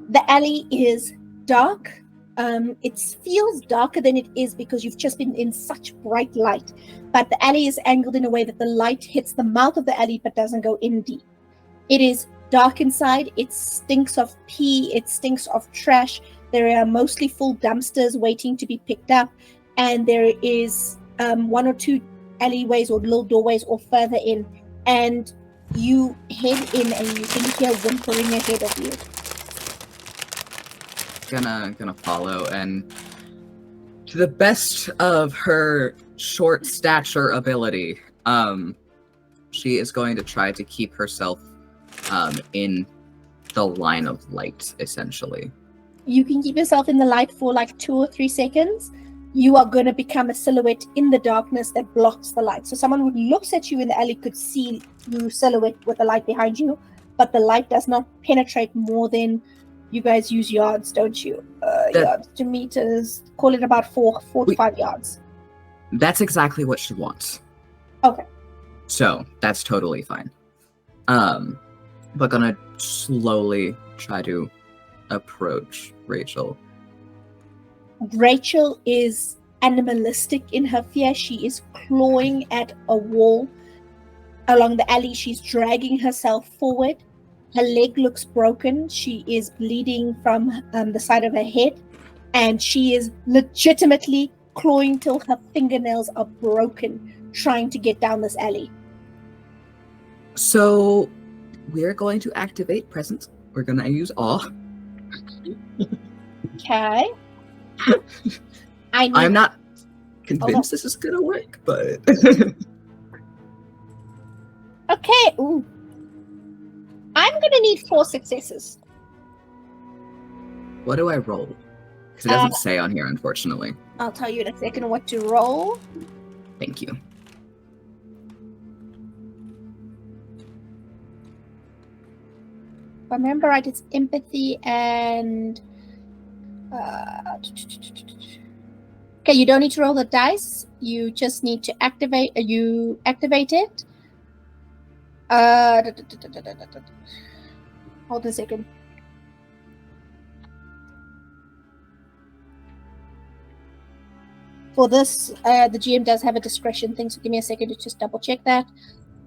The alley is dark. It feels darker than it is because you've just been in such bright light. But the alley is angled in a way that the light hits the mouth of the alley but doesn't go in deep. It is dark inside. It stinks of pee. It stinks of trash. There are mostly full dumpsters waiting to be picked up. And there is one or two alleyways or little doorways or further in. And you head in and you can hear whimpering ahead of you. Gonna follow, and to the best of her short stature ability, she is going to try to keep herself in the line of light, essentially. You can keep yourself in the light for like 2 or 3 seconds. You are going to become a silhouette in the darkness that blocks the light. So someone who looks at you in the alley could see your silhouette with the light behind you, but the light does not penetrate more than, you guys use yards, don't you? Yards to meters. Call it about 4 to 5 yards. That's exactly what she wants. Okay. So that's totally fine. But gonna slowly try to approach Rachel. Rachel is animalistic in her fear. She is clawing at a wall along the alley. She's dragging herself forward. Her leg looks broken. She is bleeding from the side of her head. And she is legitimately clawing till her fingernails are broken, trying to get down this alley. So we're going to activate presence. We're going to use awe. Okay. I'm not convinced this is going to work, but... Okay. Ooh. I'm going to need 4 successes. What do I roll? Because it doesn't say on here, unfortunately. I'll tell you in a second what to roll. Thank you. If I remember right, it's empathy and... Okay, you don't need to roll the dice. You just need to activate. You activate it. Hold a second. For this, the GM does have a discretion thing, so give me a second to just double check that.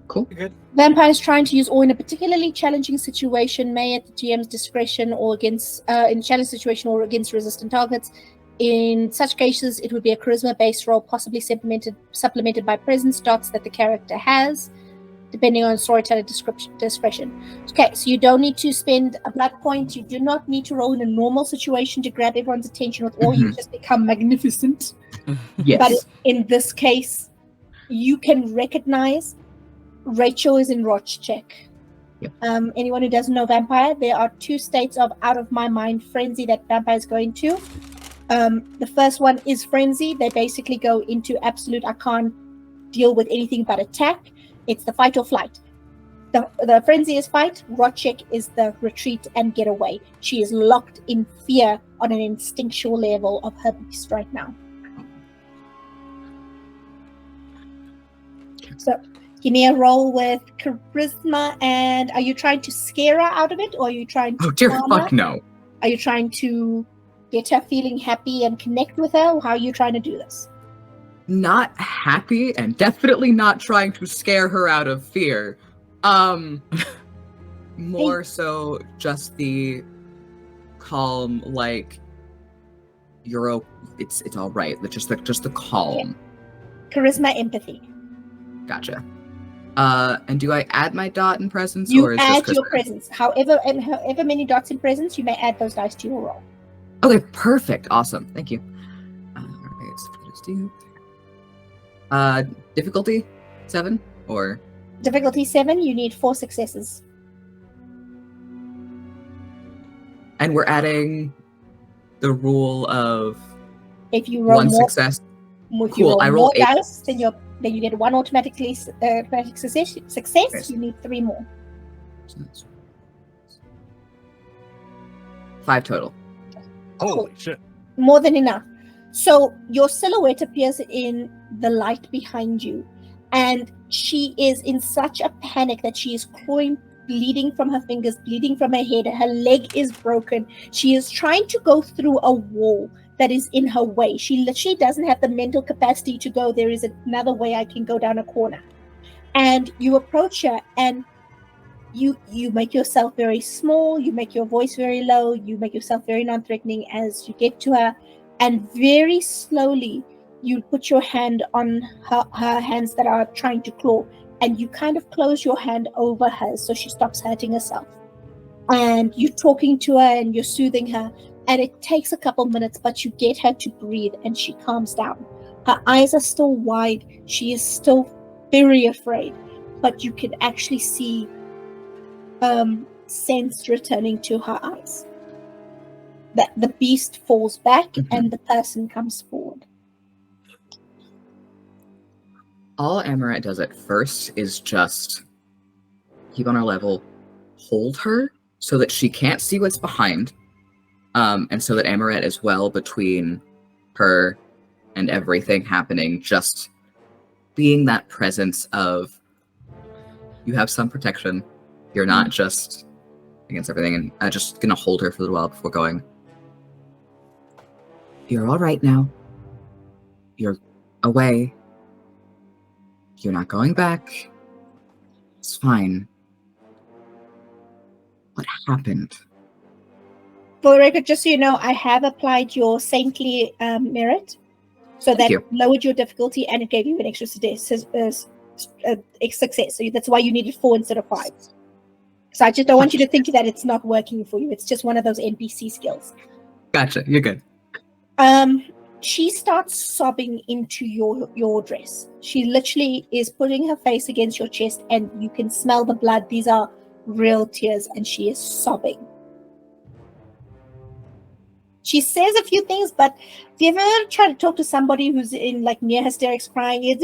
Cool. Good. Vampires trying to use awe in a particularly challenging situation may, at the GM's discretion, or against in a challenging situation or against resistant targets. In such cases, it would be a charisma-based roll, possibly supplemented by presence dots that the character has, depending on storyteller discretion. Okay, so you don't need to spend a blood point. You do not need to roll in a normal situation to grab everyone's attention with awe. You just become magnificent. Yes. But in this case, you can recognize Rachel is in Roch check. Yep. Anyone who doesn't know vampire, there are 2 states of out of my mind frenzy that vampires go into. The first one is frenzy. They basically go into absolute, I can't deal with anything but attack. It's the fight or flight. The frenzy is fight. Rochek is the retreat and get away. She is locked in fear on an instinctual level of her beast right now. So give me a roll with charisma. And are you trying to scare her out of it, or are you trying to? Oh dear calm fuck her? no. Are you trying to get her feeling happy and connect with her? How are you trying to do this? Not happy, and definitely not trying to scare her out of fear. More so just the calm, like it's all right. Just the calm. Charisma, empathy. Gotcha. And do I add my dot in presence, You or is add just your charisma? presence. However many dots in presence, you may add those dice to your roll. Okay, perfect. Awesome. Thank you. Alright, so what does do? Difficulty 7 or Difficulty 7, you need 4 successes. and we're adding the rule of If you roll 1 more, success. if you Cool, roll I roll more 8. dice, then you get 1 automatic success. Yes. You need 3 more. 5 total. Holy shit. More than enough. So your silhouette appears in the light behind you, and she is in such a panic that she is clawing, bleeding from her fingers, bleeding from her head. Her leg is broken. She is trying to go through a wall that is in her way. She literally doesn't have the mental capacity to go, there is another way I can go down a corner. And you approach her, and you make yourself very small, you make your voice very low, you make yourself very non-threatening as you get to her, and very slowly you put your hand on her hands that are trying to claw, and you kind of close your hand over hers so she stops hurting herself. And you're talking to her and you're soothing her, and it takes a couple minutes, but you get her to breathe and she calms down. Her eyes are still wide, she is still very afraid, but you can actually see sense returning to her eyes. That the beast falls back and the person comes forward. All Amorette does at first is just keep on her level, hold her so that she can't see what's behind, and so that Amorette is well between her and everything happening, just being that presence of you have some protection. You're not just against everything, and I'm just gonna hold her for a little while before going. You're all right now. You're away. You're not going back. It's fine. What happened? For the record, just so you know, I have applied your saintly merit, so that lowered your difficulty and it gave you an extra success. So that's why you needed 4 instead of 5. So I just don't want you to think that it's not working for you. It's just one of those NPC skills. Gotcha. You're good. She starts sobbing into your dress. She literally is putting her face against your chest, and you can smell the blood. These are real tears, and she is sobbing. She says a few things, but if you ever try to talk to somebody who's in like near hysterics crying, it's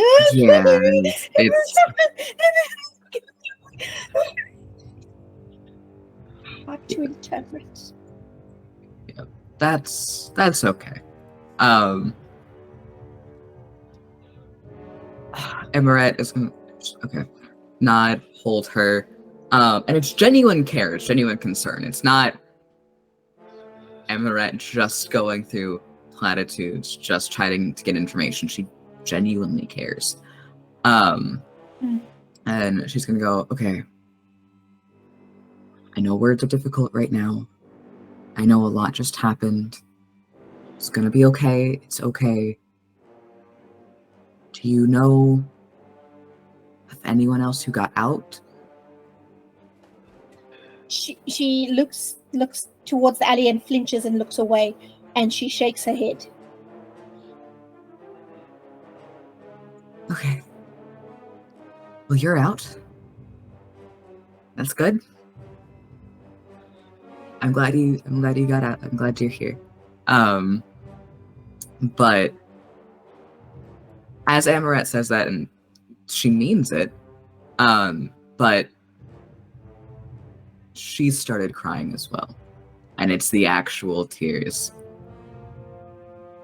hard to interpret. Yeah, that's okay. Amorette is gonna nod, hold her, and it's genuine care, it's genuine concern. It's not Amorette just going through platitudes, just trying to get information. She genuinely cares. And she's gonna go, okay, I know words are difficult right now. I know a lot just happened. It's gonna be okay. It's okay. Do you know of anyone else who got out? She looks towards the alley and flinches and looks away, and she shakes her head. Okay. Well, you're out. That's good. I'm glad you got out. I'm glad you're here. But as Amorette says that, and she means it, but she started crying as well. And it's the actual tears.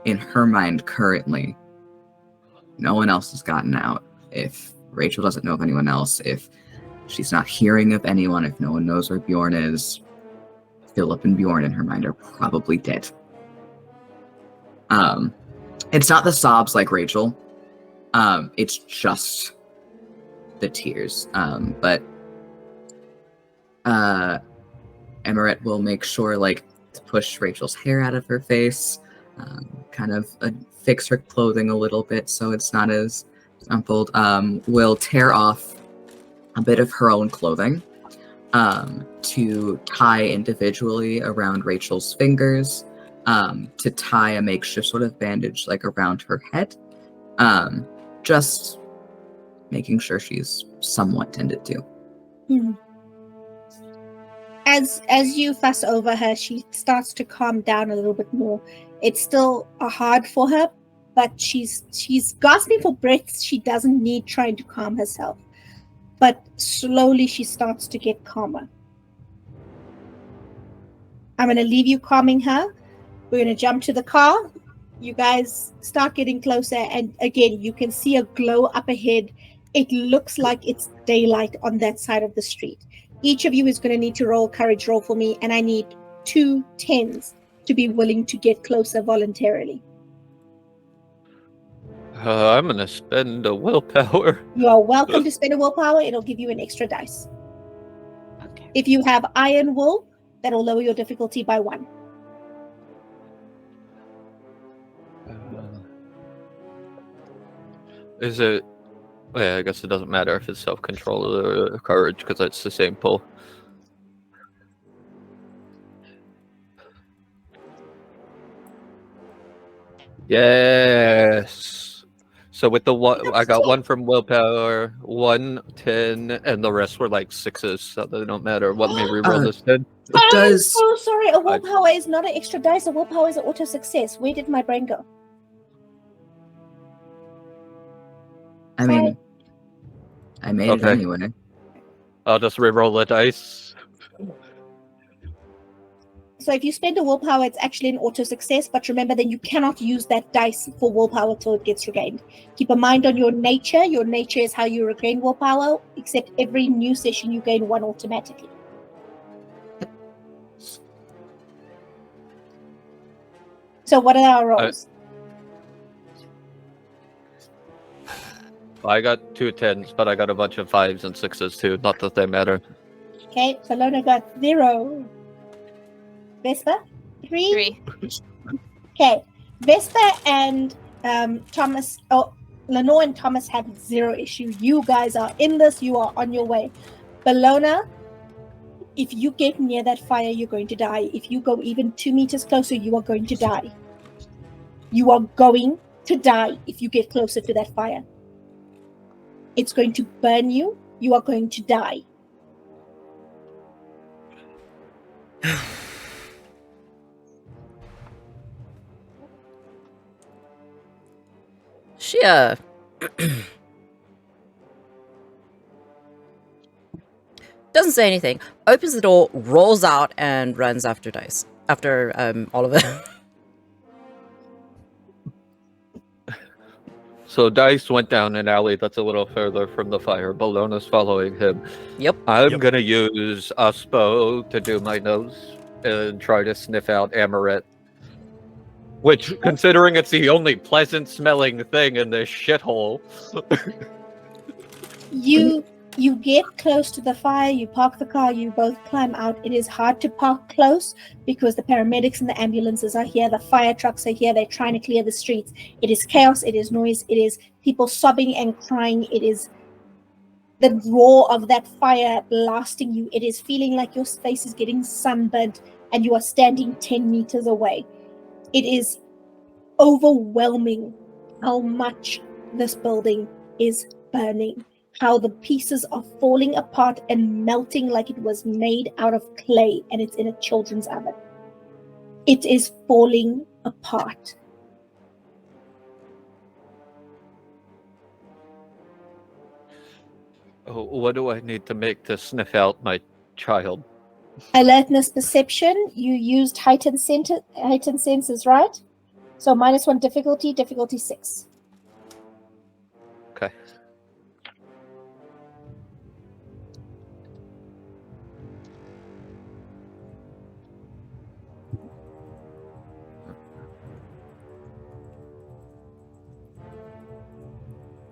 In her mind currently, no one else has gotten out. If Rachel doesn't know of anyone else, if she's not hearing of anyone, if no one knows where Bjorn is, Philip and Bjorn in her mind are probably dead. It's not the sobs like Rachel. It's just the tears. But Amorette will make sure, like, to push Rachel's hair out of her face, kind of fix her clothing a little bit so it's not as rumpled. Will tear off a bit of her own clothing to tie individually around Rachel's fingers, to tie a makeshift sort of bandage like around her head, just making sure she's somewhat tended to. As you fuss over her, she starts to calm down a little bit more. It's still hard for her, but she's gasping for breath. She doesn't need trying to calm herself, but slowly she starts to get calmer. I'm going to leave you calming her. We're going to jump to the car. You guys start getting closer, and again, you can see a glow up ahead. It looks like it's daylight on that side of the street. Each of you is going to need to roll courage roll for me, and I need 2 10s to be willing to get closer voluntarily. I'm gonna spend a willpower. You are welcome to spend a willpower. It'll give you an extra dice. Okay. If you have iron will, that'll lower your difficulty by 1. Is it? Yeah, I guess it doesn't matter if it's self-control or courage because it's the same pull. Yes. So with the one, I got 1 from willpower, 1 10, and the rest were like 6s, so they don't matter. Let me reroll this 10. Does Oh, sorry. A willpower is not an extra dice. A willpower is an auto success. Where did my brain go? I mean, I made it Okay. anyway. I'll just reroll the dice. So if you spend a willpower, it's actually an auto success. But remember that you cannot use that dice for willpower till it gets regained. Keep a mind on your nature. Your nature is how you regain willpower, except every new session you gain 1 automatically. So what are our rolls? I got 2 10s, but I got a bunch of 5s and 6s too. Not that they matter. Okay, Bellona got 0. Vespa? 3? 3. Okay, Vespa and Thomas, Lenore and Thomas have 0 issue. You guys are in this. You are on your way. Bellona, if you get near that fire, you're going to die. If you go even 2 meters closer, you are going to die. You are going to die if you get closer to that fire. It's going to burn you. You are going to die. She doesn't say anything. Opens the door, rolls out, and runs after Dice. After Oliver. So Dice went down an alley that's a little further from the fire. Bellona's following him. Yep. I'm gonna use Uspo to do my nose and try to sniff out Amorette. Which, considering it's the only pleasant-smelling thing in this shithole. You get close to the fire, you park the car, you both climb out. It is hard to park close because the paramedics and the ambulances are here, the fire trucks are here, they're trying to clear the streets. It is chaos, it is noise, it is people sobbing and crying, it is the roar of that fire blasting you. It is feeling like your face is getting sunburned and you are standing 10 meters away. It is overwhelming how much this building is burning. How the pieces are falling apart and melting like it was made out of clay and it's in a children's oven. It is falling apart. Oh, what do I need to make to sniff out my child? Alertness perception, you used heightened senses, right? So -1 difficulty, difficulty 6. Okay.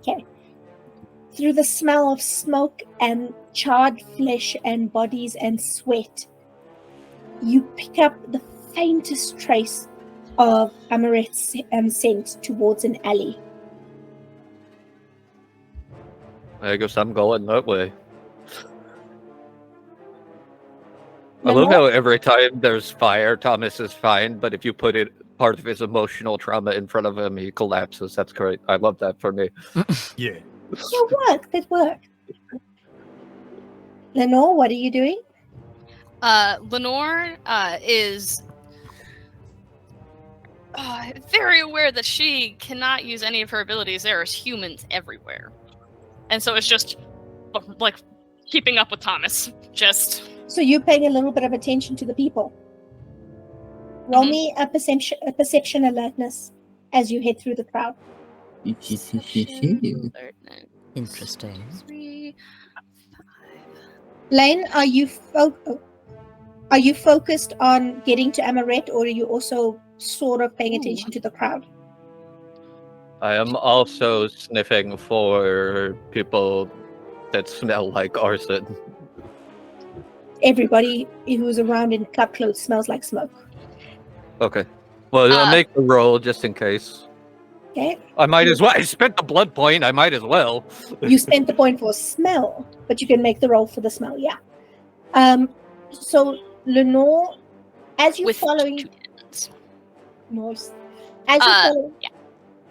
Okay. Through the smell of smoke and charred flesh and bodies and sweat, you pick up the faintest trace of Amorette's scent towards an alley. I guess I'm going that way. I love how every time there's fire, Thomas is fine, but if you put part of his emotional trauma in front of him, he collapses. That's great. I love that for me. Yeah. That worked. Lenore, what are you doing? Lenore is very aware that she cannot use any of her abilities. There is humans everywhere. And so it's just like keeping up with Thomas. Just So you're paying a little bit of attention to the people. Roll me a perception alertness. as you head through the crowd. Interesting. 3. Blaine, are you focused on getting to Amorette, or are you also sort of paying attention to the crowd? I am also sniffing for people that smell like arson. Everybody who's around in club clothes smells like smoke. Okay. Well, I'll make the roll just in case. Okay. I might as well. I spent the blood point. I might as well. You spent the point for smell, but you can make the roll for the smell. Yeah. So Lenore, as you're With following, 2 tens. Nice. As you're following, Yeah.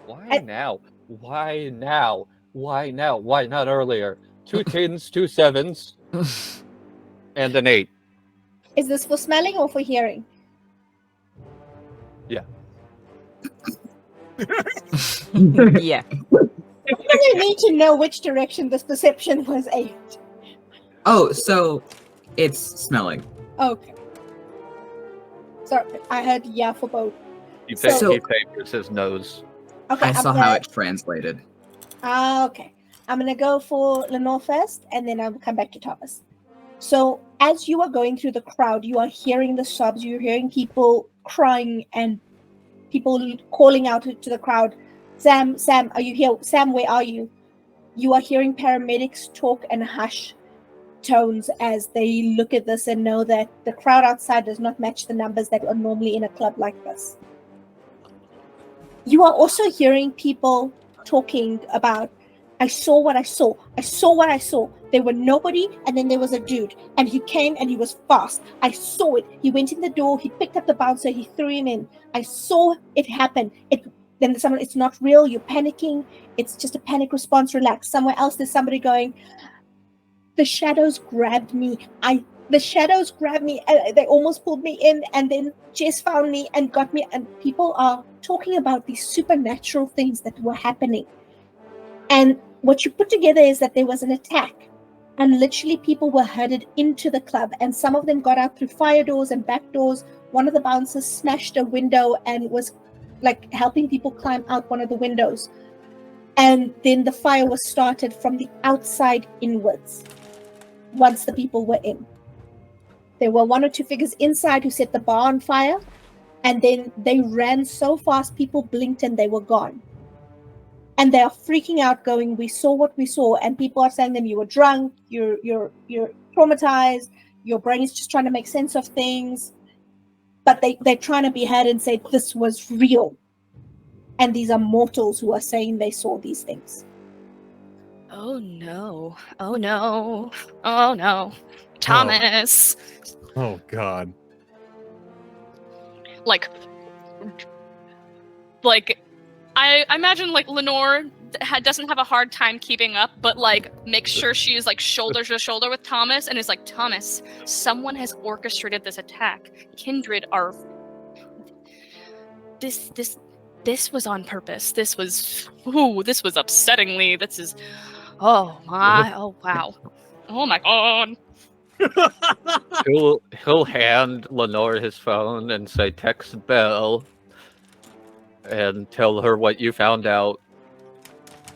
Why now? Why now? Why now? Why not earlier? 2 10s, 2 7s, and an 8. is this for smelling or for hearing? Yeah. Yeah. I need to know which direction this perception was aimed. Oh, so it's smelling. Okay. Sorry, I heard yeah for both. He So- favors his nose. Okay, I saw how it translated. Okay. I'm going to go for Lenore first, and then I'll come back to Thomas. So, as you are going through the crowd, you are hearing the sobs, you're hearing people crying and people calling out to the crowd, Sam, are you here? Sam, where are you? You are hearing paramedics talk and hush tones as they look at this and know that the crowd outside does not match the numbers that are normally in a club like this. You are also hearing people talking about, I saw what I saw. I saw what I saw. There were nobody, and then there was a dude, and he came and he was fast. I saw it. He went in the door. He picked up the bouncer. He threw him in. I saw it happen. Then someone, it's not real. You're panicking. It's just a panic response. Relax. Somewhere else, there's somebody going, the shadows grabbed me. The shadows grabbed me. They almost pulled me in, and then Jess found me and got me. And people are talking about these supernatural things that were happening. And what you put together is that there was an attack, and literally people were herded into the club, and some of them got out through fire doors and back doors. One of the bouncers smashed a window and was like helping people climb out one of the windows. And then the fire was started from the outside inwards once the people were in. There were 1 or 2 figures inside who set the bar on fire, and then they ran so fast people blinked and they were gone. And they are freaking out, going, we saw what we saw. And people are saying to them, you were drunk, you're traumatized, your brain is just trying to make sense of things. But they're trying to be heard and say this was real. And these are mortals who are saying they saw these things. Oh no. Oh no. Oh no. Thomas. Oh God. Like I imagine like Lenore doesn't have a hard time keeping up, but like makes sure she's like shoulder to shoulder with Thomas and is like, Thomas, someone has orchestrated this attack. Kindred are this was on purpose. This was upsettingly. This is oh wow. Oh my god. He'll hand Lenore his phone and say, text Belle and tell her what you found out.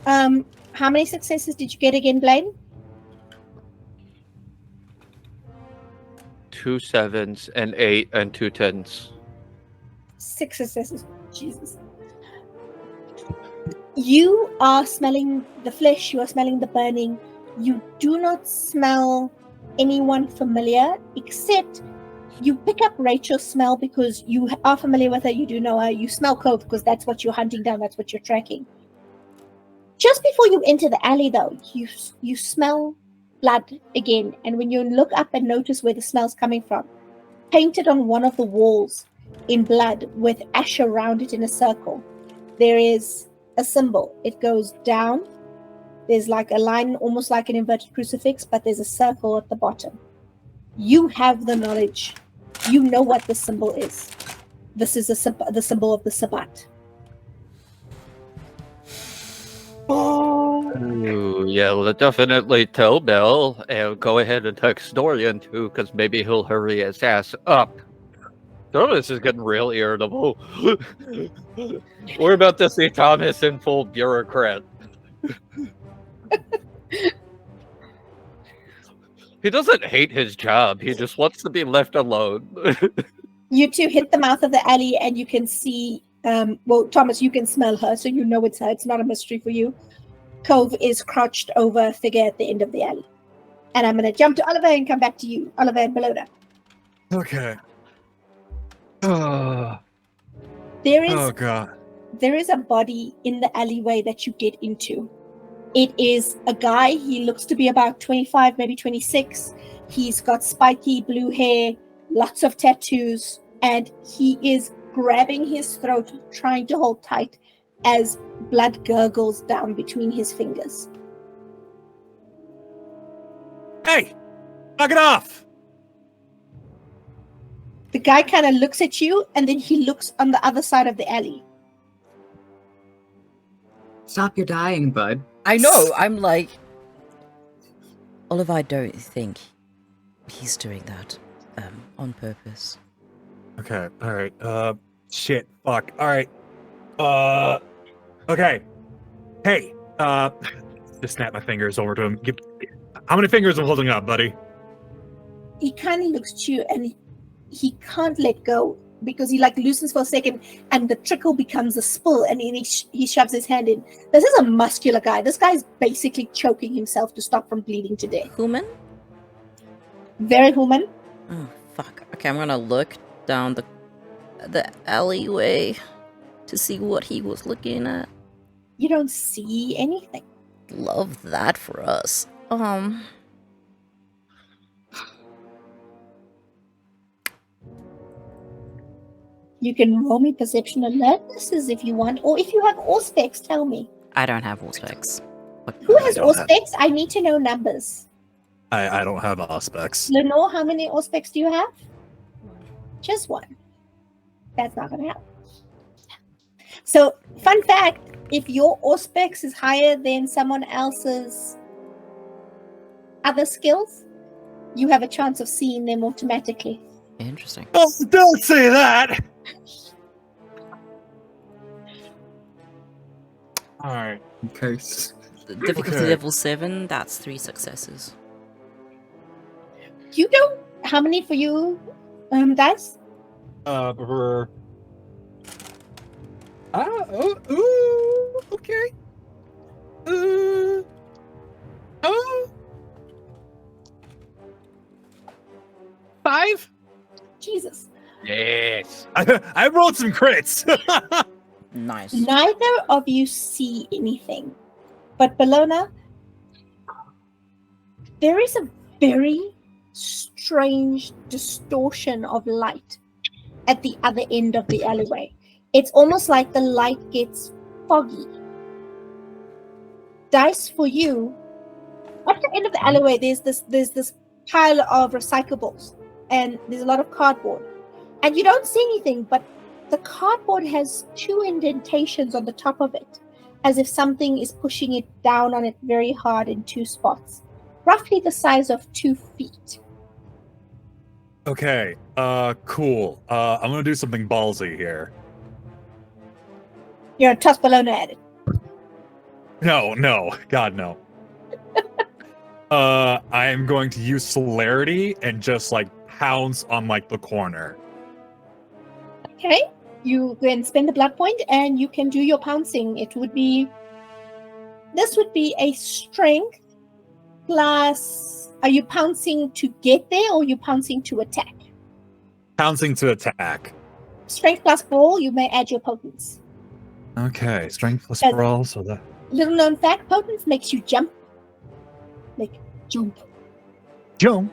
How many successes did you get again, Blaine? 2 7s, an 8, and 2 10s. 6 successes. Jesus. You are smelling the flesh, you are smelling the burning. You do not smell anyone familiar, except you pick up Rachel's smell because you are familiar with her, you do know her, you smell coke because that's what you're hunting down, that's what you're tracking. Just before you enter the alley though, you smell blood again, and when you look up and notice where the smell's coming from, painted on one of the walls in blood with ash around it in a circle, there is a symbol. It goes down. There's like a line, almost like an inverted crucifix, but there's a circle at the bottom. You have the knowledge. You know what the symbol is. This is the symbol of the Sabbat. Ooh, yeah, well, definitely tell Belle, and go ahead and text Dorian too, because maybe he'll hurry his ass up. Thomas is getting real irritable. We're about to see Thomas in full bureaucrat. He doesn't hate his job. He just wants to be left alone. You two hit the mouth of the alley, and you can see. Well, Thomas, you can smell her, so you know it's her. It's not a mystery for you. Cove is crouched over a figure at the end of the alley. And I'm going to jump to Oliver and come back to you, Oliver and Bellona. Okay. There Oh god. is a body in the alleyway that you get into. It is a guy. He looks to be about 25, maybe 26. He's got spiky blue hair, lots of tattoos, and he is grabbing his throat, trying to hold tight as blood gurgles down between his fingers. Hey! Knock it off! The guy kind of looks at you, and then he looks on the other side of the alley. Stop your dying, bud. I know. I'm like, Oliver, I don't think he's doing that on purpose. Okay, alright. Shit. Fuck. Alright. Okay. Hey, just snap my fingers over to him. How many fingers am I holding up, buddy? He kind of looks at you, and he can't let go because he like loosens for a second, and the trickle becomes a spill, and he shoves his hand in. This is a muscular guy. This guy's basically choking himself to stop from bleeding to death. Human? Very human. Oh, fuck. Okay, I'm gonna look down the alleyway to see what he was looking at. You don't see anything. Love that for us. You can roll me perception alertnesses if you want, or if you have Auspex, tell me. I don't have Auspex. Who has don't have- Auspex? I need to know numbers. I don't have Auspex. Lenore, how many Auspex do you have? Just one. That's not gonna help. So, fun fact, if your Auspex is higher than someone else's other skills, you have a chance of seeing them automatically. Interesting. Oh, don't say that! Alright. Okay. Difficulty Okay. level 7, that's 3 successes. You don't. How many for you, dice? Okay. 5? Jesus. Yes. I rolled some crits. Nice. Neither of you see anything. But Bellona, there is a very strange distortion of light at the other end of the alleyway. It's almost like the light gets foggy. Dice, for you, at the end of the alleyway, there's this pile of recyclables, and there's a lot of cardboard. And you don't see anything, but the cardboard has 2 indentations on the top of it, as if something is pushing it down on it very hard in 2 spots, roughly the size of 2 feet. Okay, cool. I'm gonna do something ballsy here. You're a toss Bellona at it. No, God, no. I am going to use celerity and just, like, pounce on, like, the corner. Okay, you can spend a blood point and you can do your pouncing. This would be a strength plus. Are you pouncing to get there, or are you pouncing to attack? Pouncing to attack. Strength plus brawl, you may add your potence. Okay, strength plus As- brawl, so that... Little known fact, potence makes you jump. Like, jump. Jump.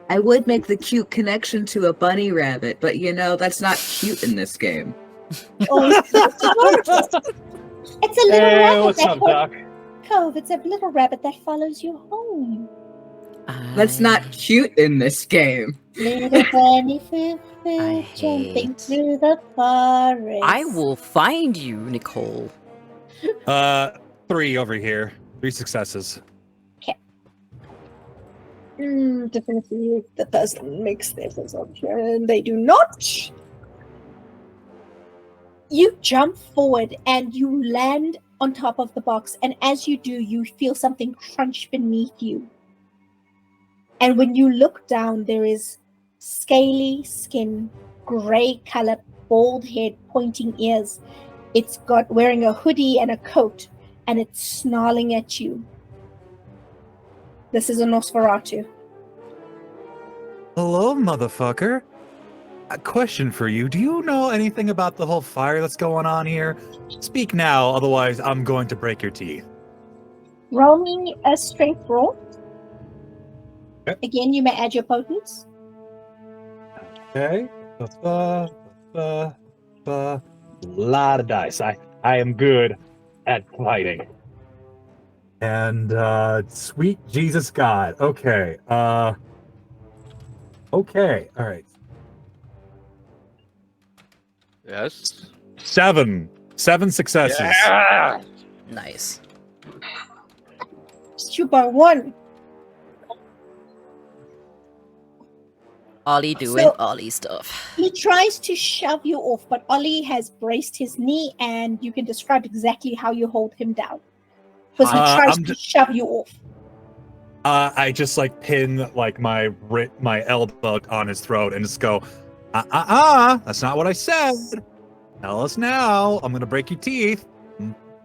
I would make the cute connection to a bunny rabbit, but you know, that's not cute in this game. Oh, it's a little rabbit. What's up, Doc? Cove, it's a little rabbit that follows you home. That's not cute in this game. Little bunny foo I jumping hate- through the forest. I will find you, Nicole. 3 over here. 3 successes. Definitely the person makes their assumption. They do not. You jump forward and you land on top of the box, and as you do, you feel something crunch beneath you. And when you look down, there is scaly skin, grey color, bald head, pointing ears. It's got wearing a hoodie and a coat, and it's snarling at you. This is a Nosferatu. Hello, motherfucker. A question for you. Do you know anything about the whole fire that's going on here? Speak now, otherwise I'm going to break your teeth. Roll me a strength roll. Okay. Again, you may add your potence. Okay. Lot of dice. I am good at fighting. And sweet Jesus God. Okay. Okay. All right. Yes. 7 successes. Yeah! Nice. Shoot by 1. Ollie doing Ollie stuff. He tries to shove you off, but Ollie has braced his knee, and you can describe exactly how you hold him down. Because he tries to shove you off. I just like pin like my elbow on his throat and just go, that's not what I said. Tell us now. I'm gonna break your teeth.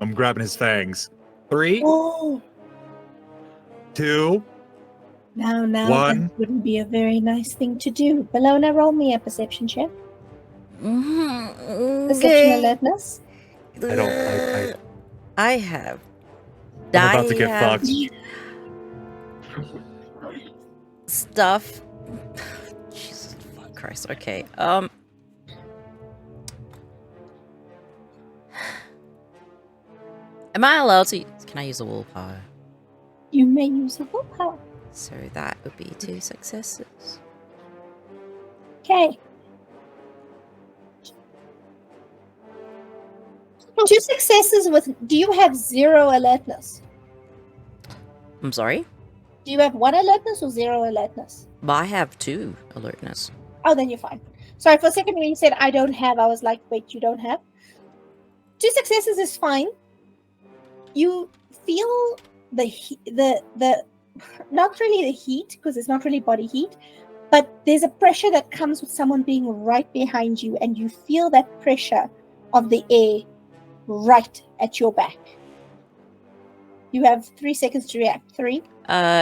I'm grabbing his fangs. 3, Oh, 2, now, 1. that wouldn't be a very nice thing to do. Bellona, roll me a perception check. Perception alertness. I have. I'm about to get fucked. Stuff. Jesus fuck Christ. Okay. Am I allowed to? Can I use a willpower? You may use a willpower. So that would be 2 successes. Okay. 2 successes with. Do you have 0 alertness? I'm sorry? Do you have 1 alertness or 0 alertness? But I have 2 alertness. Oh, then you're fine. Sorry, for a second when you said I don't have, I was like, wait, you don't have? 2 successes is fine. You feel the not really the heat, because it's not really body heat, but there's a pressure that comes with someone being right behind you, and you feel that pressure of the air right at your back. You have 3 seconds to react. 3.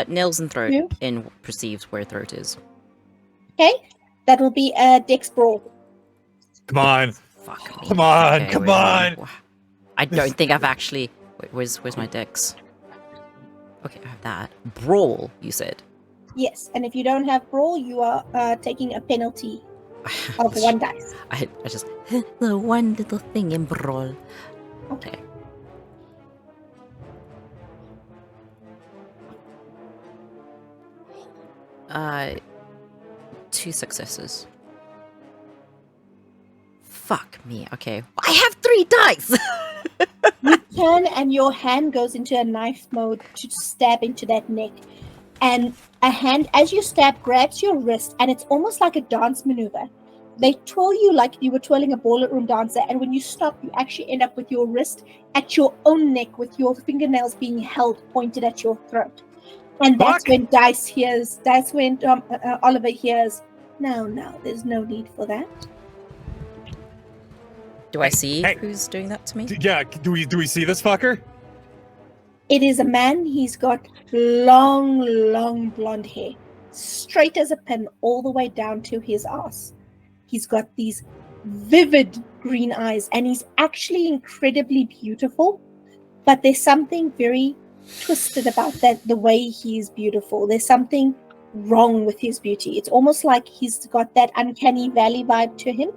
Nails and throat 2. in perceives where throat is. Okay, that will be a dex brawl. Come on. Fuck me. Come on. Okay, Come wait, on. wait. I don't think I've actually. Wait, where's my dex? Okay, I have that. Brawl, you said. Yes, and if you don't have brawl, you are taking a penalty of 1 dice. I just the one little thing in brawl. Okay. Uh, 2 successes. Fuck me. Okay, I have 3 dice. You turn and your hand goes into a knife mode to stab into that neck. And a hand, as you stab, grabs your wrist, and it's almost like a dance maneuver. They twirl you like you were twirling a ballroom dancer, and when you stop, you actually end up with your wrist at your own neck, with your fingernails being held, pointed at your throat. And that's when Oliver hears, no, there's no need for that. Do I see who's doing that to me? Yeah, do we see this fucker? It is a man. He's got long blonde hair, straight as a pin, all the way down to his ass. He's got these vivid green eyes, and he's actually incredibly beautiful, but there's something very twisted about that, the way he's beautiful. There's something wrong with his beauty. It's almost like he's got that uncanny valley vibe to him.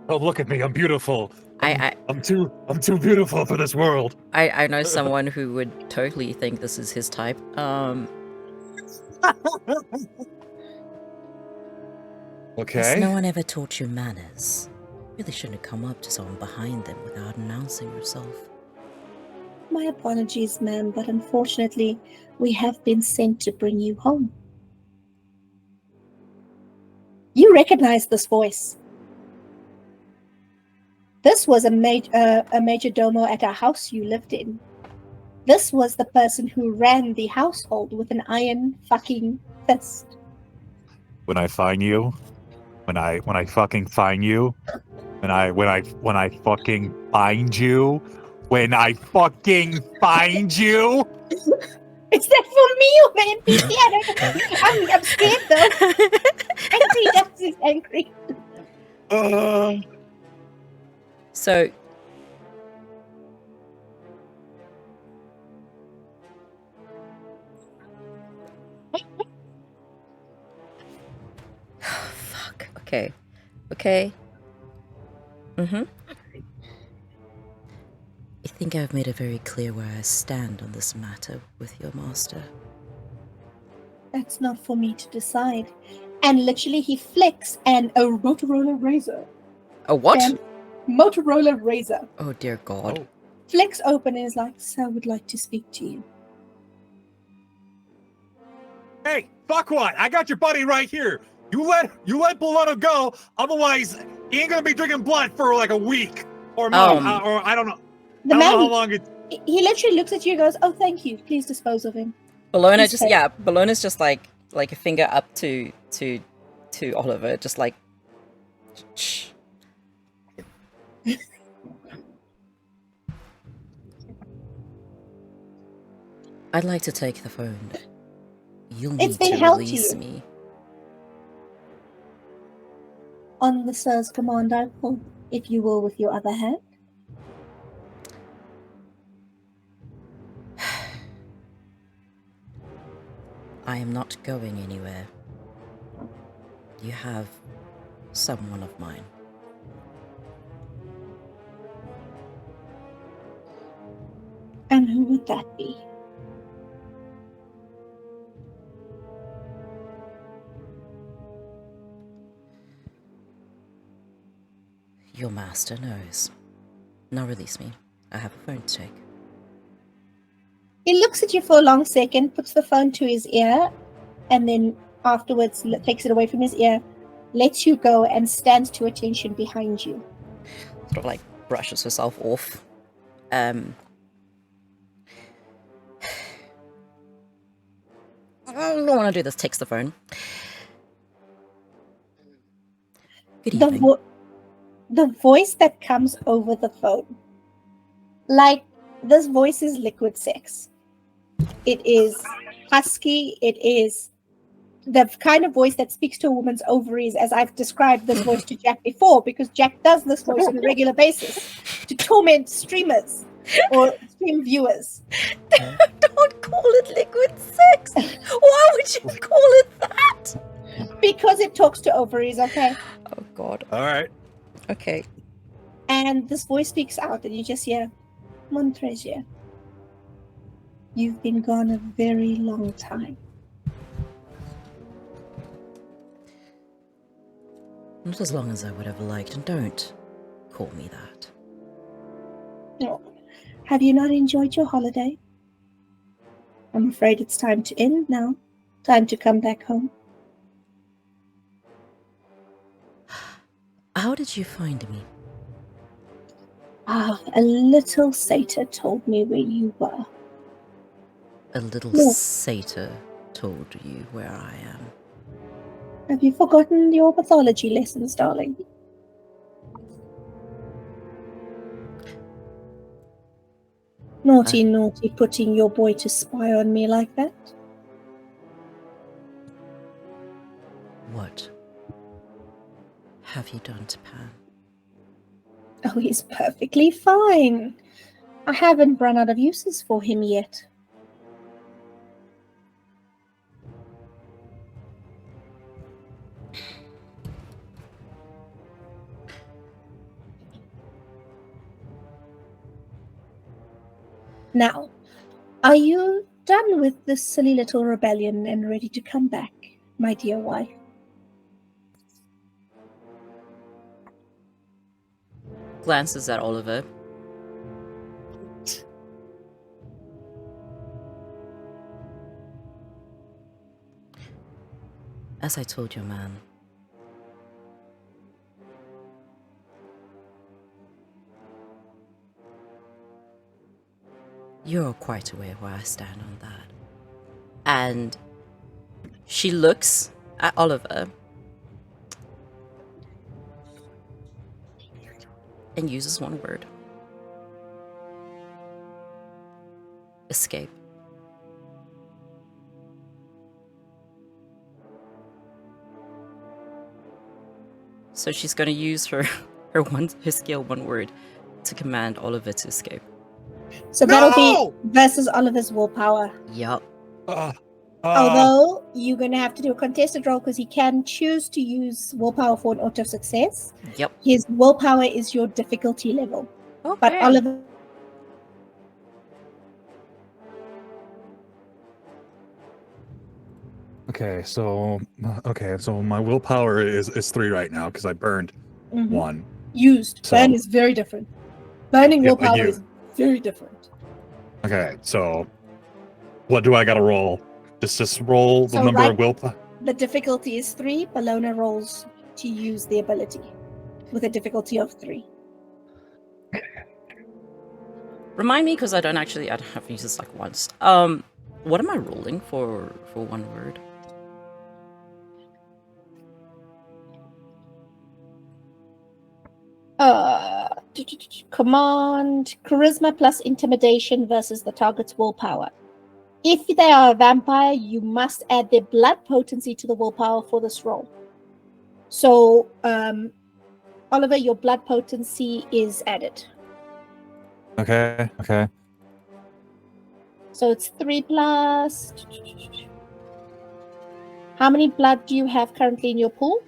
Oh, look at me! I'm beautiful. I'm too beautiful for this world. I know someone who would totally think this is his type. Okay. Has no one ever taught you manners? Really shouldn't come up to someone behind them without announcing yourself. My apologies, ma'am, but unfortunately, we have been sent to bring you home. You recognize this voice. This was a major domo at a house you lived in. This was the person who ran the household with an iron fucking fist. When I find you, when I fucking find you, when I fucking find you, when I fucking find you. Is that for me or the NPC? I don't know. I'm scared though. Angry Ducks is angry. So fuck. Okay. I think I've made it very clear where I stand on this matter with your master. That's not for me to decide. And literally he flicks and a Motorola Razor. A what? Damn, Motorola Razor. Oh dear God. Oh. Flicks open and is like, so I would like to speak to you. Hey, fuck what? I got your buddy right here. You let Bellona go, otherwise he ain't gonna be drinking blood for like a week or month, or I don't know. The I don't know how man, long it. he literally looks at you and goes, oh, thank you. Please dispose of him. Bellona He's just fair. Bellona's just like a finger up to Oliver, just like shh. I'd like to take the phone. You'll need It's been to held to release you. me. On the sir's command, I will, if you will, with your other hand. I am not going anywhere. You have someone of mine. And who would that be? Your master knows. Now release me. I have a phone to take. He looks at you for a long second, puts the phone to his ear, and then afterwards takes it away from his ear, lets you go, and stands to attention behind you. Sort of like brushes herself off. I don't want to do this. Takes the phone. Good evening. The voice that comes over the phone, like this voice is liquid sex. It is husky. It is the kind of voice that speaks to a woman's ovaries, as I've described this voice to Jack before, because Jack does this voice on a regular basis to torment streamers or stream viewers. Don't call it liquid sex. Why would you call it that? Because it talks to ovaries, okay? Oh God. All right. Okay. And this voice speaks out, and you just hear, Montresia, you've been gone a very long time. Not as long as I would have liked, and don't call me that. No. Have you not enjoyed your holiday? I'm afraid it's time to end now. Time to come back home. How did you find me? Ah, a little satyr told me where you were. A little No. satyr told you where I am. Have you forgotten your mythology lessons, darling? Naughty, naughty, putting your boy to spy on me like that. What have you done to Pan? Oh, he's perfectly fine. I haven't run out of uses for him yet. Now, are you done with this silly little rebellion and ready to come back, my dear wife? Glances at Oliver. As I told your man, You're quite aware where I stand on that. And she looks at Oliver and uses one word. Escape. So she's going to use her skill, one word, to command Oliver to escape. So that'll be versus Oliver's willpower. Yup. Although you're going to have to do a contested roll because he can choose to use willpower for an auto success. Yep. His willpower is your difficulty level. Okay. But Oliver. Okay, so my willpower is 3 right now because I burned 1. Used. So- Burn is very different. Burning Yeah, but willpower you- is very different. Okay, so what do I gotta roll? Just roll the So number right- of willpower. The difficulty is 3. Bellona rolls to use the ability with a difficulty of 3. Remind me, because I have used this like once. What am I rolling for one word? Command charisma plus intimidation versus the target's willpower. If they are a vampire, you must add their blood potency to the willpower for this roll. So, Oliver, your blood potency is added. Okay. So it's 3 plus. How many blood do you have currently in your pool?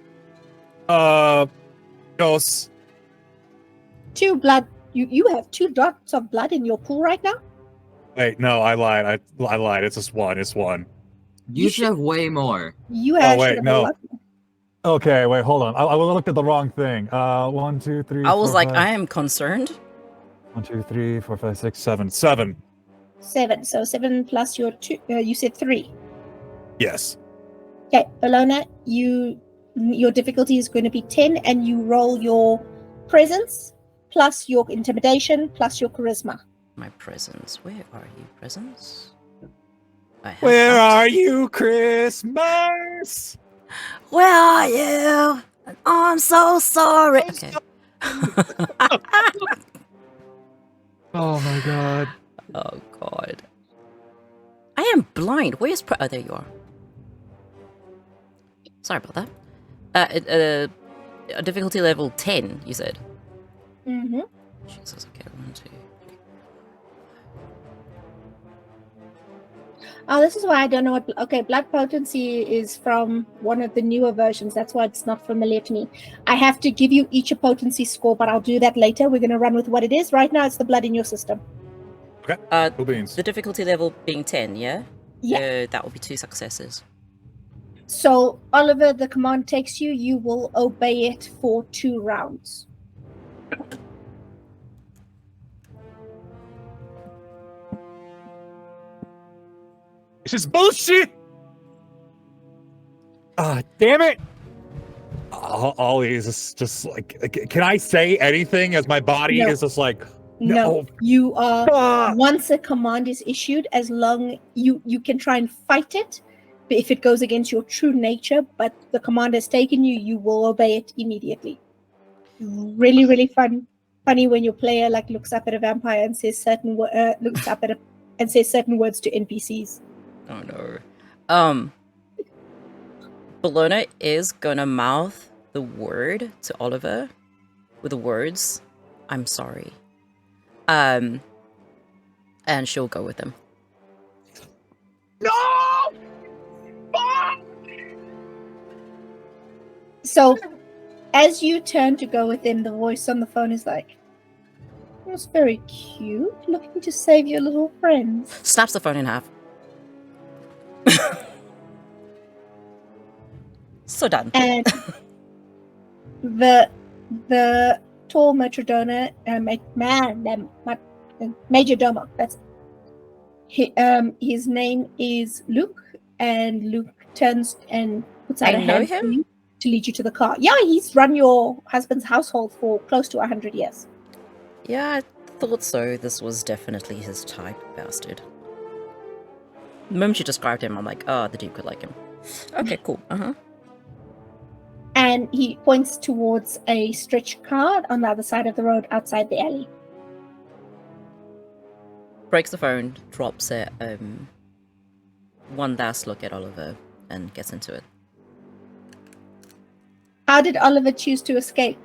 Dos. 2 blood. You have 2 dots of blood in your pool right now? Wait, no, I lied. I lied. It's just 1. It's 1. You should have way more. You have wait, should have no. a lot. Okay, wait, hold on. I looked at the wrong thing. 1, 2, 3. I was 4, like, 5. I am concerned. 1, 2, 3, 4, 5, 6, 7. 7. 7. So 7 plus your 2. You said 3. Yes. Okay, Bellona, your difficulty is going to be 10, and you roll your presence plus your intimidation plus your charisma. My presence. Where are you, presence? I have Where that. are you, Christmas? Where are you? I'm so sorry. Okay. Oh my god. Oh god. I am blind. Where's oh, there you are. Sorry about that. A difficulty level 10, you said. Mm-hmm. Jesus, okay, 1, 2. Oh, this is why I don't know what. Okay, blood potency is from one of the newer versions. That's why it's not familiar to me. I have to give you each a potency score, but I'll do that later. We're going to run with what it is. Right now, it's the blood in your system. Okay. Cool beans. The difficulty level being 10, yeah? Yeah. That will be 2 successes. So, Oliver, the command takes you. You will obey it for 2 rounds. This is bullshit! Damn it! Ollie is just like, can I say anything as my body No. is just like, No, you are. fuck! Once a command is issued, as long you can try and fight it, but if it goes against your true nature, but the command has taken you, you will obey it immediately. Really, really funny when your player like looks up at a vampire and says certain looks up at and says certain words to NPCs. Oh no. Bellona is gonna mouth the word to Oliver with the words, I'm sorry. And she'll go with him. No! So, as you turn to go with him, the voice on the phone is like, "That's very cute. Looking to save your little friends." Snaps the phone in half. So done. And the tall matrodona, major domo. That's his name is Luke, and Luke turns and puts out I a know hand him? for you to lead you to the car. Yeah, he's run your husband's household for close to 100 years. Yeah, I thought so. This was definitely his type, bastard. The moment you described him, I'm like, oh, the dude could like him. Okay, cool. And he points towards a stretch card on the other side of the road outside the alley. Breaks the phone, drops it, one last look at Oliver, and gets into it. How did Oliver choose to escape?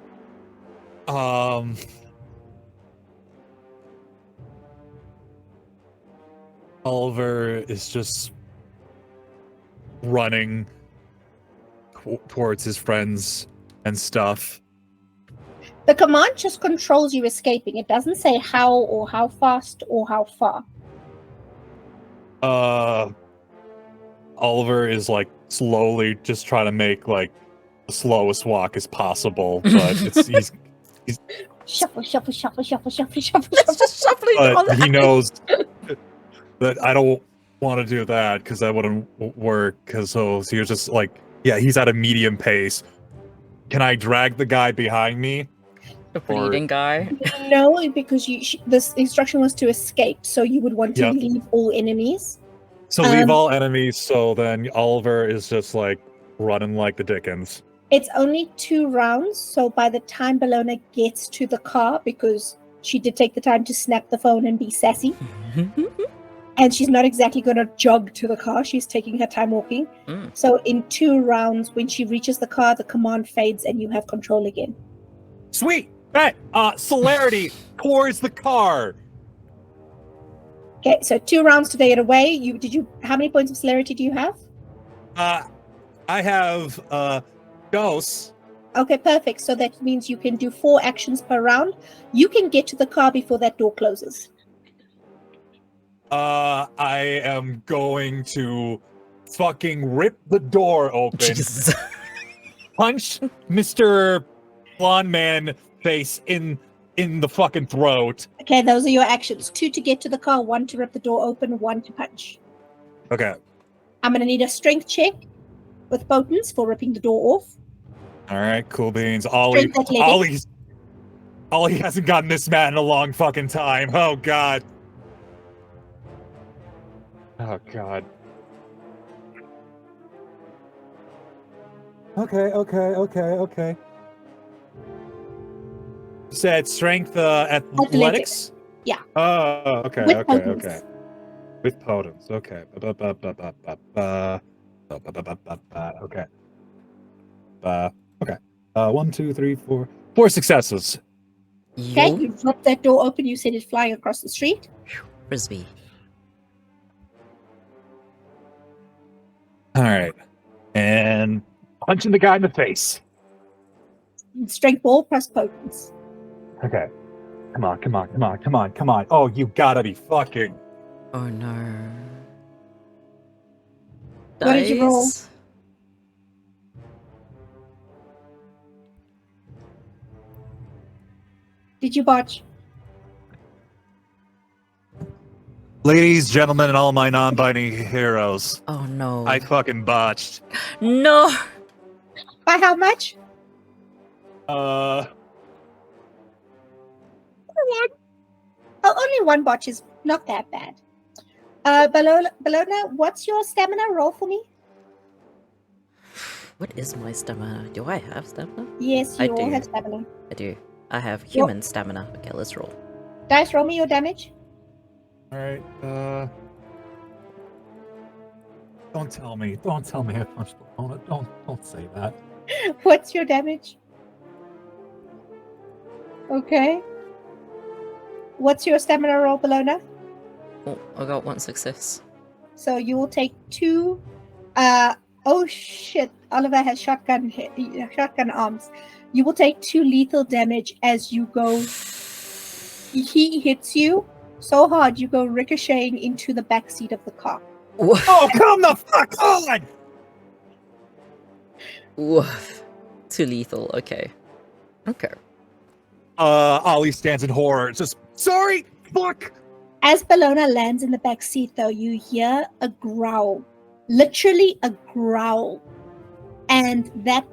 Oliver is just running towards his friends and stuff. The command just controls you escaping. It doesn't say how or how fast or how far. Oliver is like slowly just trying to make like the slowest walk as possible, but he's Shuffle, shuffle, shuffle, shuffle, shuffle, shuffle, It's shuffle. just shuffling on but the he knows that I don't want to do that because that wouldn't work. Because so you're just like, yeah, he's at a medium pace. Can I drag the guy behind me? The bleeding guy. No, because this instruction was to escape, so you would want to Yep. leave all enemies. So leave all enemies. So then Oliver is just like running like the Dickens. It's only 2 rounds, so by the time Bellona gets to the car, because she did take the time to snap the phone and be sassy, and she's not exactly going to jog to the car, she's taking her time walking. So in 2 rounds, when she reaches the car, the command fades and you have control again. Sweet. Hey, celerity towards the car. Okay, so 2 rounds to get away. How many points of celerity do you have? I have dose. Okay, perfect. So that means you can do 4 actions per round. You can get to the car before that door closes. I am going to fucking rip the door open, Jesus. punch Mr. Blonde Man face in the fucking throat. Okay, those are your actions. 2 to get to the car, 1 to rip the door open, 1 to punch. Okay. I'm going to need a strength check with potence for ripping the door off. All right, cool beans. Ollie hasn't gotten this mad in a long fucking time. Oh god. Oh god. Okay. Said strength athletics? Yeah. Oh, okay, With okay. potence. With potence. Okay. Okay. Okay. 1, 2, 3, 4. 4 successes. Okay, Yo, you drop that door open, you send it flying across the street. Frisbee. All right. And punching the guy in the face. Strength ball plus potence. Okay. Come on. Oh, you gotta be fucking. Oh no. What did you roll? Dice. Did you botch? Ladies, gentlemen, and all my non-binary heroes, Oh no. I fucking botched. No. By how much? One. Oh, only 1 botch is not that bad. Bellona, what's your stamina? Roll for me. What is my stamina? Do I have stamina? Yes, I you all do. have stamina. I do. I have human stamina. Okay, let's roll. Dice, roll me your damage. All right. Don't tell me I punched Bellona. Don't say that. What's your damage? Okay. What's your stamina roll, Bellona? Oh, I got 1 success. So you will take 2. Oh shit! Oliver has shotgun arms. You will take 2 lethal damage as you go. He hits you so hard you go ricocheting into the back seat of the car. Oh, come the fuck on! Woof. Too lethal. Okay. Okay. Ollie stands in horror. Just sorry, fuck. As Bellona lands in the back seat, though, you hear a growl. Literally a growl. And that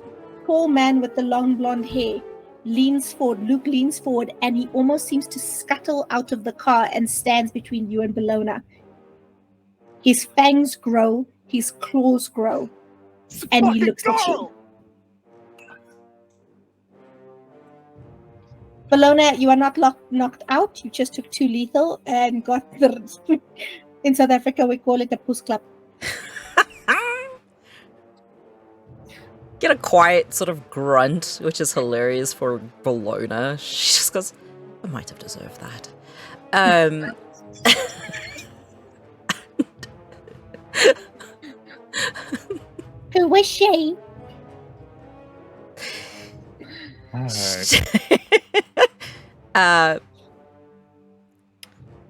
tall man with the long blonde hair leans forward. Luke leans forward, and he almost seems to scuttle out of the car and stands between you and Bellona. His fangs grow, his claws grow, and he looks at you. Bellona, you are not knocked out. You just took 2 lethal and got the... In South Africa, we call it a puss clap. Get a quiet sort of grunt, which is hilarious for Bellona. She just goes, I might have deserved that. Who was she? Alright.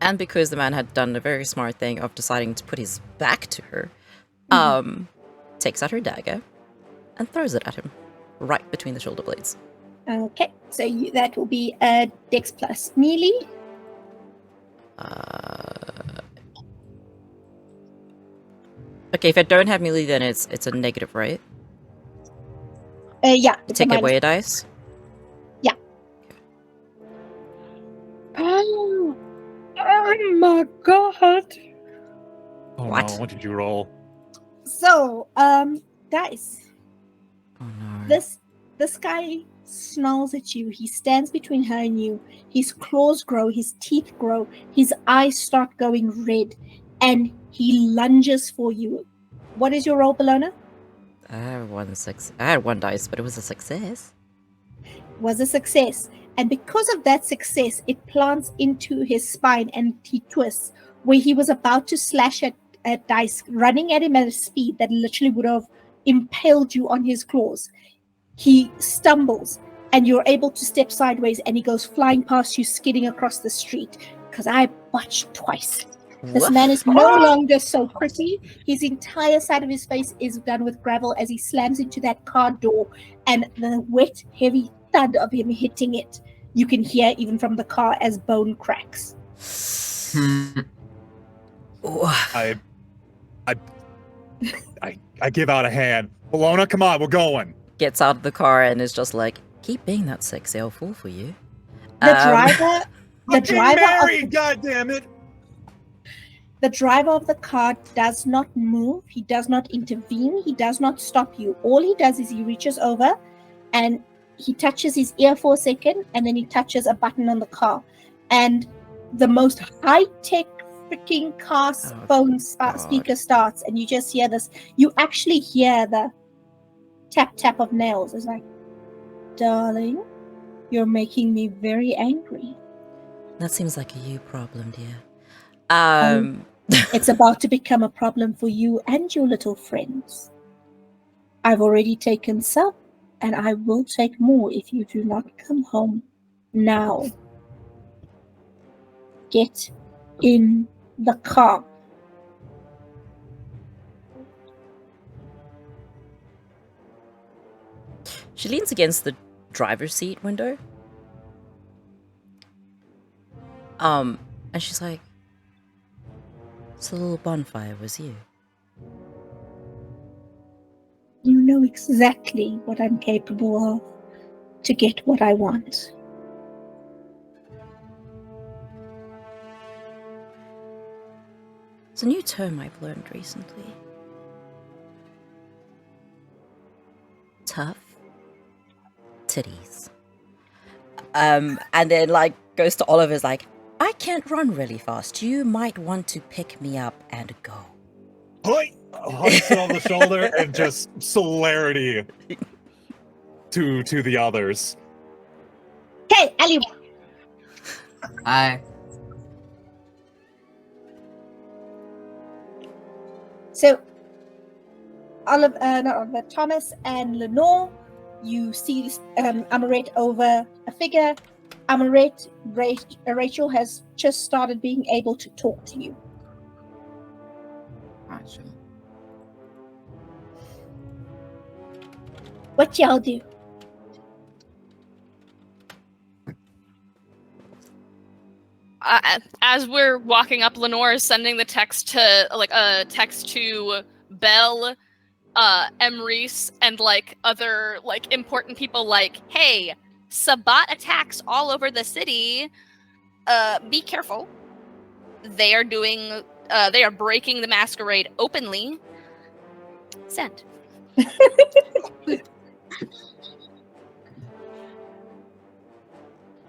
And because the man had done a very smart thing of deciding to put his back to her, takes out her dagger and throws it at him, right between the shoulder blades. Okay, so that will be a Dex plus melee. Okay, if I don't have melee, then it's a negative, right? Yeah. Take away a dice. Yeah. Oh my god. Oh What? no, what did you roll? So, guys, Oh no. this guy snarls at you. He stands between her and you. His claws grow, his teeth grow, his eyes start going red, and he lunges for you. What is your roll, Bellona? I had 1 dice, but it was a success. Was a success. And because of that success, it plants into his spine and he twists, where he was about to slash at Dice, running at him at a speed that literally would have impaled you on his claws. He stumbles and you're able to step sideways and he goes flying past you, skidding across the street. Because I botched twice. This man is no longer so pretty. His entire side of his face is done with gravel as he slams into that car door, and the wet, heavy thud of him hitting it, you can hear even from the car as bone cracks. I give out a hand. Bellona, come on, we're going. Gets out of the car and is just like, keep being that sexy, I'll fall for you. The driver of the car does not move. He does not intervene. He does not stop you. All he does is he reaches over and he touches his ear for a second, and then he touches a button on the car. And the most high-tech freaking car phone speaker starts, and you just hear this. You actually hear the tap of nails. It's like, darling, you're making me very angry. That seems like a you problem, dear. It's about to become a problem for you and your little friends. I've already taken some, and I will take more if you do not come home now. Get in the car. She leans against the driver's seat window. And she's like, so the little bonfire was you. You know exactly what I'm capable of to get what I want. It's a new term I've learned recently. Tough titties. And then like goes to Oliver's like, I can't run really fast. You might want to pick me up and go. Hoist it on the shoulder and just celerity to the others. Okay, Ali. Hi. So, Thomas and Lenore, you see Amorette over a figure. Amorette, Rachel has just started being able to talk to you. Gotcha. What y'all do? As we're walking up, Lenore is sending the text to Belle, Emrys, and like other like important people. Like, hey, Sabbat attacks all over the city. Be careful. They are breaking the masquerade openly. Send.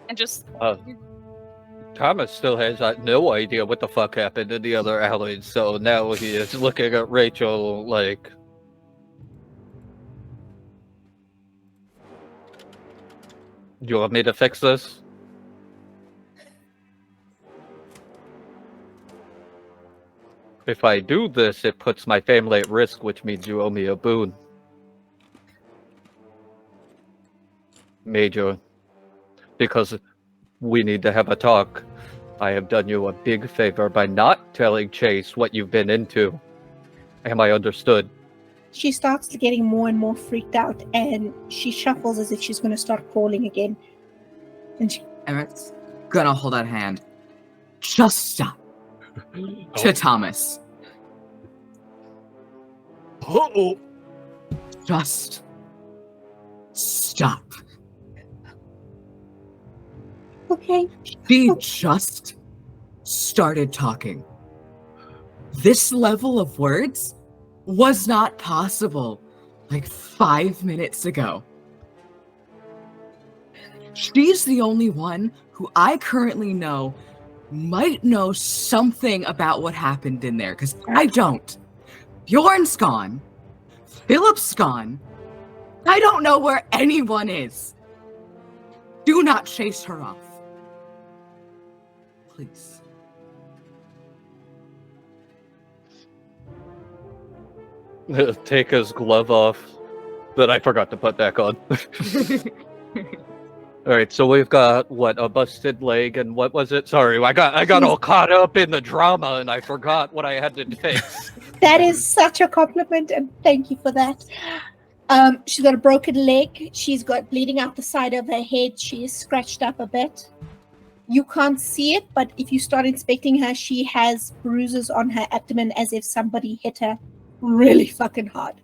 And just Thomas still has no idea what the fuck happened in the other alley, so now he is looking at Rachel like... Do you want me to fix this? If I do this, it puts my family at risk, which means you owe me a boon. Major. Because we need to have a talk. I have done you a big favor by not telling Chase what you've been into. Am I understood? She starts getting more and more freaked out, and she shuffles as if she's going to start crawling again. And Amorette's gonna hold out hand. Just stop. To Thomas. Uh-oh. Just stop. Okay. She just started talking. This level of words was not possible like 5 minutes ago. She's the only one who I currently know might know something about what happened in there, because I don't. Bjorn's gone. Philip's gone. I don't know where anyone is. Do not chase her off. Please. Take his glove off that I forgot to put back on. Alright, so we've got, what, a busted leg, and what was it? Sorry, I got all caught up in the drama, and I forgot what I had to fix. That is such a compliment, and thank you for that. She's got a broken leg. She's got bleeding out the side of her head. She is scratched up a bit. You can't see it, but if you start inspecting her, she has bruises on her abdomen as if somebody hit her really fucking hard.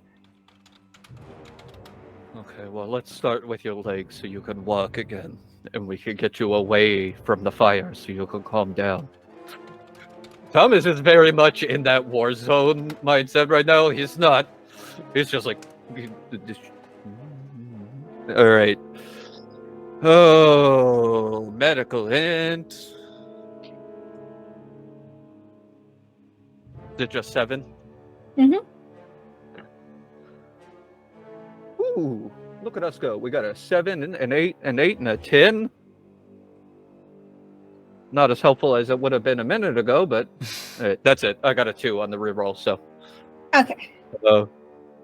Okay, well, let's start with your legs so you can walk again, and we can get you away from the fire so you can calm down. Thomas is very much in that war zone mindset right now. He's not. He's just like... Alright. Oh, medical hint. Is it just 7? Mm-hmm. Ooh, look at us go. We got a 7, an 8, an 8, and a 10. Not as helpful as it would have been a minute ago, but that's it. I got a 2 on the reroll, so. Okay.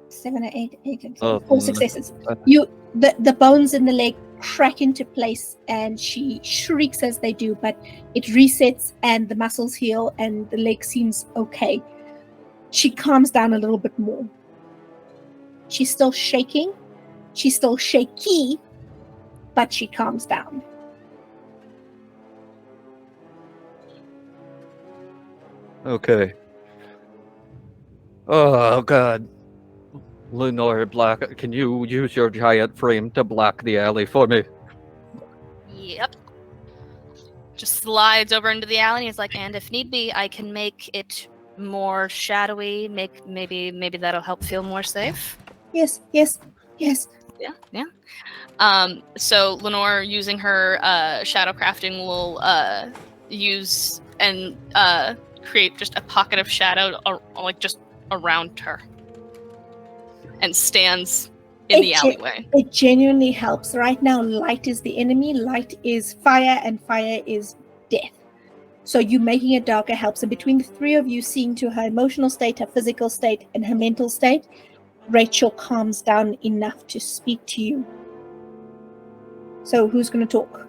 7 or 8, 8 and 4 successes. The bones in the leg crack into place, and she shrieks as they do, but it resets and the muscles heal and the leg seems okay. She calms down a little bit more. She's still shaking. She's still shaky, but she calms down. Okay. Oh, God. Lenore, can you use your giant frame to block the alley for me? Yep. Just slides over into the alley and he's like, and if need be, I can make it more shadowy, maybe that'll help feel more safe. Yes. Yeah. So Lenore, using her shadow crafting, will use and create just a pocket of shadow, like just around her, and stands in the alleyway. It genuinely helps. Right now, light is the enemy. Light is fire, and fire is death. So you making it darker helps. And between the three of you, seeing to her emotional state, her physical state, and her mental state, Rachel calms down enough to speak to you. So who's going to talk?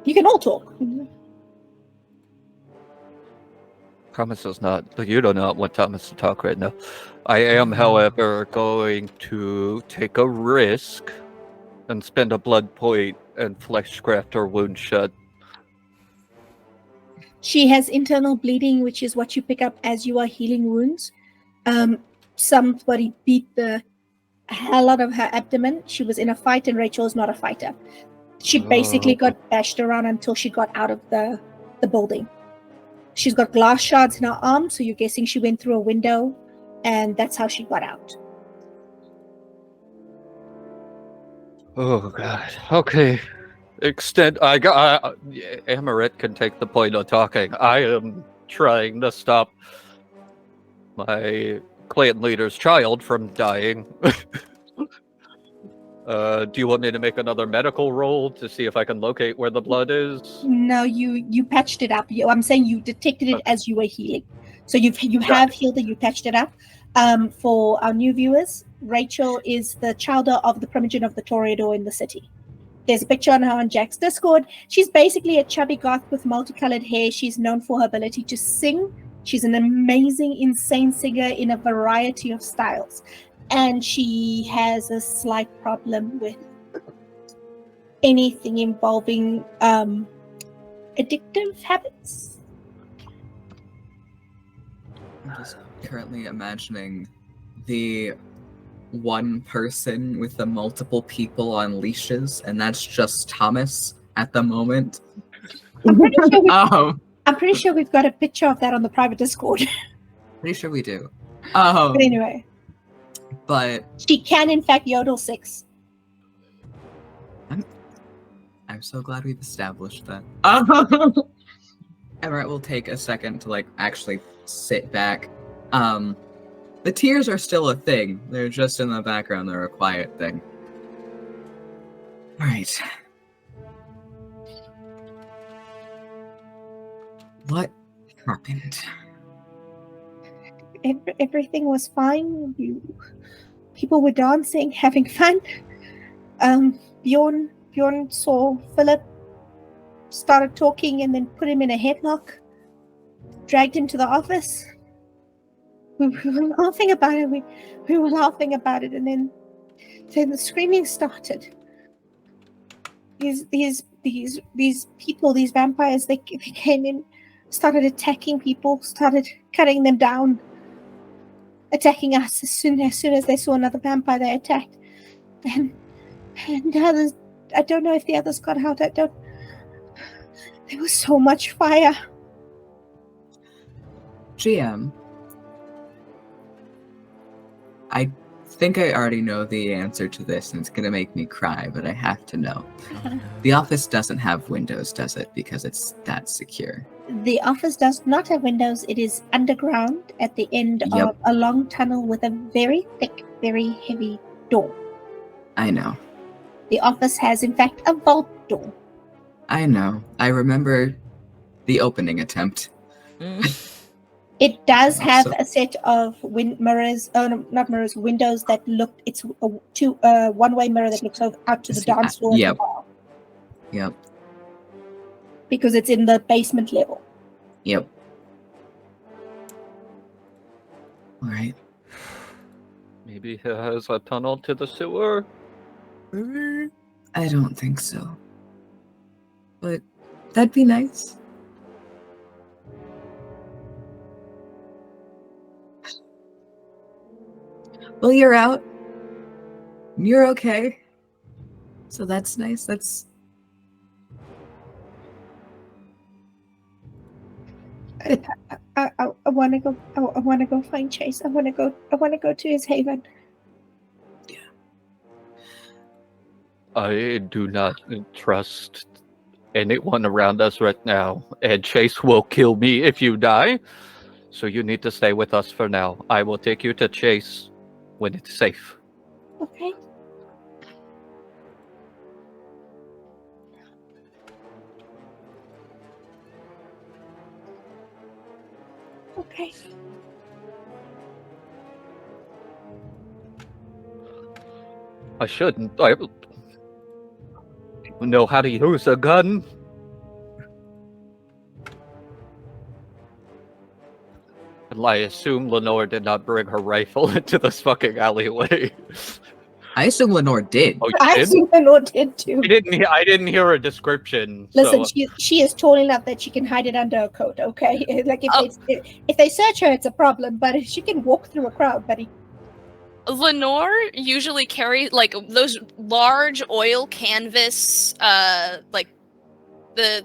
You can all talk. Thomas is not. You do not want Thomas to talk right now. I am, however, going to take a risk and spend a blood point and flesh craft her wound shut. She has internal bleeding, which is what you pick up as you are healing wounds. Somebody beat the a lot of her abdomen. She was in a fight, and Rachel is not a fighter. She basically got bashed around until she got out of the building. She's got glass shards in her arm, so you're guessing she went through a window, and that's how she got out. Oh god. Okay. Amorette can take the point of talking. I am trying to stop my clan leader's child from dying. Do you want me to make another medical roll to see if I can locate where the blood is? No, you patched it up. I'm saying you detected it as you were healing. So you have healed it, you patched it up. For our new viewers, Rachel is the child of the primogen of the Toreador in the city. There's a picture on her on Jack's Discord. She's basically a chubby goth with multicolored hair. She's known for her ability to sing. She's an amazing, insane singer in a variety of styles. And she has a slight problem with anything involving addictive habits. I'm just currently imagining the one person with the multiple people on leashes, and that's just Thomas at the moment. I'm pretty sure we've got a picture of that on the private Discord. Pretty sure we do. But anyway. But she can, in fact, yodel 6. I'm so glad we've established that. Amorette will take a second to actually sit back. The tears are still a thing. They're just in the background. They're a quiet thing. All right. What happened? Everything was fine. People were dancing, having fun. Bjorn saw Philip, started talking, and then put him in a headlock. Dragged him to the office. We were laughing about it. We were laughing about it, and then the screaming started. These people, these vampires, they came in, started attacking people, started cutting them down, attacking us. As soon as they saw another vampire, they attacked. And others, I don't know if the others got out. There was so much fire. GM, I think I already know the answer to this, and it's going to make me cry, but I have to know. The office doesn't have windows, does it? Because it's that secure. The office does not have windows. It is underground at the end of a long tunnel with a very thick, very heavy door. I know. The office has, in fact, a vault door. I know. I remember the opening attempt. It does have a set of windows that look. It's a one-way mirror that looks out to the dance floor. Yep. Because it's in the basement level. Yep. All right. Maybe he has a tunnel to the sewer? I don't think so. But that'd be nice. Well, you're out. You're okay. So that's nice. I want to go. I want to go find Chase. I want to go to his haven. Yeah. I do not trust anyone around us right now, and Chase will kill me if you die. So you need to stay with us for now. I will take you to Chase when it's safe. Okay. Okay. I shouldn't. I know how to use a gun. I assume Lenore did not bring her rifle into this fucking alleyway. I assume Lenore did. Oh, I assume Lenore did too. I didn't hear a description. Listen, so, she is tall enough that she can hide it under a coat. Okay, like if they search her, it's a problem. But if she can walk through a crowd, buddy. Lenore usually carries like those large oil canvas, like the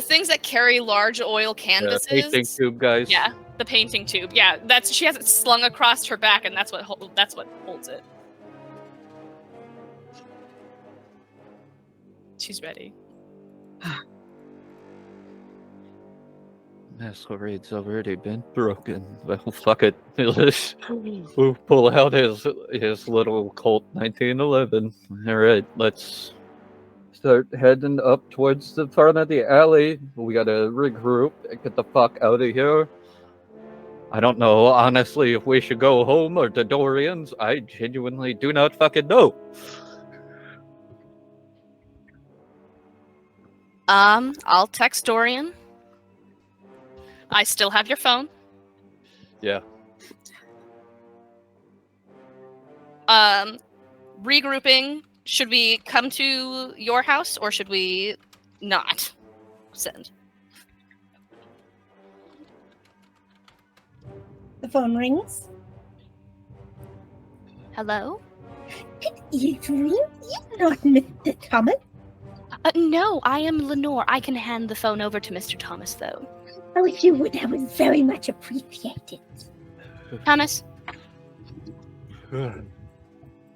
things that carry large oil canvases. Painting tube guys. Yeah, the painting tube. Yeah, she has it slung across her back, and that's what holds it. She's ready. Masquerade's already been broken. Well, fuck it. We'll pull out his little Colt 1911. All right, let's start heading up towards the front of the alley. We gotta regroup and get the fuck out of here. I don't know, honestly, if we should go home or to Dorian's. I genuinely do not fucking know. I'll text Dorian. I still have your phone. Yeah. Regrouping. Should we come to your house or should we not send? The phone rings. Hello? Good evening. You're not Mr. Thomas. No, I am Lenore. I can hand the phone over to Mr. Thomas, though. Oh, if you would, I would very much appreciate it. Thomas?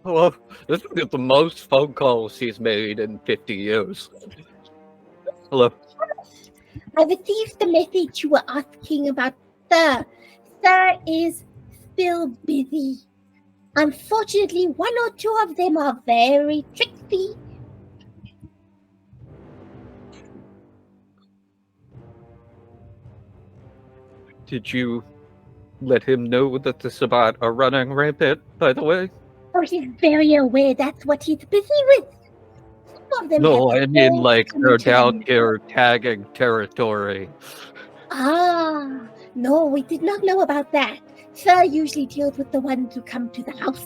Well, this is the most phone calls he's made in 50 years. Hello. I received the message you were asking about Sir. Sir is still busy. Unfortunately, one or two of them are very tricksy. Did you let him know that this about are running rampant, by the way? Oh, he's very aware that's what he's busy with. Some of them No, have I mean all like come they're to down me. here tagging territory. Ah, no, we did not know about that. Sir usually deals with the ones who come to the house.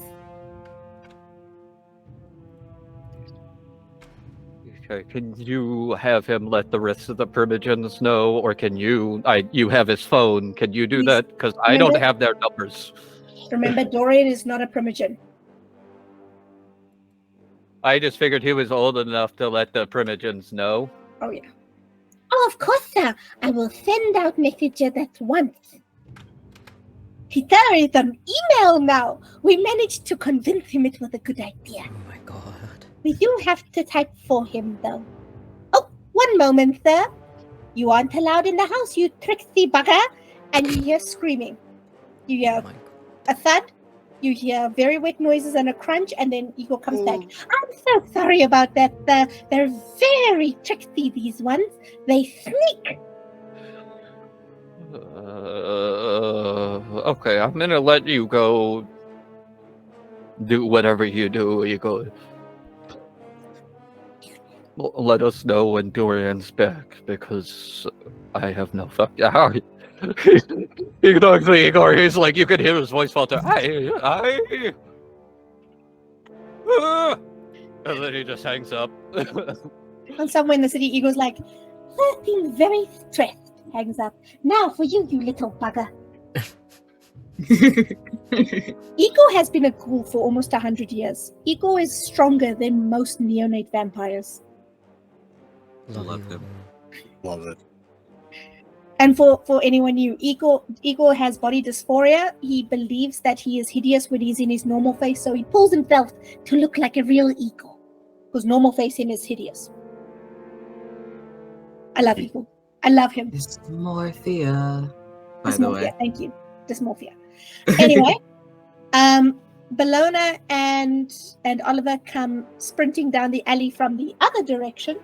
Okay, can you have him let the rest of the Primogens know, or can you have his phone? Can you do He's- that? Because I don't remember- have their numbers. Remember, Dorian is not a primogen. I just figured he was old enough to let the Primogens know. Oh, yeah. Oh, of course, sir. I will send out messages at once. Peter is on email now. We managed to convince him it was a good idea. Oh my god. We do have to type for him, though. Oh, one moment, sir. You aren't allowed in the house, you tricksy bugger. And you hear screaming. You hear Oh my god. a thud. You hear very wet noises and a crunch, and then Eagle comes back. I'm so sorry about that, sir. They're very tricksy, these ones. They sneak. Okay, I'm gonna let you go do whatever you do. You go. Let us know when Dorian's back, because I have no fuck. He talks to Igor. He's like, you can hear his voice falter. And then he just hangs up. And somewhere in the city, Eagle's like, "Sir seems very stressed." Hangs up. Now for you, you little bugger. Eagle has been a ghoul for almost 100 years. Eagle is stronger than most neonate vampires. Love him. Love it. And for anyone new, Eagle has body dysphoria. He believes that he is hideous when he's in his normal face, so he pulls himself to look like a real Eagle, because normal face him is hideous. I love Eagle. I love him. Dysmorphia. By the way. Dysmorphia. Thank you. Dysmorphia. Anyway, Bellona and Oliver come sprinting down the alley from the other direction.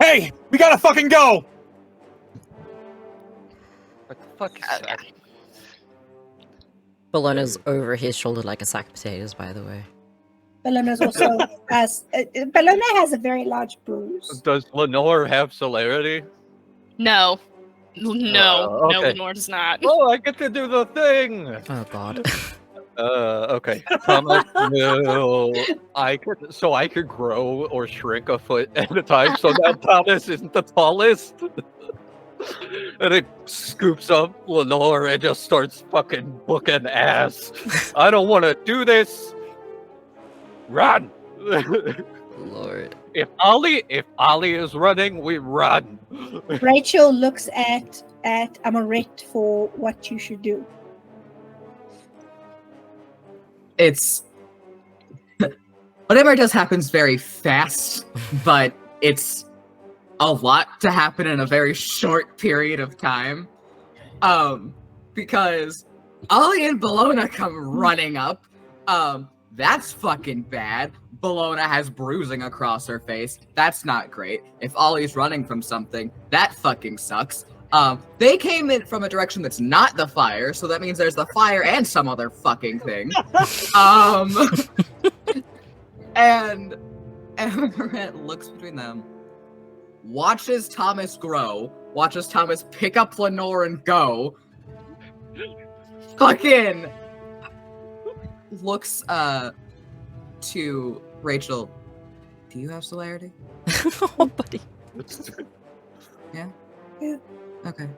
Hey, we gotta fucking go! What the fuck is that? Bellona's over his shoulder like a sack of potatoes, by the way. Bellona's also Bellona has a very large bruise. Does Lenore have celerity? No. No, okay. Lenore does not. Oh, I get to do the thing! Oh god. Okay. Thomas will I could grow or shrink a foot at a time, so now Thomas isn't the tallest. And it scoops up Lenore and just starts fucking booking ass. I don't want to do this. Run. Lord. If Ollie is running, we run. Rachel looks at Amorette for what you should do. It's whatever does happens very fast, but it's a lot to happen in a very short period of time. Because Ollie and Bellona come running up. That's fucking bad. Bellona has bruising across her face. That's not great. If Ollie's running from something, that fucking sucks. They came in from a direction that's not the fire, so that means there's the fire and some other fucking thing. And Amorette looks between them, watches Thomas grow, watches Thomas pick up Lenore and go, fucking looks to Rachel. Do you have celerity? Oh, buddy. Yeah? Yeah. Okay.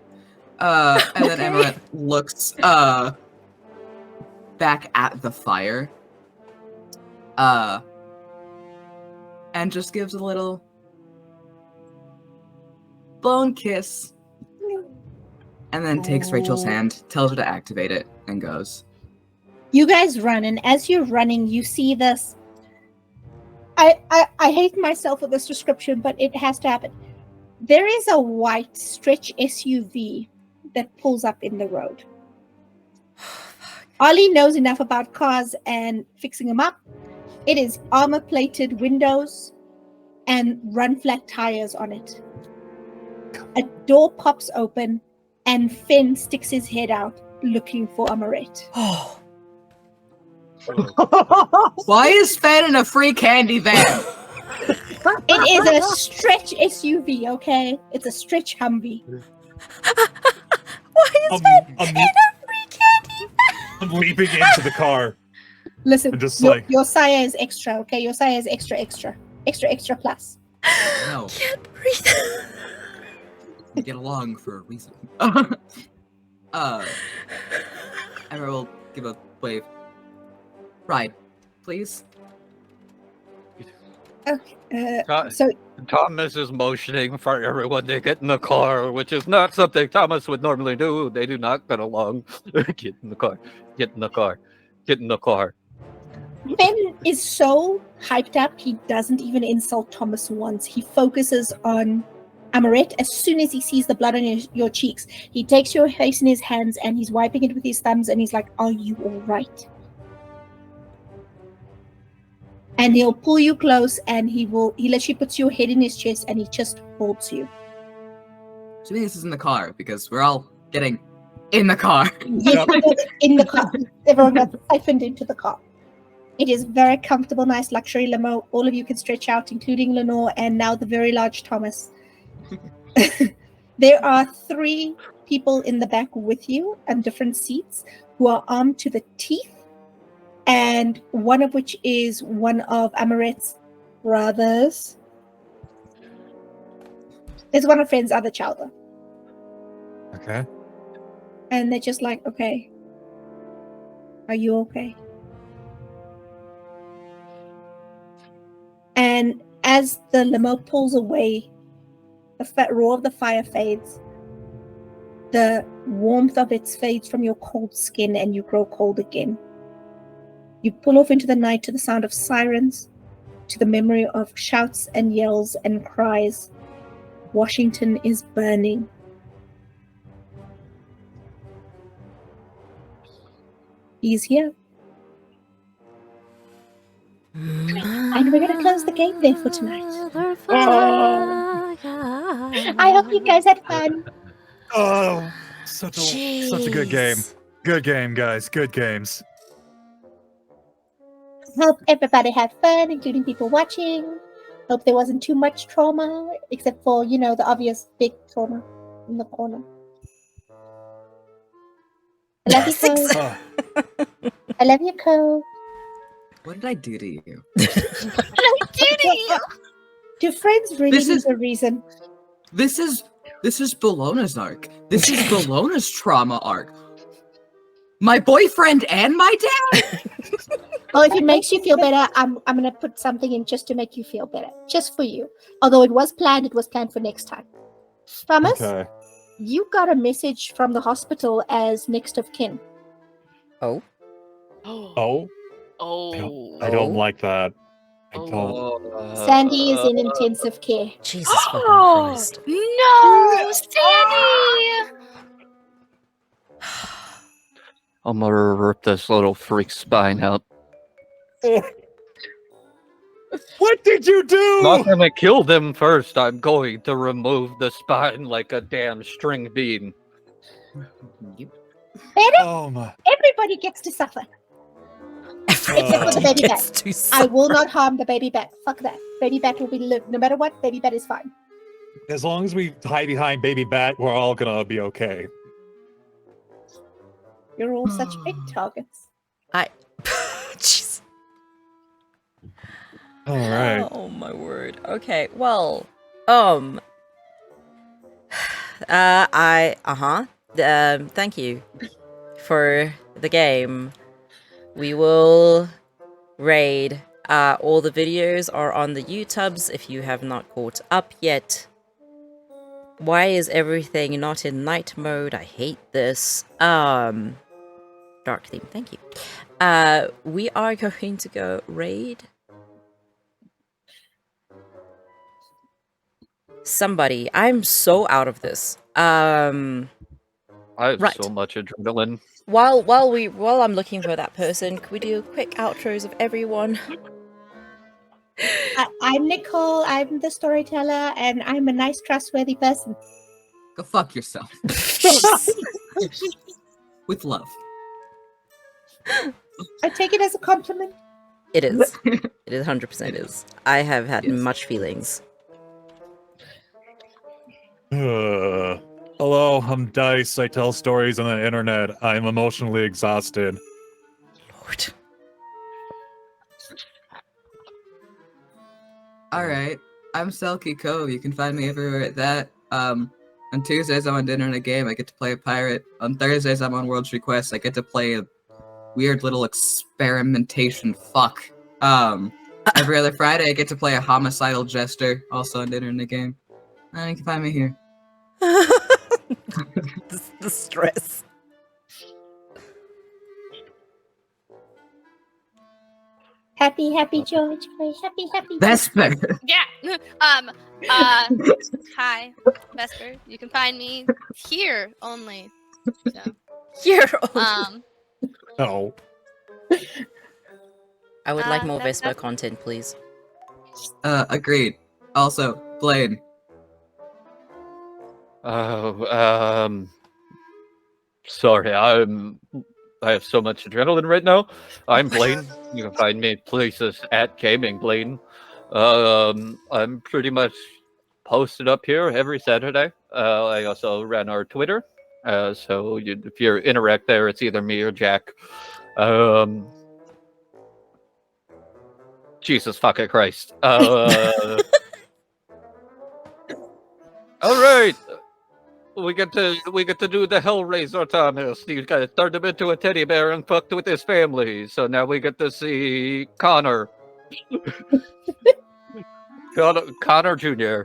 And then Amorette looks back at the fire. And just gives a little blown kiss. And then takes Rachel's hand, tells her to activate it, and goes. You guys run, and as you're running, you see this. I hate myself with this description, but it has to happen. There is a white stretch SUV that pulls up in the road. Ollie knows enough about cars and fixing them up. It is armor-plated windows and run-flat tires on it. A door pops open, and Finn sticks his head out, looking for Amorette. Oh. Why is Fed in a free candy van? It is a stretch SUV, okay? It's a stretch Humvee. Why is that in a free candy bag? I'm leaping into the car. Listen, And just your Saya is extra, okay? Your Saya is extra plus. No, Can't breathe. we get along for a reason. Emma will give a wave. Ride, please. Okay, Tho- so Thomas is motioning for everyone to get in the car, which is not something Thomas would normally do. They do not get along. Get in the car. Get in the car. Get in the car. Ben is so hyped up, he doesn't even insult Thomas once. He focuses on Amorette. As soon as he sees the blood on your cheeks, he takes your face in his hands and he's wiping it with his thumbs and he's like, "Are you all right?" And he'll pull you close and he literally puts your head in his chest and he just holds you. So this is in the car because we're all getting in the car. Yes, in the car. Everyone got siphoned into the car. It is very comfortable, nice luxury limo. All of you can stretch out, including Lenore and now the very large Thomas. There are 3 people in the back with you on different seats who are armed to the teeth, and one of which is one of Amorette's brothers. It's one of Friend's other child. Okay. And they're just like, "Okay. Are you okay?" And as the limo pulls away, the roar of the fire fades. The warmth of it fades from your cold skin and you grow cold again. You pull off into the night to the sound of sirens, to the memory of shouts and yells and cries. Washington is burning. He's here. And we're going to close the game there for tonight. I hope you guys had fun. Oh, such a good game. Good game, guys. Good games. Hope everybody had fun, including people watching. Hope there wasn't too much trauma, except for, the obvious big trauma in the corner. I love you, Cole. I love you, Cole. What did I do to you? Do friends really This need is- a reason? This is This is Bellona's arc. This is Bellona's trauma arc. My boyfriend and my dad? Well, if it makes you feel better, I'm gonna put something in just to make you feel better, just for you. Although it was planned for next time. Thomas, Okay. you got a message from the hospital as next of kin. Oh. Oh, Oh. I don't like that. I don't. Sandy is in intensive care. Jesus fucking Oh Christ. no, Sandy! I'm gonna rip this little freak's spine out. What did you do? Not gonna kill them first. I'm going to remove the spine like a damn string bean. Better, Oh my. everybody gets to suffer. Except for the baby Gets bat. to I suck. will not harm the baby bat. Fuck that. Baby bat will be lived. No matter what, baby bat is fine. As long as we hide behind Baby Bat, we're all gonna be okay. You're all such big targets. Jeez. All right. Oh my word. Okay, well, thank you for the game. We will raid. All the videos are on the YouTubes if you have not caught up yet. Why is everything not in night mode? I hate this. Dark theme, thank you. We are going to go raid somebody. I'm so out of this. I have Right. so much adrenaline. While I'm looking for that person, could we do quick outros of everyone? I'm Nicole. I'm the storyteller, and I'm a nice, trustworthy person. Go fuck yourself. With love. I take it as a compliment. It is. It is 100% is. I have had Yes. much feelings. Hello, I'm Dice. I tell stories on the internet. I'm emotionally exhausted. Lord. Alright. I'm Selkie Cove. You can find me everywhere at that. On Tuesdays I'm on Dinner and a Game. I get to play a pirate. On Thursdays I'm on World's Request. I get to play a weird little experimentation fuck. Every other Friday I get to play a homicidal jester, also on Dinner and a Game. And you can find me here. The stress. Happy, George. Very happy. Vesper! Yeah. Hi, Vesper. You can find me here only. So, Here. Oh. I would like more that's- Vespa content, please. Agreed. Also, Blaine. Oh, sorry, I have so much adrenaline right now. I'm Blaine. You can find me places at Gaming Blaine. I'm pretty much posted up here every Saturday. I also ran our Twitter. So if you interact there, it's either me or Jack. Jesus fucking Christ. All right. We get to do the Hellraiser Thomas. You guys turned him into a teddy bear and fucked with his family. So now we get to see Connor. Connor Jr.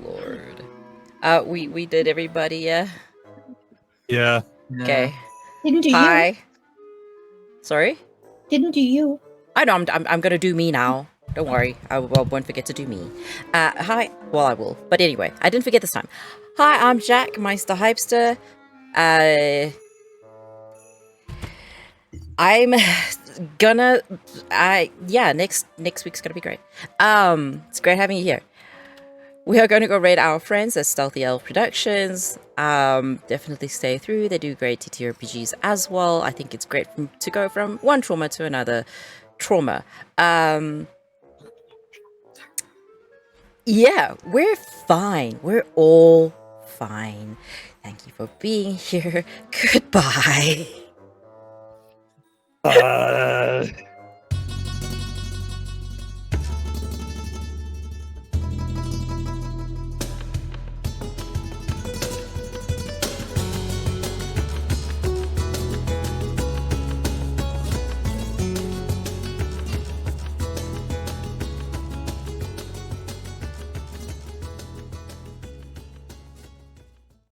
Lord. We did everybody, yeah? Yeah. Okay. Didn't do you? Hi. Sorry? Didn't do you? I know, I'm gonna do me now. Don't worry, I won't forget to do me. Hi. Well, I will. But anyway, I didn't forget this time. Hi, I'm Jack, Meister Hypester. I'm gonna... yeah, next week's gonna be great. It's great having you here. We are going to go raid our friends at Stealthy Elf Productions. Definitely stay through. They do great TTRPGs as well. I think it's great to go from one trauma to another trauma. Yeah, we're fine. We're all fine. Thank you for being here. Goodbye.